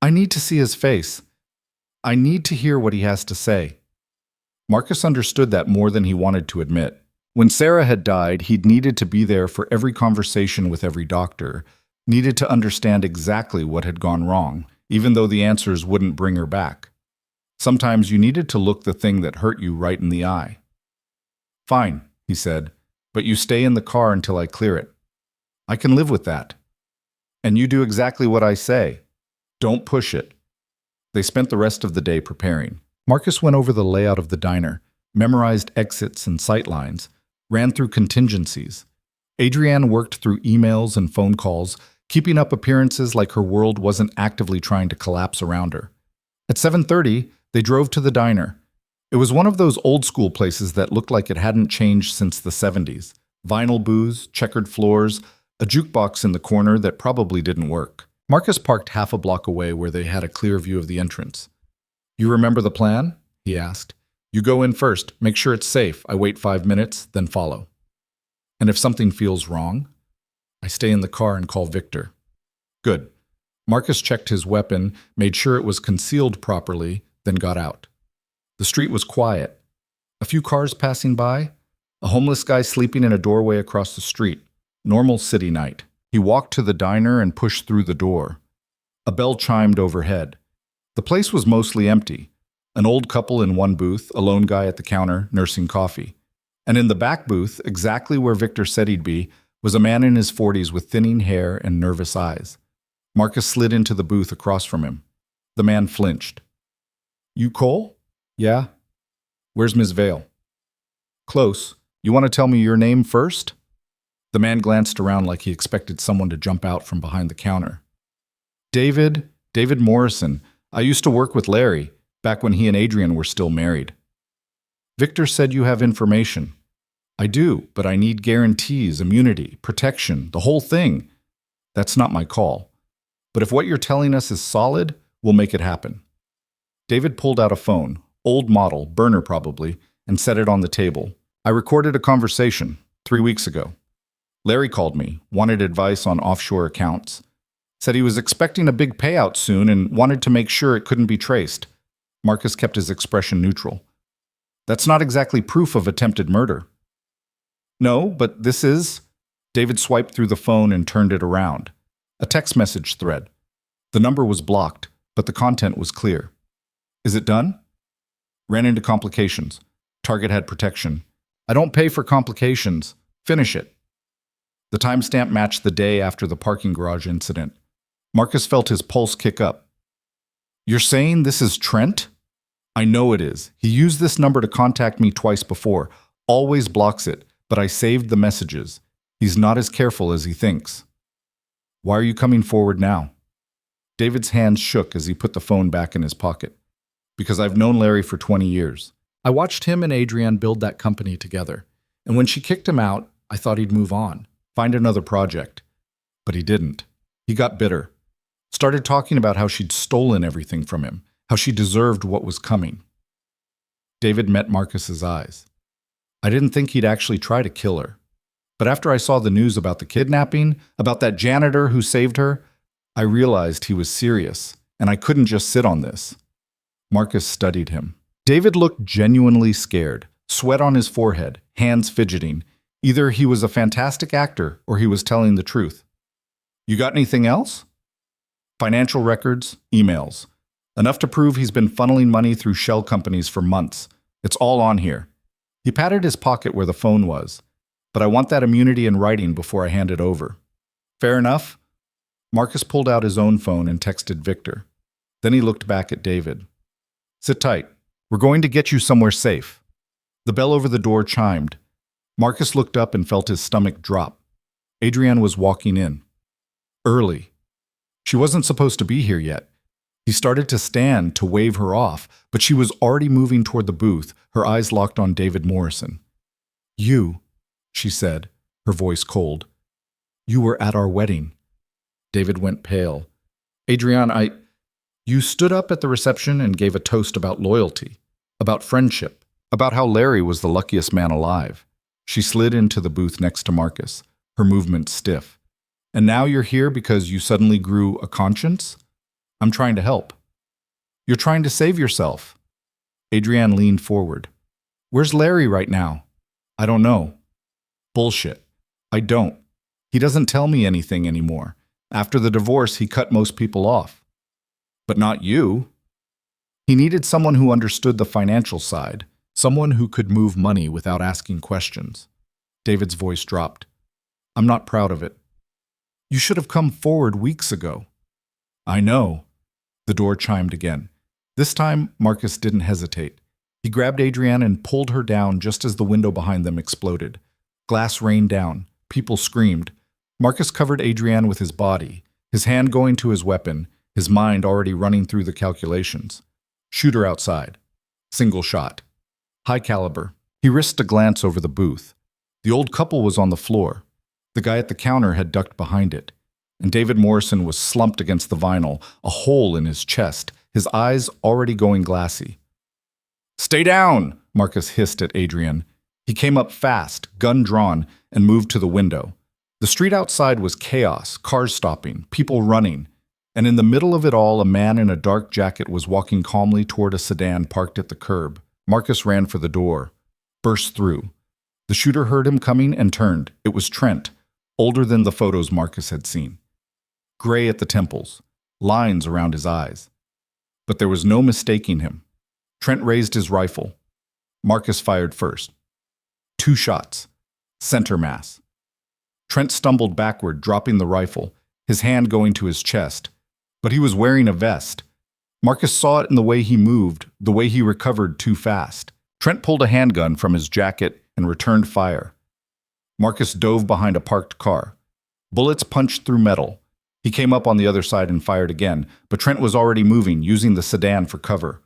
I need to see his face. I need to hear what he has to say. Marcus understood that more than he wanted to admit. When Sarah had died, he'd needed to be there for every conversation with every doctor, needed to understand exactly what had gone wrong, even though the answers wouldn't bring her back. Sometimes you needed to look the thing that hurt you right in the eye. Fine, he said, but you stay in the car until I clear it. I can live with that. And you do exactly what I say. Don't push it. They spent the rest of the day preparing. Marcus went over the layout of the diner, memorized exits and sightlines, ran through contingencies. Adrienne worked through emails and phone calls, keeping up appearances like her world wasn't actively trying to collapse around her. At 7:30, they drove to the diner. It was one of those old-school places that looked like it hadn't changed since the 70s. Vinyl booths, checkered floors, a jukebox in the corner that probably didn't work. Marcus parked half a block away where they had a clear view of the entrance. You remember the plan? He asked. You go in first, make sure it's safe. I wait 5 minutes, then follow. And if something feels wrong, I stay in the car and call Victor. Good. Marcus checked his weapon, made sure it was concealed properly, then got out. The street was quiet. A few cars passing by, a homeless guy sleeping in a doorway across the street. Normal city night. He walked to the diner and pushed through the door. A bell chimed overhead. The place was mostly empty. An old couple in one booth, a lone guy at the counter, nursing coffee. And in the back booth, exactly where Victor said he'd be, was a man in his 40s with thinning hair and nervous eyes. Marcus slid into the booth across from him. The man flinched. "You Cole?" "Yeah." "Where's Miss Vale?" "Close. You want to tell me your name first?" The man glanced around like he expected someone to jump out from behind the counter. David Morrison. I used to work with Larry, back when he and Adrian were still married." "Victor said you have information." "I do, but I need guarantees, immunity, protection, the whole thing." "That's not my call. But if what you're telling us is solid, we'll make it happen." David pulled out a phone, old model, burner probably, and set it on the table. "I recorded a conversation 3 weeks ago. Larry called me, wanted advice on offshore accounts. Said he was expecting a big payout soon and wanted to make sure it couldn't be traced." Marcus kept his expression neutral. "That's not exactly proof of attempted murder." "No, but this is." David swiped through the phone and turned it around. A text message thread. The number was blocked, but the content was clear. "Is it done?" "Ran into complications. Target had protection. I don't pay for complications. Finish it." The timestamp matched the day after the parking garage incident. Marcus felt his pulse kick up. "You're saying this is Trent?" "I know it is. He used this number to contact me twice before. Always blocks it, but I saved the messages. He's not as careful as he thinks." "Why are you coming forward now?" David's hands shook as he put the phone back in his pocket. "Because I've known Larry for 20 years. I watched him and Adrian build that company together. And when she kicked him out, I thought he'd move on, find another project. But he didn't. He got bitter. Started talking about how she'd stolen everything from him, how she deserved what was coming." David met Marcus's eyes. "I didn't think he'd actually try to kill her. But after I saw the news about the kidnapping, about that janitor who saved her, I realized he was serious, and I couldn't just sit on this." Marcus studied him. David looked genuinely scared, sweat on his forehead, hands fidgeting. Either he was a fantastic actor or he was telling the truth. "You got anything else?" "Financial records, emails. Enough to prove he's been funneling money through shell companies for months. It's all on here." He patted his pocket where the phone was. "But I want that immunity in writing before I hand it over." "Fair enough." Marcus pulled out his own phone and texted Victor. Then he looked back at David. "Sit tight. We're going to get you somewhere safe." The bell over the door chimed. Marcus looked up and felt his stomach drop. Adrian was walking in. Early. She wasn't supposed to be here yet. He started to stand to wave her off, but she was already moving toward the booth, her eyes locked on David Morrison. "You," she said, her voice cold. "You were at our wedding." David went pale. "Adrian, You stood up at the reception and gave a toast about loyalty, about friendship, about how Larry was the luckiest man alive." She slid into the booth next to Marcus, her movements stiff. "And now you're here because you suddenly grew a conscience?" "I'm trying to help." "You're trying to save yourself." Adrian leaned forward. "Where's Larry right now?" "I don't know." "Bullshit. I don't. He doesn't tell me anything anymore. After the divorce, he cut most people off." "But not you." "He needed someone who understood the financial side, someone who could move money without asking questions." David's voice dropped. "I'm not proud of it." "You should have come forward weeks ago." "I know." The door chimed again. This time, Marcus didn't hesitate. He grabbed Adrian and pulled her down just as the window behind them exploded. Glass rained down. People screamed. Marcus covered Adrian with his body, his hand going to his weapon, his mind already running through the calculations. Shooter outside. Single shot. High caliber. He risked a glance over the booth. The old couple was on the floor. The guy at the counter had ducked behind it. And David Morrison was slumped against the vinyl, a hole in his chest, his eyes already going glassy. "Stay down!" Marcus hissed at Adrian. He came up fast, gun drawn, and moved to the window. The street outside was chaos, cars stopping, people running. And in the middle of it all, a man in a dark jacket was walking calmly toward a sedan parked at the curb. Marcus ran for the door, burst through. The shooter heard him coming and turned. It was Trent, older than the photos Marcus had seen. Gray at the temples, lines around his eyes. But there was no mistaking him. Trent raised his rifle. Marcus fired first. 2 shots. Center mass. Trent stumbled backward, dropping the rifle, his hand going to his chest. But he was wearing a vest. Marcus saw it in the way he moved, the way he recovered too fast. Trent pulled a handgun from his jacket and returned fire. Marcus dove behind a parked car. Bullets punched through metal. He came up on the other side and fired again, but Trent was already moving, using the sedan for cover.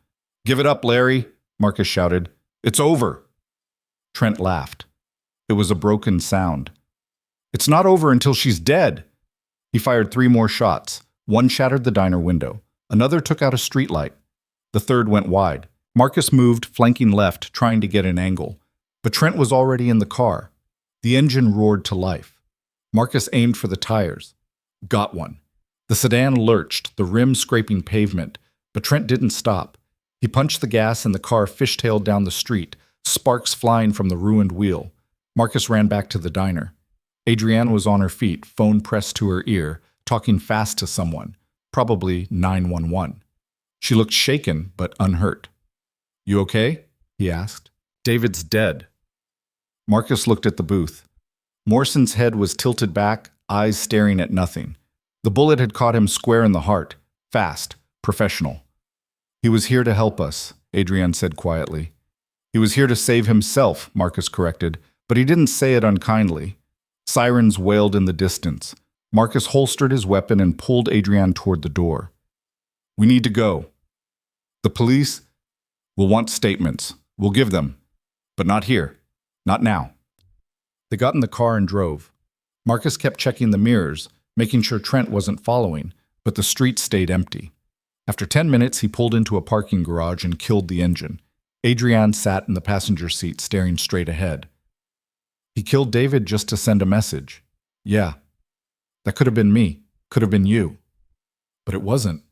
"Give it up, Larry," Marcus shouted. "It's over." Trent laughed. It was a broken sound. "It's not over until she's dead." He fired 3 more shots. One shattered the diner window. Another took out a streetlight. The third went wide. Marcus moved, flanking left, trying to get an angle. But Trent was already in the car. The engine roared to life. Marcus aimed for the tires. Got one. The sedan lurched, the rim scraping pavement, but Trent didn't stop. He punched the gas and the car fishtailed down the street, sparks flying from the ruined wheel. Marcus ran back to the diner. Adrienne was on her feet, phone pressed to her ear, talking fast to someone, probably 911. She looked shaken but unhurt. "You okay?" he asked. "David's dead." Marcus looked at the booth. Morson's head was tilted back, eyes staring at nothing. The bullet had caught him square in the heart, fast, professional. "He was here to help us," Adrienne said quietly. "He was here to save himself," Marcus corrected, but he didn't say it unkindly. Sirens wailed in the distance. Marcus holstered his weapon and pulled Adrienne toward the door. "We need to go. The police will want statements. We'll give them. But not here. Not now." They got in the car and drove. Marcus kept checking the mirrors, making sure Trent wasn't following, but the street stayed empty. After 10 minutes, he pulled into a parking garage and killed the engine. Adrienne sat in the passenger seat, staring straight ahead. "He killed David just to send a message." "Yeah. That could have been me. Could have been you." "But it wasn't."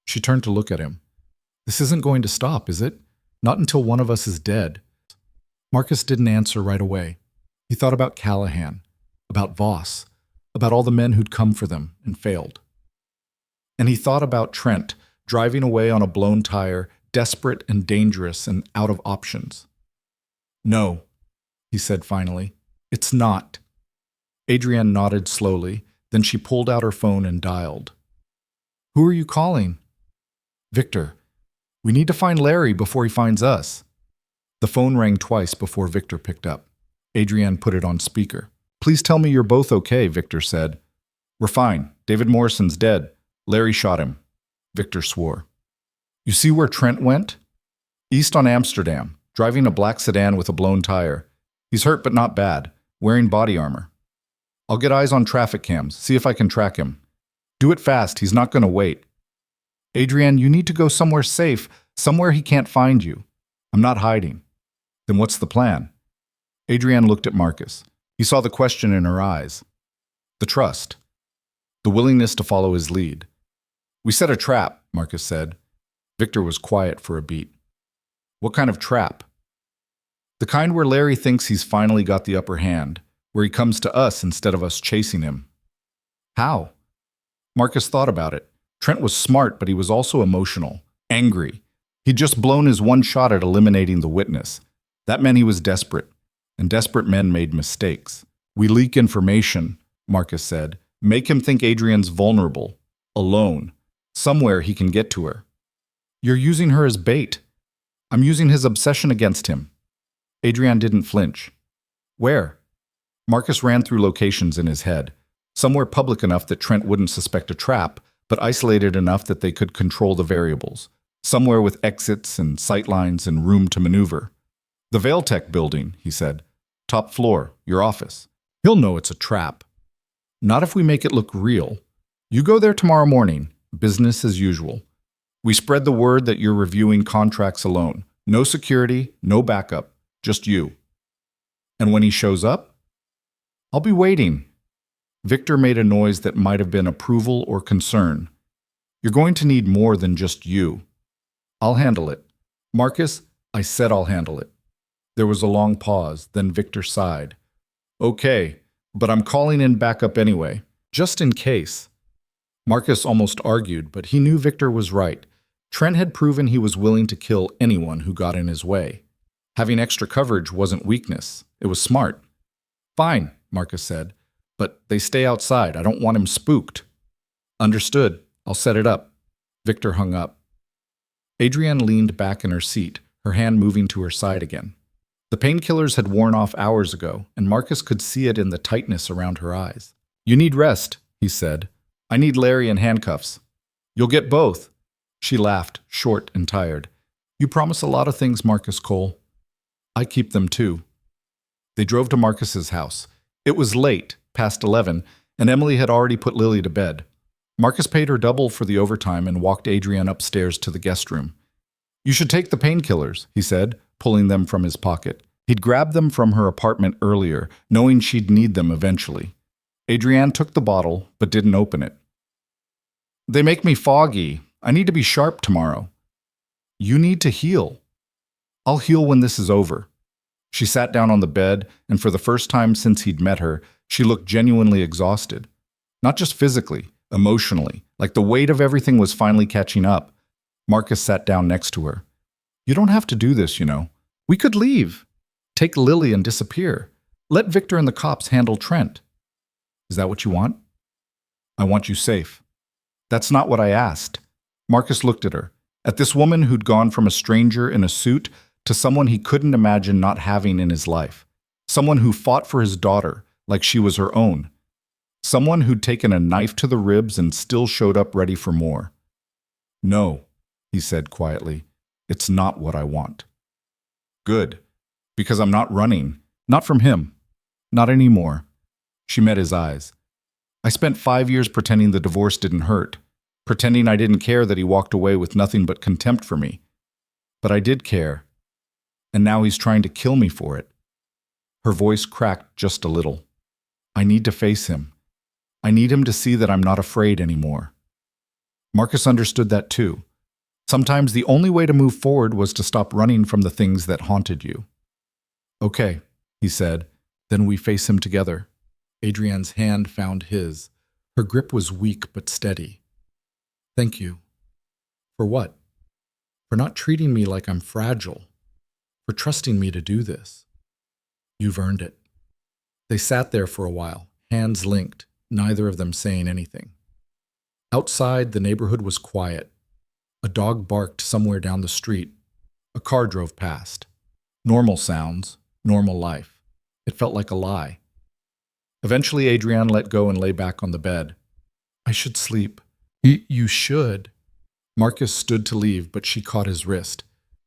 She turned to look at him. "This isn't going to stop, is it? Not until one of us is dead." Marcus didn't answer right away. He thought about Callahan, about Voss, about all the men who'd come for them and failed. And he thought about Trent, driving away on a blown tire, desperate and dangerous and out of options. "No," he said finally. "It's not." Adrienne nodded slowly, then she pulled out her phone and dialed. "Who are you calling?" "Victor. We need to find Larry before he finds us." The phone rang twice before Victor picked up. Adrienne put it on speaker. "Please tell me you're both okay," Victor said. "We're fine. David Morrison's dead. Larry shot him." Victor swore. "You see where Trent went?" "East on Amsterdam, driving a black sedan with a blown tire. He's hurt but not bad, wearing body armor. I'll get eyes on traffic cams, see if I can track him. Do it fast, he's not going to wait." "Adrienne, you need to go somewhere safe, somewhere he can't find you." "I'm not hiding." "Then what's the plan?" Adrienne looked at Marcus. He saw the question in her eyes. The trust. The willingness to follow his lead. "We set a trap," Marcus said. Victor was quiet for a beat. "What kind of trap?" "The kind where Larry thinks he's finally got the upper hand, where he comes to us instead of us chasing him." "How?" Marcus thought about it. Trent was smart, but he was also emotional, angry. He'd just blown his one shot at eliminating the witness. That meant he was desperate, and desperate men made mistakes. "We leak information," Marcus said. "Make him think Adrienne's vulnerable, alone, somewhere he can get to her." "You're using her as bait." "I'm using his obsession against him." Adrienne didn't flinch. "Where?" Marcus ran through locations in his head. Somewhere public enough that Trent wouldn't suspect a trap, but isolated enough that they could control the variables. Somewhere with exits and sightlines and room to maneuver. "The Vailtech building," he said. "Top floor, your office. He'll know it's a trap." "Not if we make it look real. You go there tomorrow morning, business as usual. We spread the word that you're reviewing contracts alone. No security, no backup, just you. And when he shows up, I'll be waiting." Victor made a noise that might have been approval or concern. "You're going to need more than just you." "I'll handle it." "Marcus, I said I'll handle it." There was a long pause, then Victor sighed. "Okay, but I'm calling in backup anyway, just in case." Marcus almost argued, but he knew Victor was right. Trent had proven he was willing to kill anyone who got in his way. Having extra coverage wasn't weakness, it was smart. "Fine," Marcus said. But they stay outside. I don't want him spooked. Understood. I'll set it up. Victor hung up. Adrienne leaned back in her seat, her hand moving to her side again. The painkillers had worn off hours ago, and Marcus could see it in the tightness around her eyes. You need rest, he said. I need Larry in handcuffs. You'll get both. She laughed, short and tired. You promise a lot of things, Marcus Cole. I keep them too. They drove to Marcus's house. It was late, past 11, and Emily had already put Lily to bed. Marcus paid her double for the overtime and walked Adrienne upstairs to the guest room. You should take the painkillers, he said, pulling them from his pocket. He'd grabbed them from her apartment earlier, knowing she'd need them eventually. Adrienne took the bottle, but didn't open it. They make me foggy. I need to be sharp tomorrow. You need to heal. I'll heal when this is over. She sat down on the bed, and for the first time since he'd met her, she looked genuinely exhausted. Not just physically, emotionally, like the weight of everything was finally catching up. Marcus sat down next to her. You don't have to do this, you know. We could leave. Take Lily and disappear. Let Victor and the cops handle Trent. Is that what you want? I want you safe. That's not what I asked. Marcus looked at her, at this woman who'd gone from a stranger in a suit to someone he couldn't imagine not having in his life. Someone who fought for his daughter like she was her own. Someone who'd taken a knife to the ribs and still showed up ready for more. No, he said quietly, it's not what I want. Good, because I'm not running. Not from him. Not anymore. She met his eyes. I spent 5 years pretending the divorce didn't hurt, pretending I didn't care that he walked away with nothing but contempt for me. But I did care, and now he's trying to kill me for it. Her voice cracked just a little. I need to face him. I need him to see that I'm not afraid anymore. Marcus understood that too. Sometimes the only way to move forward was to stop running from the things that haunted you. Okay, he said, then we face him together. Adrienne's hand found his. Her grip was weak but steady. Thank you. For what? For not treating me like I'm fragile. For trusting me to do this. You've earned it. They sat there for a while, hands linked, neither of them saying anything. Outside, the neighborhood was quiet. A dog barked somewhere down the street. A car drove past. Normal sounds, normal life. It felt like a lie. Eventually, Adrienne let go and lay back on the bed. I should sleep. You should. Marcus stood to leave, but she caught his wrist.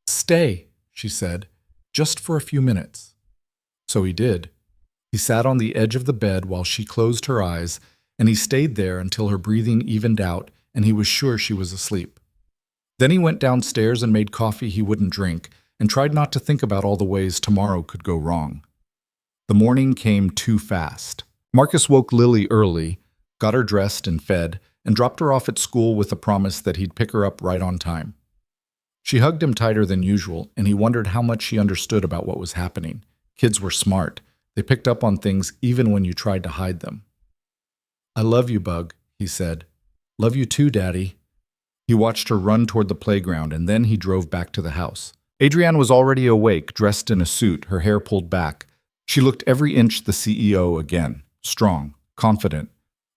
Stay, she said, just for a few minutes. So he did. He sat on the edge of the bed while she closed her eyes, and he stayed there until her breathing evened out and he was sure she was asleep. Then he went downstairs and made coffee he wouldn't drink and tried not to think about all the ways tomorrow could go wrong. The morning came too fast. Marcus woke Lily early, got her dressed and fed, and dropped her off at school with the promise that he'd pick her up right on time. She hugged him tighter than usual, and he wondered how much she understood about what was happening. Kids were smart. They picked up on things even when you tried to hide them. I love you, Bug, he said. Love you too, Daddy. He watched her run toward the playground, and then he drove back to the house. Adrienne was already awake, dressed in a suit, her hair pulled back. She looked every inch the CEO again, strong, confident,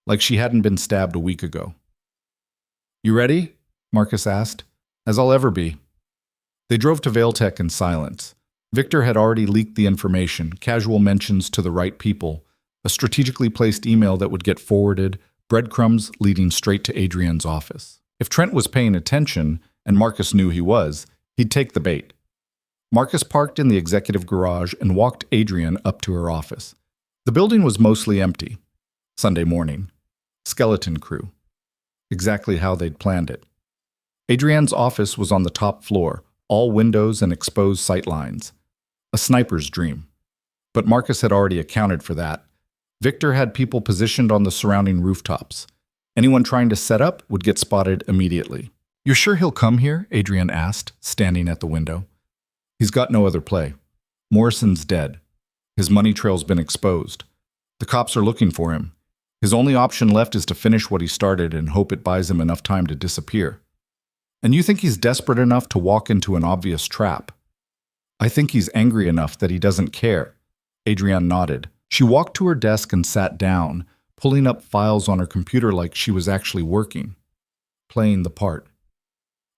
like she hadn't been stabbed a week ago. You ready? Marcus asked. As I'll ever be. They drove to Vailtech in silence. Victor had already leaked the information, casual mentions to the right people, a strategically placed email that would get forwarded, breadcrumbs leading straight to Adrienne's office. If Trent was paying attention, and Marcus knew he was, he'd take the bait. Marcus parked in the executive garage and walked Adrienne up to her office. The building was mostly empty. Sunday morning. Skeleton crew. Exactly how they'd planned it. Adrienne's office was on the top floor, all windows and exposed sight lines. A sniper's dream. But Marcus had already accounted for that. Victor had people positioned on the surrounding rooftops. Anyone trying to set up would get spotted immediately. You're sure he'll come here? Adrienne asked, standing at the window. He's got no other play. Morrison's dead. His money trail's been exposed. The cops are looking for him. His only option left is to finish what he started and hope it buys him enough time to disappear. And you think he's desperate enough to walk into an obvious trap? I think he's angry enough that he doesn't care. Adrienne nodded. She walked to her desk and sat down, pulling up files on her computer like she was actually working, playing the part.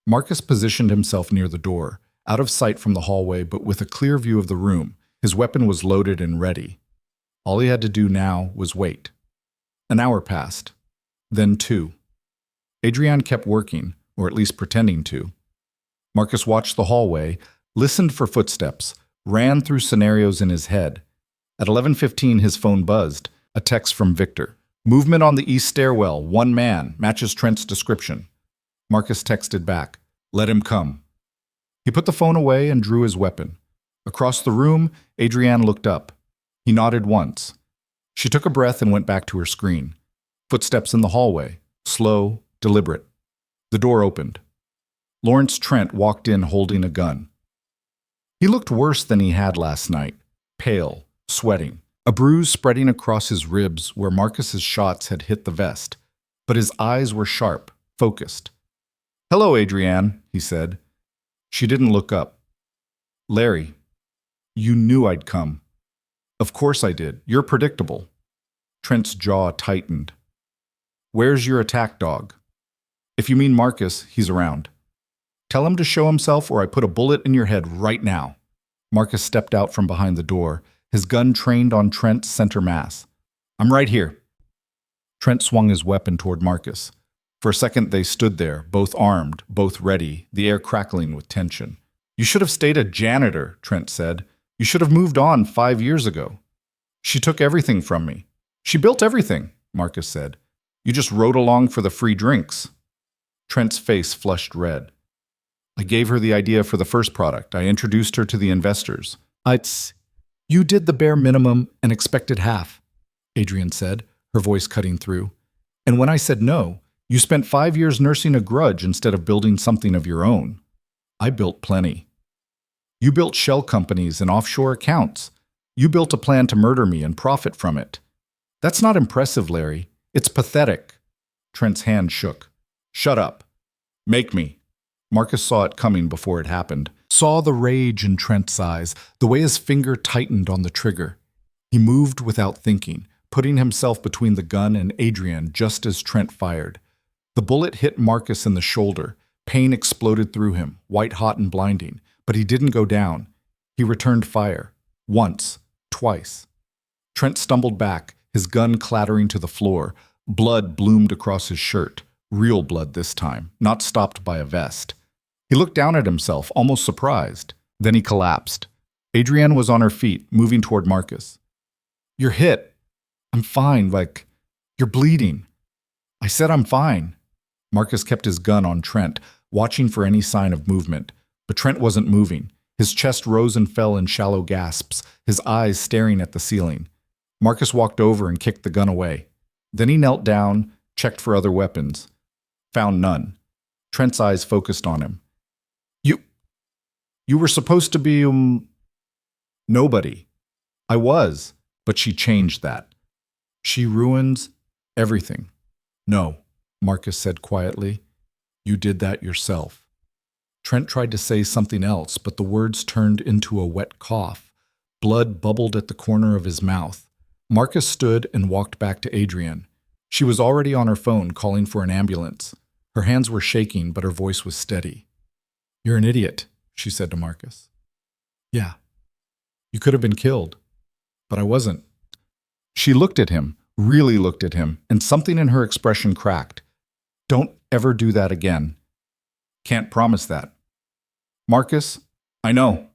Marcus positioned himself near the door, out of sight from the hallway but with a clear view of the room. His weapon was loaded and ready. All he had to do now was wait. An hour passed. Then 2. Adrienne kept working, or at least pretending to. Marcus watched the hallway, listened for footsteps, ran through scenarios in his head. At 11:15, his phone buzzed. A text from Victor. Movement on the east stairwell. 1 man. Matches Trent's description. Marcus texted back. Let him come. He put the phone away and drew his weapon. Across the room, Adrienne looked up. He nodded once. She took a breath and went back to her screen. Footsteps in the hallway. Slow, deliberate. The door opened. Lawrence Trent walked in holding a gun. He looked worse than he had last night. Pale, sweating. A bruise spreading across his ribs where Marcus's shots had hit the vest. But his eyes were sharp, focused. Hello, Adrienne, he said. She didn't look up. Larry, you knew I'd come. Of course I did. You're predictable. Trent's jaw tightened. Where's your attack dog? If you mean Marcus, he's around. Tell him to show himself or I put a bullet in your head right now. Marcus stepped out from behind the door, his gun trained on Trent's center mass. I'm right here. Trent swung his weapon toward Marcus. For a second they stood there, both armed, both ready, the air crackling with tension. You should have stayed a janitor, Trent said. You should have moved on 5 years ago. She took everything from me. She built everything, Marcus said. You just rode along for the free drinks. Trent's face flushed red. I gave her the idea for the first product. I introduced her to the investors. You did the bare minimum and expected half, Adrienne said, her voice cutting through. And when I said no, you spent 5 years nursing a grudge instead of building something of your own. I built plenty. You built shell companies and offshore accounts. You built a plan to murder me and profit from it. That's not impressive, Larry. It's pathetic. Trent's hand shook. Shut up. Make me. Marcus saw it coming before it happened. Saw the rage in Trent's eyes, the way his finger tightened on the trigger. He moved without thinking, putting himself between the gun and Adrienne just as Trent fired. The bullet hit Marcus in the shoulder. Pain exploded through him, white-hot and blinding. But he didn't go down. He returned fire. Once. Twice. Trent stumbled back, his gun clattering to the floor. Blood bloomed across his shirt. Real blood this time, not stopped by a vest. He looked down at himself, almost surprised. Then he collapsed. Adrienne was on her feet, moving toward Marcus. You're hit. I'm fine, you're bleeding. I said I'm fine. Marcus kept his gun on Trent, watching for any sign of movement. But Trent wasn't moving. His chest rose and fell in shallow gasps, his eyes staring at the ceiling. Marcus walked over and kicked the gun away. Then he knelt down, checked for other weapons. Found none. Trent's eyes focused on him. You were supposed to be, nobody. I was, but she changed that. She ruins everything. No, Marcus said quietly. You did that yourself. Trent tried to say something else, but the words turned into a wet cough. Blood bubbled at the corner of his mouth. Marcus stood and walked back to Adrienne. She was already on her phone calling for an ambulance. Her hands were shaking, but her voice was steady. You're an idiot, she said to Marcus. Yeah. You could have been killed. But I wasn't. She looked at him, really looked at him, and something in her expression cracked. Don't ever do that again. Can't promise that. Marcus, I know.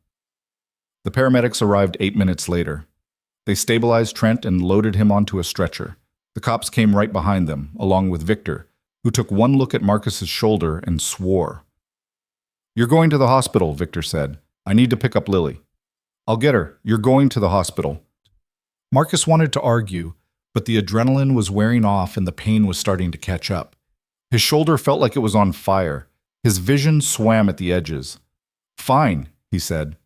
The paramedics arrived 8 minutes later. They stabilized Trent and loaded him onto a stretcher. The cops came right behind them, along with Victor, who took one look at Marcus's shoulder and swore. You're going to the hospital, Victor said. I need to pick up Lily. I'll get her. You're going to the hospital. Marcus wanted to argue, but the adrenaline was wearing off and the pain was starting to catch up. His shoulder felt like it was on fire. His vision swam at the edges. Fine, he said.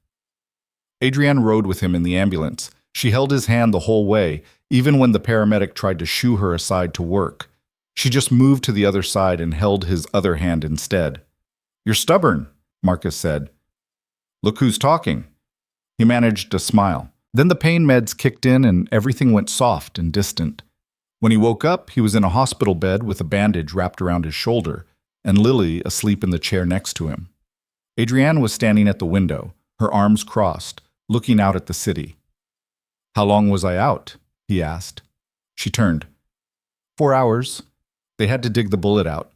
Adrienne rode with him in the ambulance. She held his hand the whole way, even when the paramedic tried to shoo her aside to work. She just moved to the other side and held his other hand instead. You're stubborn, Marcus said. Look who's talking. He managed a smile. Then the pain meds kicked in and everything went soft and distant. When he woke up, he was in a hospital bed with a bandage wrapped around his shoulder, and Lily asleep in the chair next to him. Adrienne was standing at the window, her arms crossed, looking out at the city. "How long was I out?" he asked. She turned. 4 hours. They had to dig the bullet out.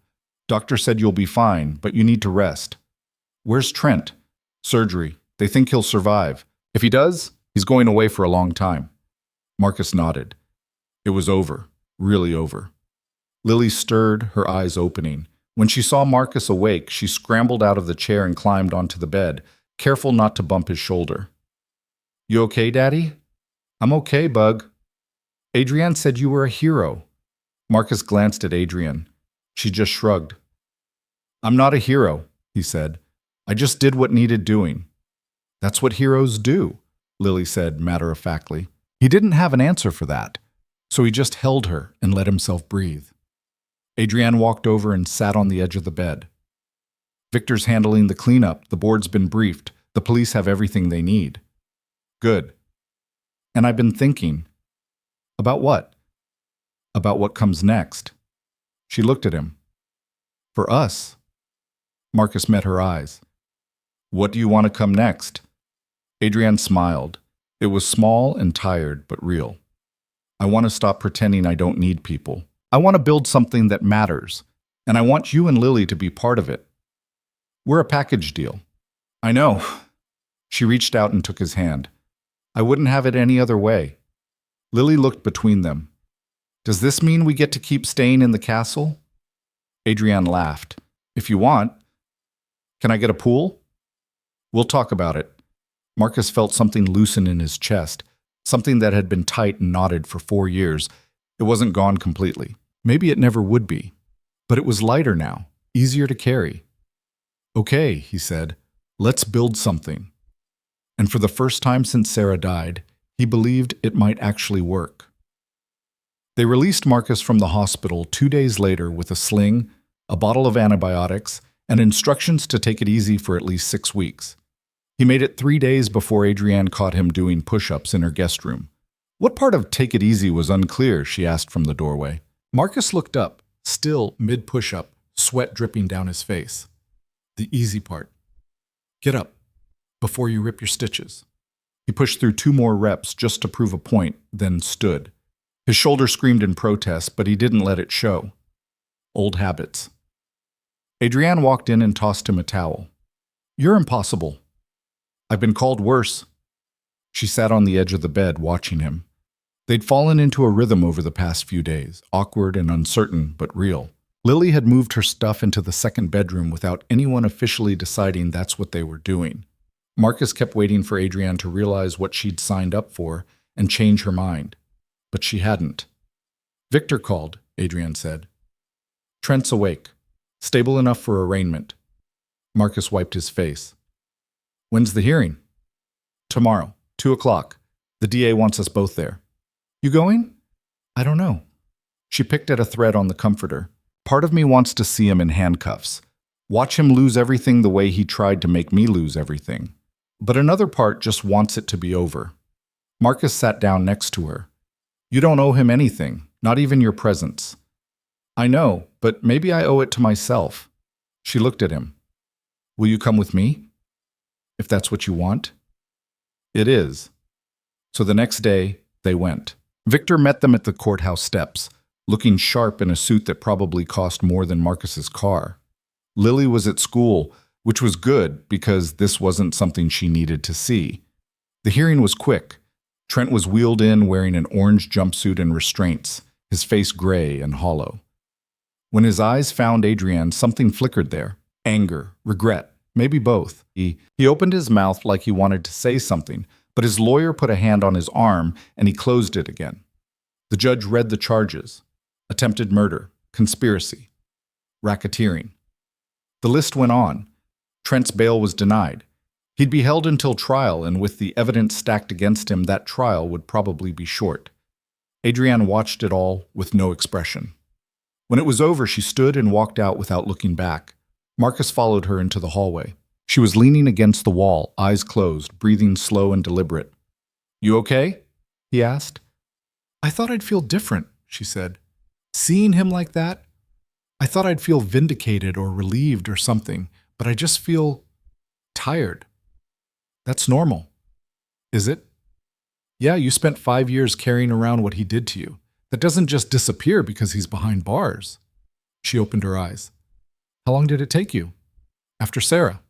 Doctor said you'll be fine, but you need to rest. Where's Trent? Surgery. They think he'll survive. If he does, he's going away for a long time. Marcus nodded. It was over. Really over. Lily stirred, her eyes opening. When she saw Marcus awake, she scrambled out of the chair and climbed onto the bed, careful not to bump his shoulder. "You okay, Daddy?" "I'm okay, Bug." "Adrienne said you were a hero." Marcus glanced at Adrienne. She just shrugged. "I'm not a hero," he said. "I just did what needed doing." "That's what heroes do," Lily said matter-of-factly. He didn't have an answer for that, so he just held her and let himself breathe. Adrienne walked over and sat on the edge of the bed. "Victor's handling the cleanup. The board's been briefed. The police have everything they need." "Good." "And I've been thinking." "About what?" "About what comes next." She looked at him. "For us." Marcus met her eyes. "What do you want to come next?" Adrienne smiled. It was small and tired, but real. "I want to stop pretending I don't need people. I want to build something that matters, and I want you and Lily to be part of it. We're a package deal." "I know." She reached out and took his hand. "I wouldn't have it any other way." Lily looked between them. "Does this mean we get to keep staying in the castle?" Adrienne laughed. "If you want. Can I get a pool?" "We'll talk about it." Marcus felt something loosen in his chest, something that had been tight and knotted for 4 years. It wasn't gone completely. Maybe it never would be. But it was lighter now, easier to carry. "Okay," he said, "let's build something." And for the first time since Sarah died, he believed it might actually work. They released Marcus from the hospital 2 days later with a sling, a bottle of antibiotics, and instructions to take it easy for at least 6 weeks. He made it 3 days before Adrienne caught him doing push-ups in her guest room. What part of take it easy was unclear, she asked from the doorway. Marcus looked up, still mid-push-up, sweat dripping down his face. "The easy part. Get up, before you rip your stitches." He pushed through 2 more reps just to prove a point, then stood. His shoulder screamed in protest, but he didn't let it show. Old habits. Adrienne walked in and tossed him a towel. "You're impossible." "I've been called worse." She sat on the edge of the bed, watching him. They'd fallen into a rhythm over the past few days, awkward and uncertain, but real. Lily had moved her stuff into the second bedroom without anyone officially deciding that's what they were doing. Marcus kept waiting for Adrienne to realize what she'd signed up for and change her mind. But she hadn't. "Victor called," Adrienne said. "Trent's awake. Stable enough for arraignment." Marcus wiped his face. "When's the hearing?" "Tomorrow, 2 o'clock. The DA wants us both there." "You going?" "I don't know." She picked at a thread on the comforter. "Part of me wants to see him in handcuffs. Watch him lose everything the way he tried to make me lose everything. But another part just wants it to be over." Marcus sat down next to her. "You don't owe him anything, not even your presence." "I know, but maybe I owe it to myself." She looked at him. "Will you come with me? If that's what you want?" "It is." So the next day, they went. Victor met them at the courthouse steps, looking sharp in a suit that probably cost more than Marcus's car. Lily was at school, which was good because this wasn't something she needed to see. The hearing was quick. Trent was wheeled in wearing an orange jumpsuit and restraints, his face gray and hollow. When his eyes found Adrienne, something flickered there. Anger, regret, maybe both. He opened his mouth like he wanted to say something, but his lawyer put a hand on his arm and he closed it again. The judge read the charges: attempted murder, conspiracy, racketeering. The list went on. Trent's bail was denied. He'd be held until trial, and with the evidence stacked against him, that trial would probably be short. Adrienne watched it all with no expression. When it was over, she stood and walked out without looking back. Marcus followed her into the hallway. She was leaning against the wall, eyes closed, breathing slow and deliberate. You okay? He asked. I thought I'd feel different, she said. Seeing him like that, I thought I'd feel vindicated or relieved or something, but I just feel tired. That's normal. Is it? Yeah, you spent 5 years carrying around what he did to you. That doesn't just disappear because he's behind bars. She opened her eyes. How long did it take you? After Sarah.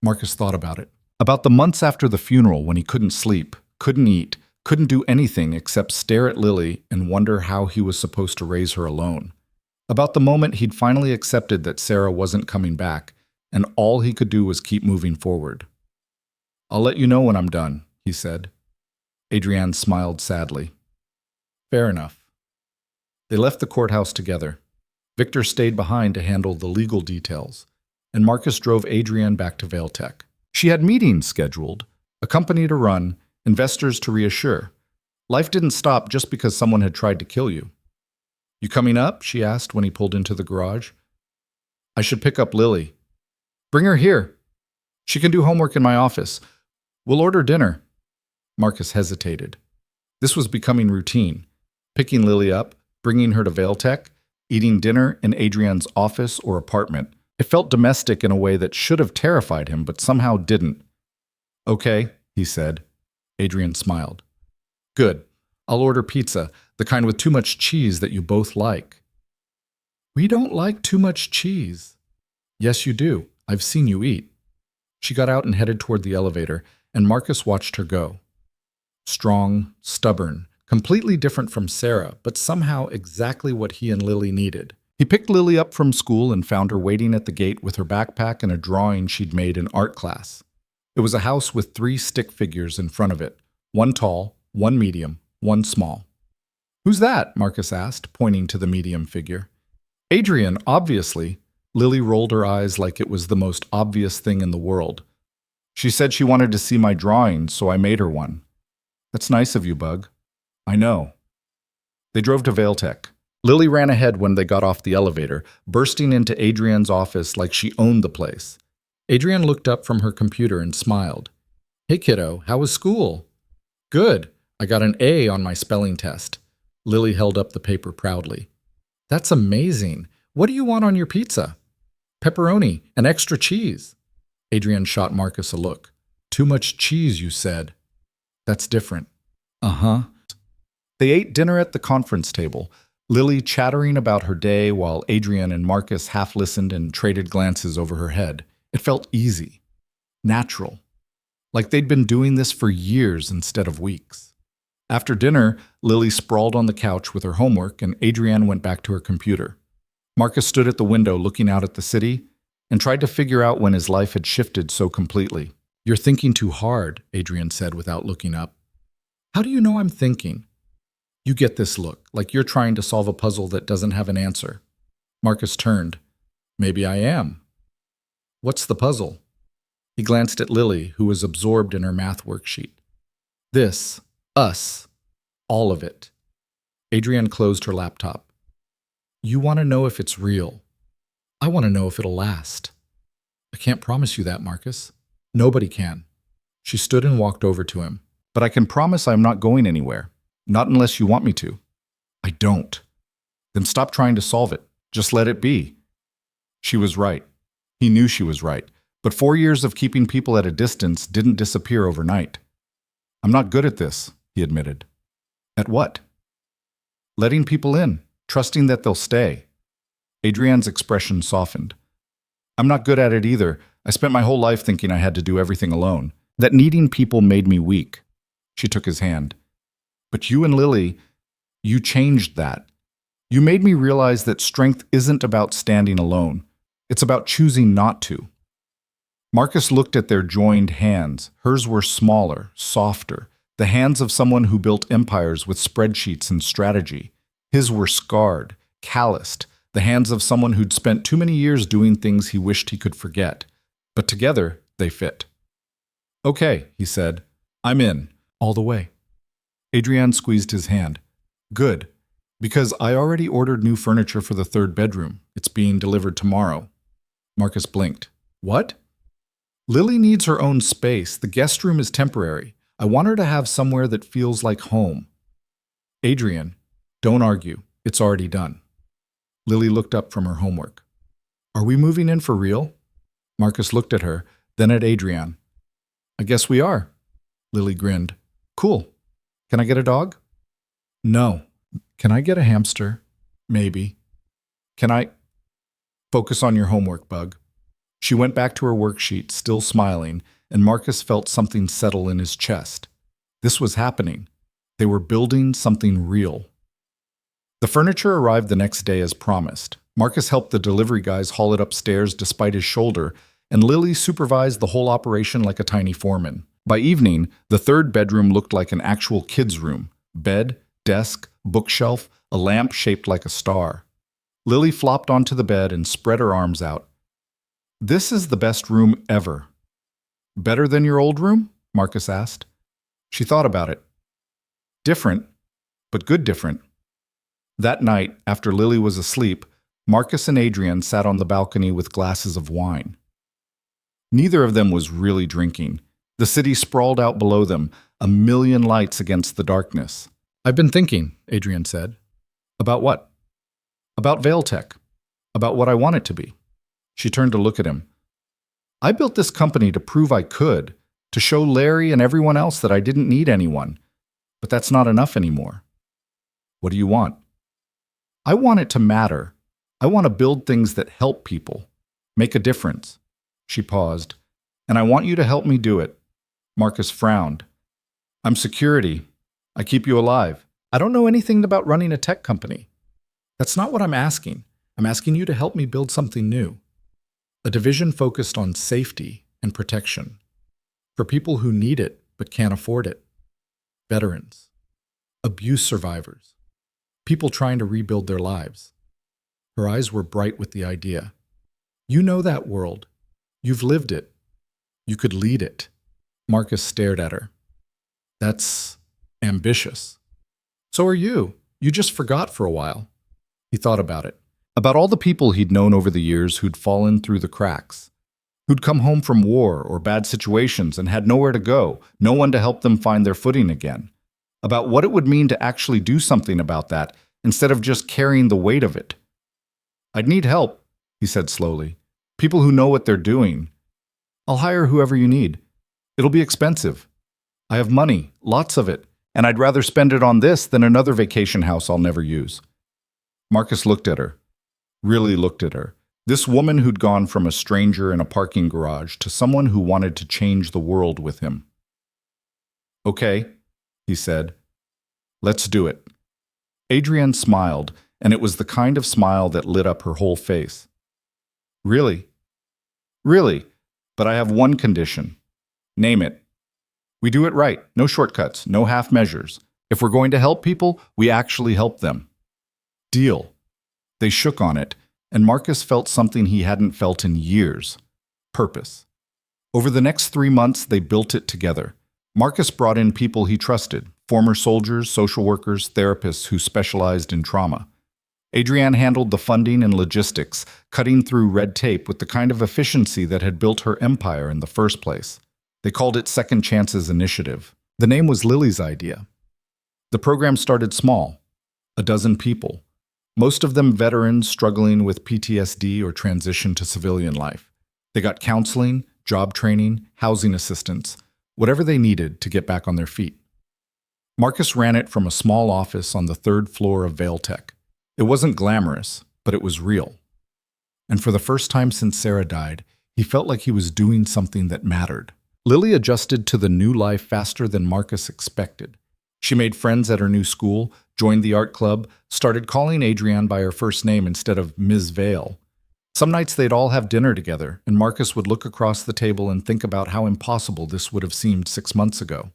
Marcus thought about it. About the months after the funeral when he couldn't sleep, couldn't eat, couldn't do anything except stare at Lily and wonder how he was supposed to raise her alone. About the moment he'd finally accepted that Sarah wasn't coming back, and all he could do was keep moving forward. I'll let you know when I'm done, he said. Adrienne smiled sadly. Fair enough. They left the courthouse together. Victor stayed behind to handle the legal details, and Marcus drove Adrienne back to Vailtech. She had meetings scheduled, a company to run, investors to reassure. Life didn't stop just because someone had tried to kill you. You coming up? She asked when he pulled into the garage. I should pick up Lily. Bring her here. She can do homework in my office. We'll order dinner. Marcus hesitated. This was becoming routine. Picking Lily up, bringing her to Vailtech, eating dinner in Adrienne's office or apartment. It felt domestic in a way that should have terrified him, but somehow didn't. Okay, he said. Adrienne smiled. Good. I'll order pizza, the kind with too much cheese that you both like. We don't like too much cheese. Yes, you do. I've seen you eat. She got out and headed toward the elevator, and Marcus watched her go. Strong, stubborn, completely different from Sarah, but somehow exactly what he and Lily needed. He picked Lily up from school and found her waiting at the gate with her backpack and a drawing she'd made in art class. It was a house with 3 stick figures in front of it, one tall, one medium, one small. Who's that? Marcus asked, pointing to the medium figure. Adrienne, obviously. Lily rolled her eyes like it was the most obvious thing in the world. She said she wanted to see my drawing, so I made her one. That's nice of you, Bug. I know. They drove to Vailtech. Lily ran ahead when they got off the elevator, bursting into Adrienne's office like she owned the place. Adrienne looked up from her computer and smiled. Hey, kiddo, how was school? Good. I got an A on my spelling test. Lily held up the paper proudly. That's amazing. What do you want on your pizza? Pepperoni and extra cheese. Adrienne shot Marcus a look. Too much cheese, you said. That's different. Uh-huh. They ate dinner at the conference table, Lily chattering about her day while Adrienne and Marcus half listened and traded glances over her head. It felt easy, natural, like they'd been doing this for years instead of weeks. After dinner, Lily sprawled on the couch with her homework and Adrienne went back to her computer. Marcus stood at the window looking out at the city and tried to figure out when his life had shifted so completely. You're thinking too hard, Adrienne said without looking up. How do you know I'm thinking? You get this look, like you're trying to solve a puzzle that doesn't have an answer. Marcus turned. Maybe I am. What's the puzzle? He glanced at Lily, who was absorbed in her math worksheet. This, us, all of it. Adrienne closed her laptop. You want to know if it's real. I want to know if it'll last. I can't promise you that, Marcus. Nobody can. She stood and walked over to him. But I can promise I'm not going anywhere. Not unless you want me to. I don't. Then stop trying to solve it. Just let it be. She was right. He knew she was right. But 4 years of keeping people at a distance didn't disappear overnight. I'm not good at this, he admitted. At what? Letting people in, trusting that they'll stay. Adrienne's expression softened. I'm not good at it either. I spent my whole life thinking I had to do everything alone. That needing people made me weak. She took his hand. But you and Lily, you changed that. You made me realize that strength isn't about standing alone. It's about choosing not to. Marcus looked at their joined hands. Hers were smaller, softer, the hands of someone who built empires with spreadsheets and strategy. His were scarred, calloused, the hands of someone who'd spent too many years doing things he wished he could forget. But together, they fit. Okay, he said. I'm in, all the way. Adrienne squeezed his hand. Good, because I already ordered new furniture for the 3rd bedroom. It's being delivered tomorrow. Marcus blinked. What? Lily needs her own space. The guest room is temporary. I want her to have somewhere that feels like home. Adrian, don't argue. It's already done. Lily looked up from her homework. Are we moving in for real? Marcus looked at her, then at Adrian. I guess we are. Lily grinned. Cool. Can I get a dog? No. Can I get a hamster? Maybe. Can I? Focus on your homework, Bug. She went back to her worksheet, still smiling, and Marcus felt something settle in his chest. This was happening. They were building something real. The furniture arrived the next day as promised. Marcus helped the delivery guys haul it upstairs despite his shoulder, and Lily supervised the whole operation like a tiny foreman. By evening, the third bedroom looked like an actual kid's room. Bed, desk, bookshelf, a lamp shaped like a star. Lily flopped onto the bed and spread her arms out. This is the best room ever. Better than your old room? Marcus asked. She thought about it. Different, but good different. That night, after Lily was asleep, Marcus and Adrian sat on the balcony with glasses of wine. Neither of them was really drinking. The city sprawled out below them, a million lights against the darkness. I've been thinking, Adrian said. About what? About Vailtech. About what I want it to be. She turned to look at him. I built this company to prove I could, to show Larry and everyone else that I didn't need anyone. But that's not enough anymore. What do you want? I want it to matter. I want to build things that help people, make a difference. She paused. And I want you to help me do it. Marcus frowned. I'm security. I keep you alive. I don't know anything about running a tech company. That's not what I'm asking. I'm asking you to help me build something new. A division focused on safety and protection. For people who need it but can't afford it. Veterans. Abuse survivors. People trying to rebuild their lives. Her eyes were bright with the idea. You know that world. You've lived it. You could lead it. Marcus stared at her. That's ambitious. So are you. You just forgot for a while. He thought about it. About all the people he'd known over the years who'd fallen through the cracks. Who'd come home from war or bad situations and had nowhere to go, no one to help them find their footing again. About what it would mean to actually do something about that instead of just carrying the weight of it. I'd need help, he said slowly. People who know what they're doing. I'll hire whoever you need. It'll be expensive. I have money, lots of it, and I'd rather spend it on this than another vacation house I'll never use. Marcus looked at her. Really looked at her. This woman who'd gone from a stranger in a parking garage to someone who wanted to change the world with him. Okay, he said. Let's do it. Adrienne smiled, and it was the kind of smile that lit up her whole face. Really? Really, but I have one condition. Name it. We do it right, no shortcuts, no half measures. If we're going to help people, we actually help them. Deal. They shook on it, and Marcus felt something he hadn't felt in years. Purpose. Over the next 3 months, they built it together. Marcus brought in people he trusted, former soldiers, social workers, therapists who specialized in trauma. Adrienne handled the funding and logistics, cutting through red tape with the kind of efficiency that had built her empire in the first place. They called it Second Chances Initiative. The name was Lily's idea. The program started small, 12 people. Most of them veterans struggling with PTSD or transition to civilian life. They got counseling, job training, housing assistance, whatever they needed to get back on their feet. Marcus ran it from a small office on the 3rd floor of Vailtech. It wasn't glamorous, but it was real. And for the first time since Sarah died, he felt like he was doing something that mattered. Lily adjusted to the new life faster than Marcus expected. She made friends at her new school, joined the art club, started calling Adrienne by her first name instead of Ms. Vale. Some nights they'd all have dinner together, and Marcus would look across the table and think about how impossible this would have seemed 6 months ago.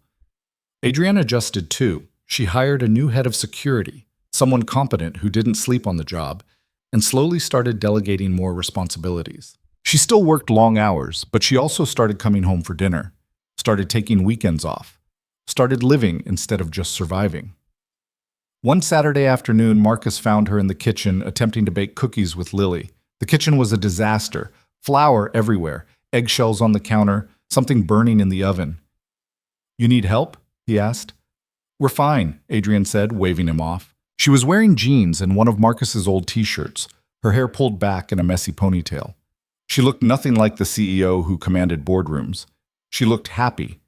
Adrienne adjusted too. She hired a new head of security, someone competent who didn't sleep on the job, and slowly started delegating more responsibilities. She still worked long hours, but she also started coming home for dinner, started taking weekends off, started living instead of just surviving. One Saturday afternoon, Marcus found her in the kitchen attempting to bake cookies with Lily. The kitchen was a disaster, flour everywhere, eggshells on the counter, something burning in the oven. You need help? He asked. We're fine, Adrian said, waving him off. She was wearing jeans and one of Marcus's old t-shirts, her hair pulled back in a messy ponytail. She looked nothing like the CEO who commanded boardrooms. She looked happy.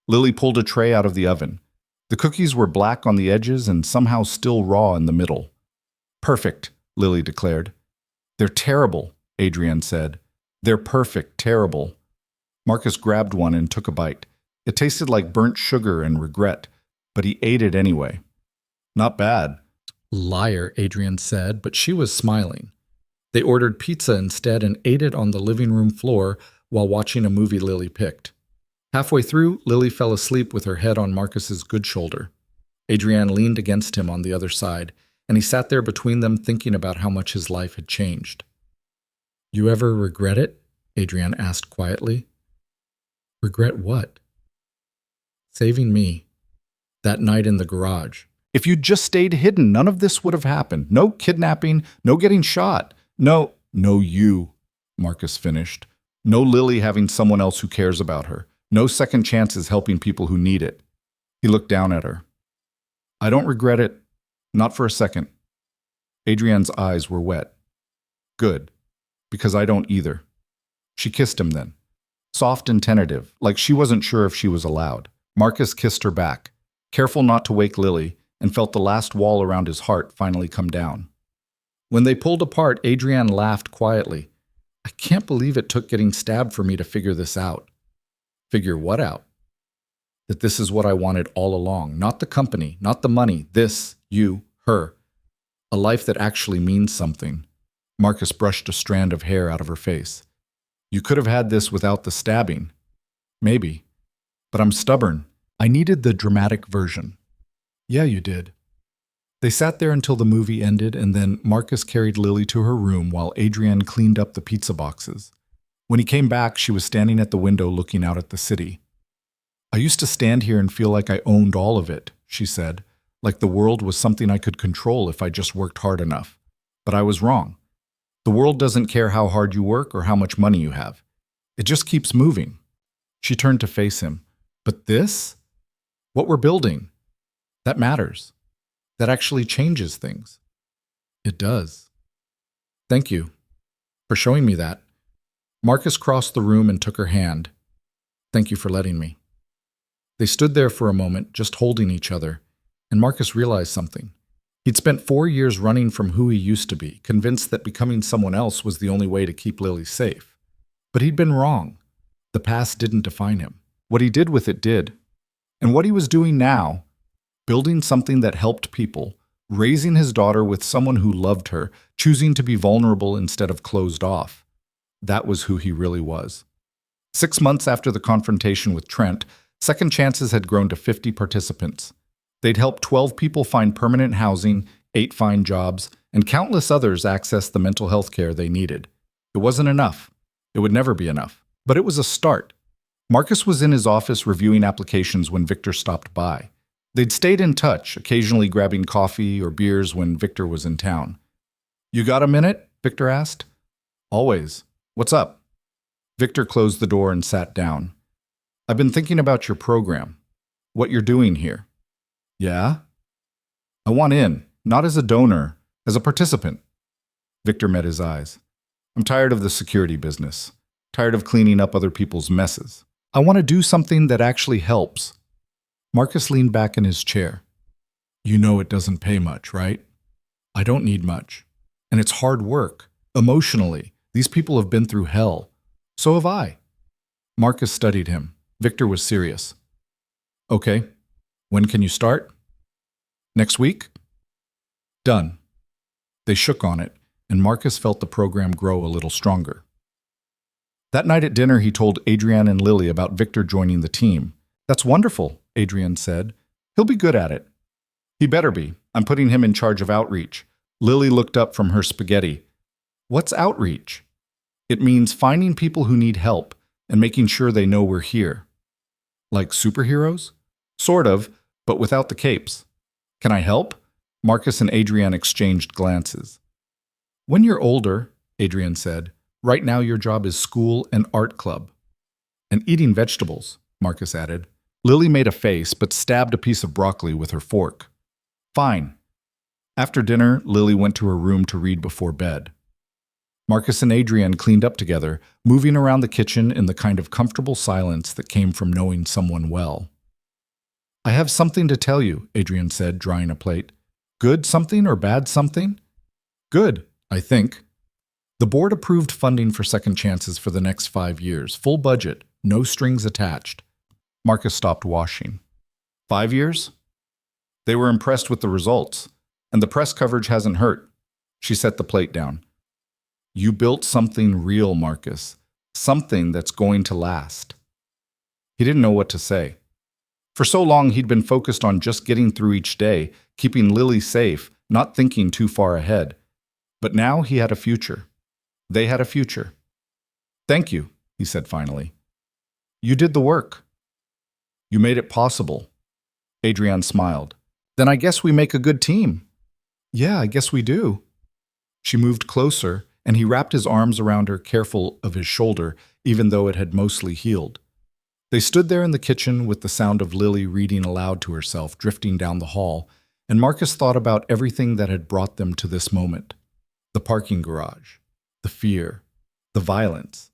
Lily pulled a tray out of the oven. The cookies were black on the edges and somehow still raw in the middle. Perfect, Lily declared. They're terrible, Adrian said. They're perfect, terrible. Marcus grabbed one and took a bite. It tasted like burnt sugar and regret, but he ate it anyway. Not bad. Liar, Adrian said, but she was smiling. They ordered pizza instead and ate it on the living room floor while watching a movie Lily picked. Halfway through, Lily fell asleep with her head on Marcus's good shoulder. Adrian leaned against him on the other side, and he sat there between them thinking about how much his life had changed. You ever regret it? Adrian asked quietly. Regret what? Saving me. That night in the garage. If you'd just stayed hidden, none of this would have happened. No kidnapping, no getting shot. No you, Marcus finished. No Lily having someone else who cares about her. No second chances helping people who need it. He looked down at her. I don't regret it. Not for a second. Adrian's eyes were wet. Good. Because I don't either. She kissed him then. Soft and tentative, like she wasn't sure if she was allowed. Marcus kissed her back, careful not to wake Lily, and felt the last wall around his heart finally come down. When they pulled apart, Adrian laughed quietly. I can't believe it took getting stabbed for me to figure this out. Figure what out? That this is what I wanted all along. Not the company, not the money. This, you, her. A life that actually means something. Marcus brushed a strand of hair out of her face. You could have had this without the stabbing. Maybe. But I'm stubborn. I needed the dramatic version. Yeah, you did. They sat there until the movie ended, and then Marcus carried Lily to her room while Adrian cleaned up the pizza boxes. When he came back, she was standing at the window looking out at the city. I used to stand here and feel like I owned all of it, she said, like the world was something I could control if I just worked hard enough. But I was wrong. The world doesn't care how hard you work or how much money you have. It just keeps moving. She turned to face him. But this? What we're building? That matters. That actually changes things. It does. Thank you for showing me that. Marcus crossed the room and took her hand. Thank you for letting me. They stood there for a moment, just holding each other, and Marcus realized something. He'd spent 4 years running from who he used to be, convinced that becoming someone else was the only way to keep Lily safe. But he'd been wrong. The past didn't define him. What he did with it did. And what he was doing now, building something that helped people, raising his daughter with someone who loved her, choosing to be vulnerable instead of closed off. That was who he really was. 6 months after the confrontation with Trent, Second Chances had grown to 50 participants. They'd helped 12 people find permanent housing, 8 find jobs, and countless others access the mental health care they needed. It wasn't enough. It would never be enough. But it was a start. Marcus was in his office reviewing applications when Victor stopped by. They'd stayed in touch, occasionally grabbing coffee or beers when Victor was in town. You got a minute? Victor asked. Always. What's up? Victor closed the door and sat down. I've been thinking about your program. What you're doing here. Yeah? I want in, not as a donor, as a participant. Victor met his eyes. I'm tired of the security business. Tired of cleaning up other people's messes. I want to do something that actually helps. Marcus leaned back in his chair. You know it doesn't pay much, right? I don't need much. And it's hard work. Emotionally. These people have been through hell. So have I. Marcus studied him. Victor was serious. Okay. When can you start? Next week? Done. They shook on it, and Marcus felt the program grow a little stronger. That night at dinner, he told Adrian and Lily about Victor joining the team. That's wonderful, Adrian said. He'll be good at it. He better be. I'm putting him in charge of outreach. Lily looked up from her spaghetti. What's outreach? It means finding people who need help and making sure they know we're here. Like superheroes? Sort of, but without the capes. Can I help? Marcus and Adrian exchanged glances. When you're older, Adrian said, right now your job is school and art club. And eating vegetables, Marcus added. Lily made a face but stabbed a piece of broccoli with her fork. Fine. After dinner, Lily went to her room to read before bed. Marcus and Adrienne cleaned up together, moving around the kitchen in the kind of comfortable silence that came from knowing someone well. I have something to tell you, Adrienne said, drying a plate. Good something or bad something? Good, I think. The board approved funding for second chances for the next 5 years, full budget, no strings attached. Marcus stopped washing. 5 years? They were impressed with the results, and the press coverage hasn't hurt. She set the plate down. You built something real, Marcus. Something that's going to last. He didn't know what to say. For so long, he'd been focused on just getting through each day, keeping Lily safe, not thinking too far ahead. But now he had a future. They had a future. Thank you, he said finally. You did the work. You made it possible. Adrienne smiled. Then I guess we make a good team. Yeah, I guess we do. She moved closer, and he wrapped his arms around her, careful of his shoulder, even though it had mostly healed. They stood there in the kitchen with the sound of Lily reading aloud to herself drifting down the hall, and Marcus thought about everything that had brought them to this moment. The parking garage, the fear, the violence,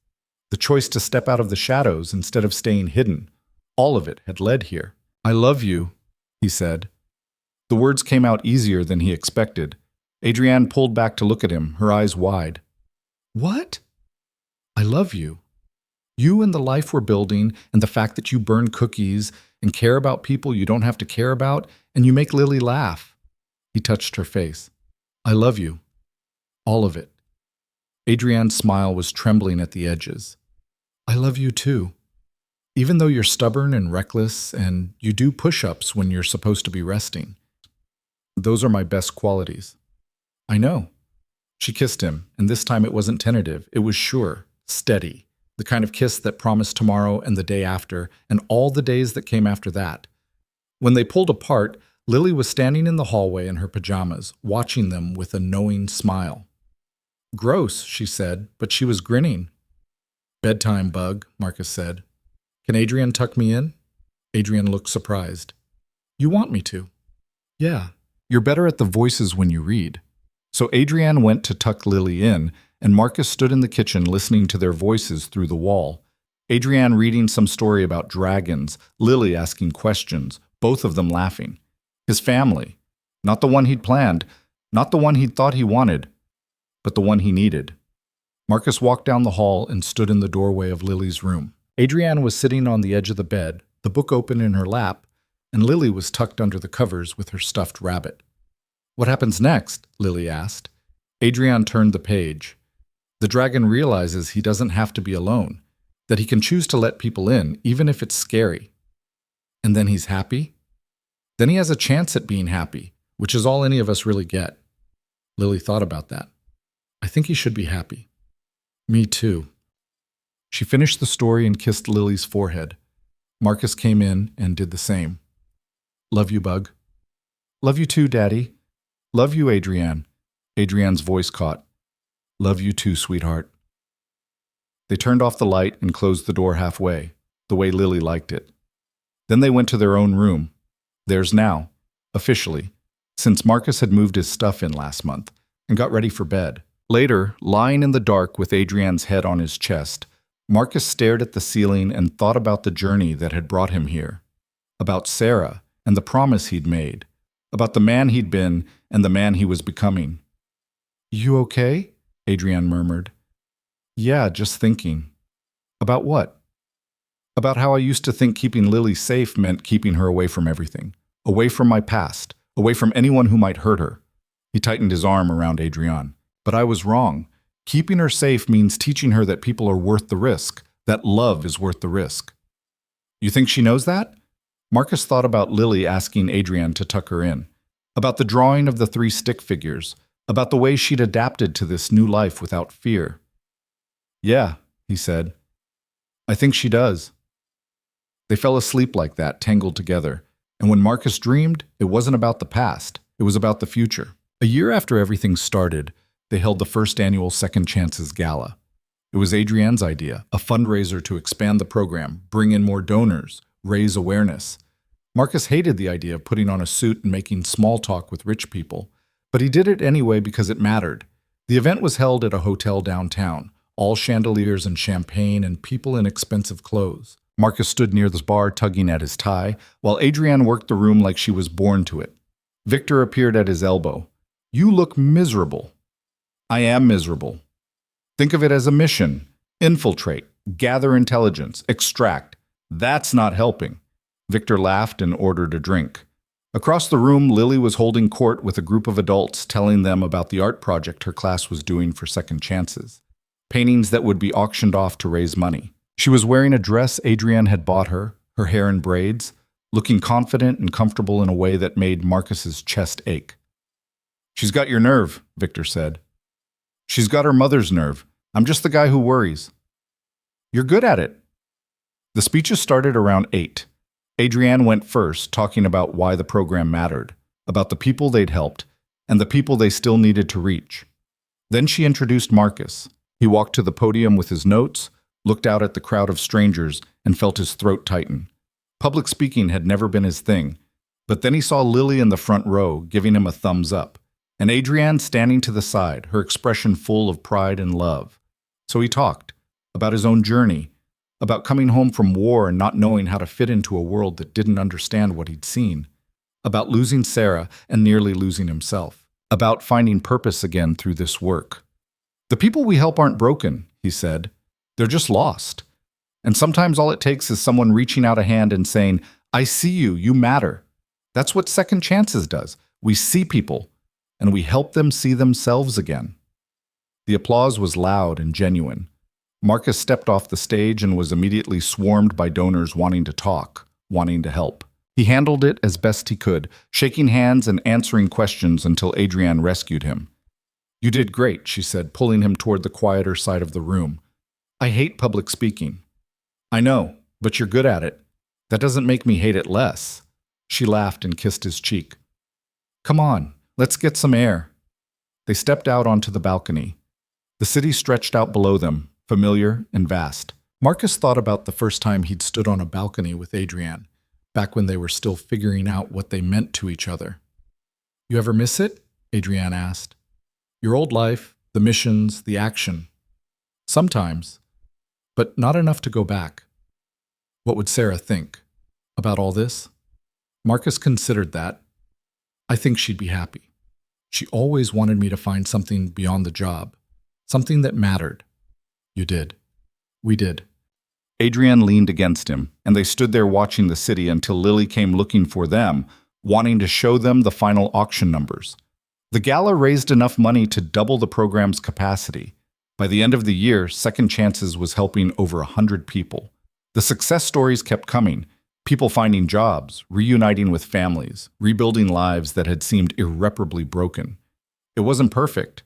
the choice to step out of the shadows instead of staying hidden. All of it had led here. I love you, he said. The words came out easier than he expected. Adrienne pulled back to look at him, her eyes wide. What? I love you. You and the life we're building, and the fact that you burn cookies and care about people you don't have to care about, and you make Lily laugh. He touched her face. I love you. All of it. Adrienne's smile was trembling at the edges. I love you too. Even though you're stubborn and reckless, and you do push-ups when you're supposed to be resting. Those are my best qualities. I know. She kissed him, and this time it wasn't tentative. It was sure, steady. The kind of kiss that promised tomorrow and the day after, and all the days that came after that. When they pulled apart, Lily was standing in the hallway in her pajamas, watching them with a knowing smile. Gross, she said, but she was grinning. Bedtime, bug, Marcus said. Can Adrienne tuck me in? Adrienne looked surprised. You want me to? Yeah. You're better at the voices when you read. So Adrienne went to tuck Lily in, and Marcus stood in the kitchen listening to their voices through the wall. Adrienne reading some story about dragons, Lily asking questions, both of them laughing. His family. Not the one he'd planned, not the one he'd thought he wanted, but the one he needed. Marcus walked down the hall and stood in the doorway of Lily's room. Adrienne was sitting on the edge of the bed, the book open in her lap, and Lily was tucked under the covers with her stuffed rabbit. What happens next? Lily asked. Adrienne turned the page. The dragon realizes he doesn't have to be alone, that he can choose to let people in, even if it's scary. And then he's happy? Then he has a chance at being happy, which is all any of us really get. Lily thought about that. I think he should be happy. Me too. She finished the story and kissed Lily's forehead. Marcus came in and did the same. Love you, bug. Love you too, Daddy. Love you, Adrienne. Adrienne's voice caught. Love you too, sweetheart. They turned off the light and closed the door halfway, the way Lily liked it. Then they went to their own room. Theirs now, officially, since Marcus had moved his stuff in last month and got ready for bed. Later, lying in the dark with Adrienne's head on his chest, Marcus stared at the ceiling and thought about the journey that had brought him here, about Sarah and the promise he'd made, about the man he'd been and the man he was becoming. You okay? Adrienne murmured. Yeah, just thinking. About what? About how I used to think keeping Lily safe meant keeping her away from everything, away from my past, away from anyone who might hurt her. He tightened his arm around Adrienne. But I was wrong. Keeping her safe means teaching her that people are worth the risk, that love is worth the risk. You think she knows that? Marcus thought about Lily asking Adrienne to tuck her in, about the drawing of the 3 stick figures, about the way she'd adapted to this new life without fear. Yeah, he said. I think she does. They fell asleep like that, tangled together, and when Marcus dreamed, it wasn't about the past, it was about the future. A year after everything started, they held the first annual Second Chances Gala. It was Adrienne's idea, a fundraiser to expand the program, bring in more donors, raise awareness. Marcus hated the idea of putting on a suit and making small talk with rich people, but he did it anyway because it mattered. The event was held at a hotel downtown, all chandeliers and champagne and people in expensive clothes. Marcus stood near the bar tugging at his tie, while Adrienne worked the room like she was born to it. Victor appeared at his elbow. "You look miserable." "I am miserable." "Think of it as a mission. Infiltrate, gather intelligence, extract. That's not helping." Victor laughed and ordered a drink. Across the room, Lily was holding court with a group of adults, telling them about the art project her class was doing for Second Chances. Paintings that would be auctioned off to raise money. She was wearing a dress Adrienne had bought her hair in braids, looking confident and comfortable in a way that made Marcus's chest ache. "She's got your nerve," Victor said. "She's got her mother's nerve. I'm just the guy who worries." "You're good at it." The speeches started around 8. Adrienne went first, talking about why the program mattered, about the people they'd helped, and the people they still needed to reach. Then she introduced Marcus. He walked to the podium with his notes, looked out at the crowd of strangers, and felt his throat tighten. Public speaking had never been his thing, but then he saw Lily in the front row, giving him a thumbs up, and Adrienne standing to the side, her expression full of pride and love. So he talked about his own journey, about coming home from war and not knowing how to fit into a world that didn't understand what he'd seen, about losing Sarah and nearly losing himself, about finding purpose again through this work. "The people we help aren't broken," he said. "They're just lost. And sometimes all it takes is someone reaching out a hand and saying, 'I see you, you matter.' That's what Second Chances does. We see people, and we help them see themselves again." The applause was loud and genuine. Marcus stepped off the stage and was immediately swarmed by donors wanting to talk, wanting to help. He handled it as best he could, shaking hands and answering questions until Adrienne rescued him. "You did great," she said, pulling him toward the quieter side of the room. "I hate public speaking." "I know, but you're good at it. That doesn't make me hate it less." She laughed and kissed his cheek. "Come on, let's get some air." They stepped out onto the balcony. The city stretched out below them, familiar and vast. Marcus thought about the first time he'd stood on a balcony with Adrienne, back when they were still figuring out what they meant to each other. "You ever miss it?" Adrienne asked. "Your old life, the missions, the action." "Sometimes, but not enough to go back." What would Sarah think about all this? Marcus considered that. "I think she'd be happy. She always wanted me to find something beyond the job, something that mattered." "You did." "We did." Adrienne leaned against him, and they stood there watching the city until Lily came looking for them, wanting to show them the final auction numbers. The gala raised enough money to double the program's capacity. By the end of the year, Second Chances was helping over 100 people. The success stories kept coming, people finding jobs, reuniting with families, rebuilding lives that had seemed irreparably broken. It wasn't perfect.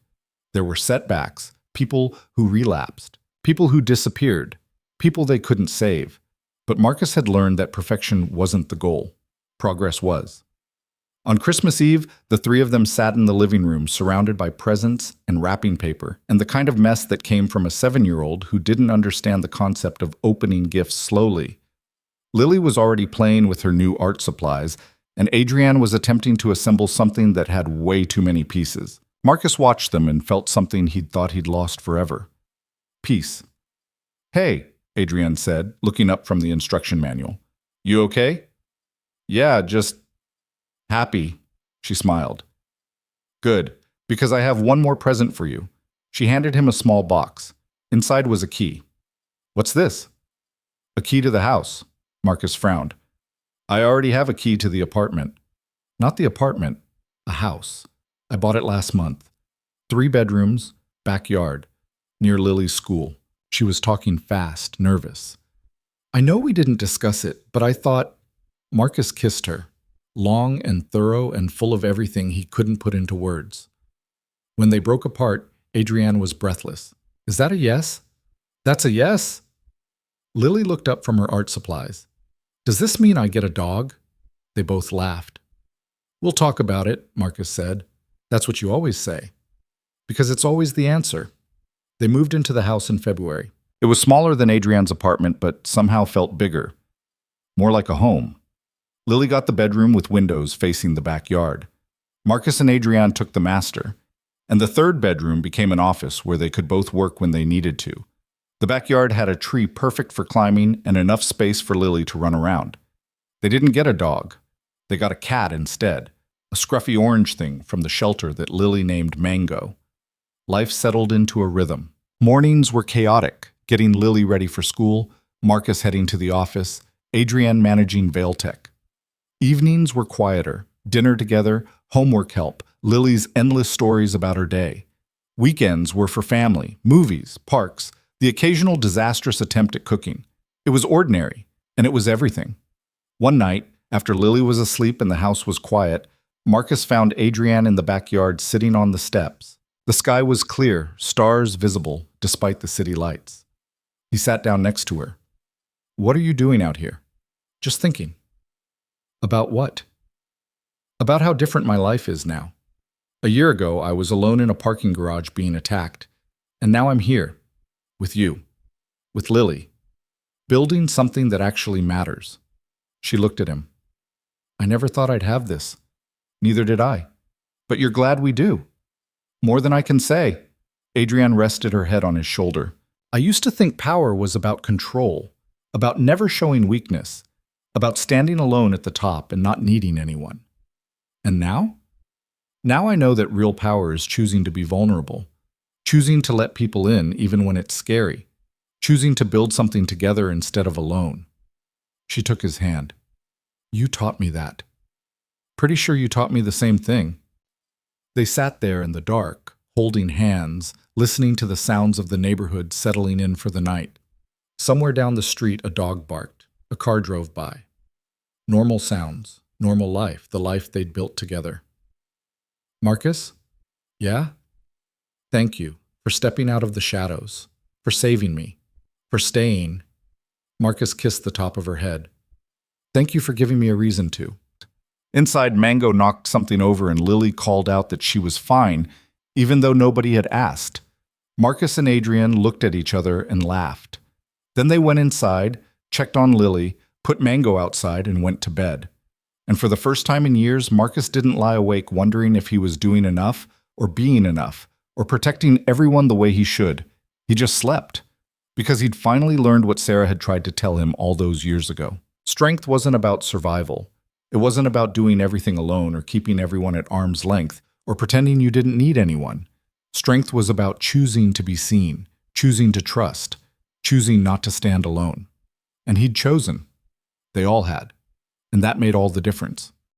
There were setbacks, people who relapsed, people who disappeared, people they couldn't save. But Marcus had learned that perfection wasn't the goal. Progress was. On Christmas Eve, the three of them sat in the living room surrounded by presents and wrapping paper, and the kind of mess that came from a 7-year-old who didn't understand the concept of opening gifts slowly. Lily was already playing with her new art supplies, and Adrienne was attempting to assemble something that had way too many pieces. Marcus watched them and felt something he'd thought he'd lost forever. Peace. "Hey," Adrienne said, looking up from the instruction manual. "You okay?" "Yeah, just happy," she smiled. "Good, because I have one more present for you." She handed him a small box. Inside was a key. "What's this?" "A key to the house." Marcus frowned. "I already have a key to the apartment." "Not the apartment, a house. I bought it last month. 3 bedrooms, backyard, near Lily's school." She was talking fast, nervous. "I know we didn't discuss it, but I thought—" Marcus kissed her, long and thorough and full of everything he couldn't put into words. When they broke apart, Adrienne was breathless. "Is that a yes?" "That's a yes?" Lily looked up from her art supplies. "Does this mean I get a dog?" They both laughed. "We'll talk about it," Marcus said. "That's what you always say." "Because it's always the answer." They moved into the house in February. It was smaller than Adrienne's apartment, but somehow felt bigger. more like a home. Lily got the bedroom with windows facing the backyard. Marcus and Adrienne took the master, and the third bedroom became an office where they could both work when they needed to. The backyard had a tree perfect for climbing and enough space for Lily to run around. They didn't get a dog. They got a cat instead, a scruffy orange thing from the shelter that Lily named Mango. Life settled into a rhythm. Mornings were chaotic, getting Lily ready for school, Marcus heading to the office, Adrienne managing Vailtech. Evenings were quieter, dinner together, homework help, Lily's endless stories about her day. Weekends were for family, movies, parks, the occasional disastrous attempt at cooking. It was ordinary, and it was everything. One night, after Lily was asleep and the house was quiet, Marcus found Adrienne in the backyard sitting on the steps. The sky was clear, stars visible, despite the city lights. He sat down next to her. "What are you doing out here?" "Just thinking." "About what?" "About how different my life is now. A year ago, I was alone in a parking garage being attacked, and now I'm here, with you, with Lily, building something that actually matters." She looked at him. "I never thought I'd have this." "Neither did I. But you're glad we do." "More than I can say." Adrienne rested her head on his shoulder. "I used to think power was about control, about never showing weakness, about standing alone at the top and not needing anyone. And now? Now I know that real power is choosing to be vulnerable, choosing to let people in even when it's scary, choosing to build something together instead of alone." She took his hand. "You taught me that." "Pretty sure you taught me the same thing." They sat there in the dark, holding hands, listening to the sounds of the neighborhood settling in for the night. Somewhere down the street, a dog barked. A car drove by. Normal sounds, normal life, the life they'd built together. "Marcus?" "Yeah?" "Thank you for stepping out of the shadows, for saving me, for staying." Marcus kissed the top of her head. "Thank you for giving me a reason to." Inside, Mango knocked something over and Lily called out that she was fine, even though nobody had asked. Marcus and Adrienne looked at each other and laughed. Then they went inside, checked on Lily, put Mango outside, and went to bed. And for the first time in years, Marcus didn't lie awake wondering if he was doing enough, or being enough, or protecting everyone the way he should. He just slept, because he'd finally learned what Sarah had tried to tell him all those years ago. Strength wasn't about survival. It wasn't about doing everything alone or keeping everyone at arm's length or pretending you didn't need anyone. Strength was about choosing to be seen, choosing to trust, choosing not to stand alone. And he'd chosen. They all had. And that made all the difference.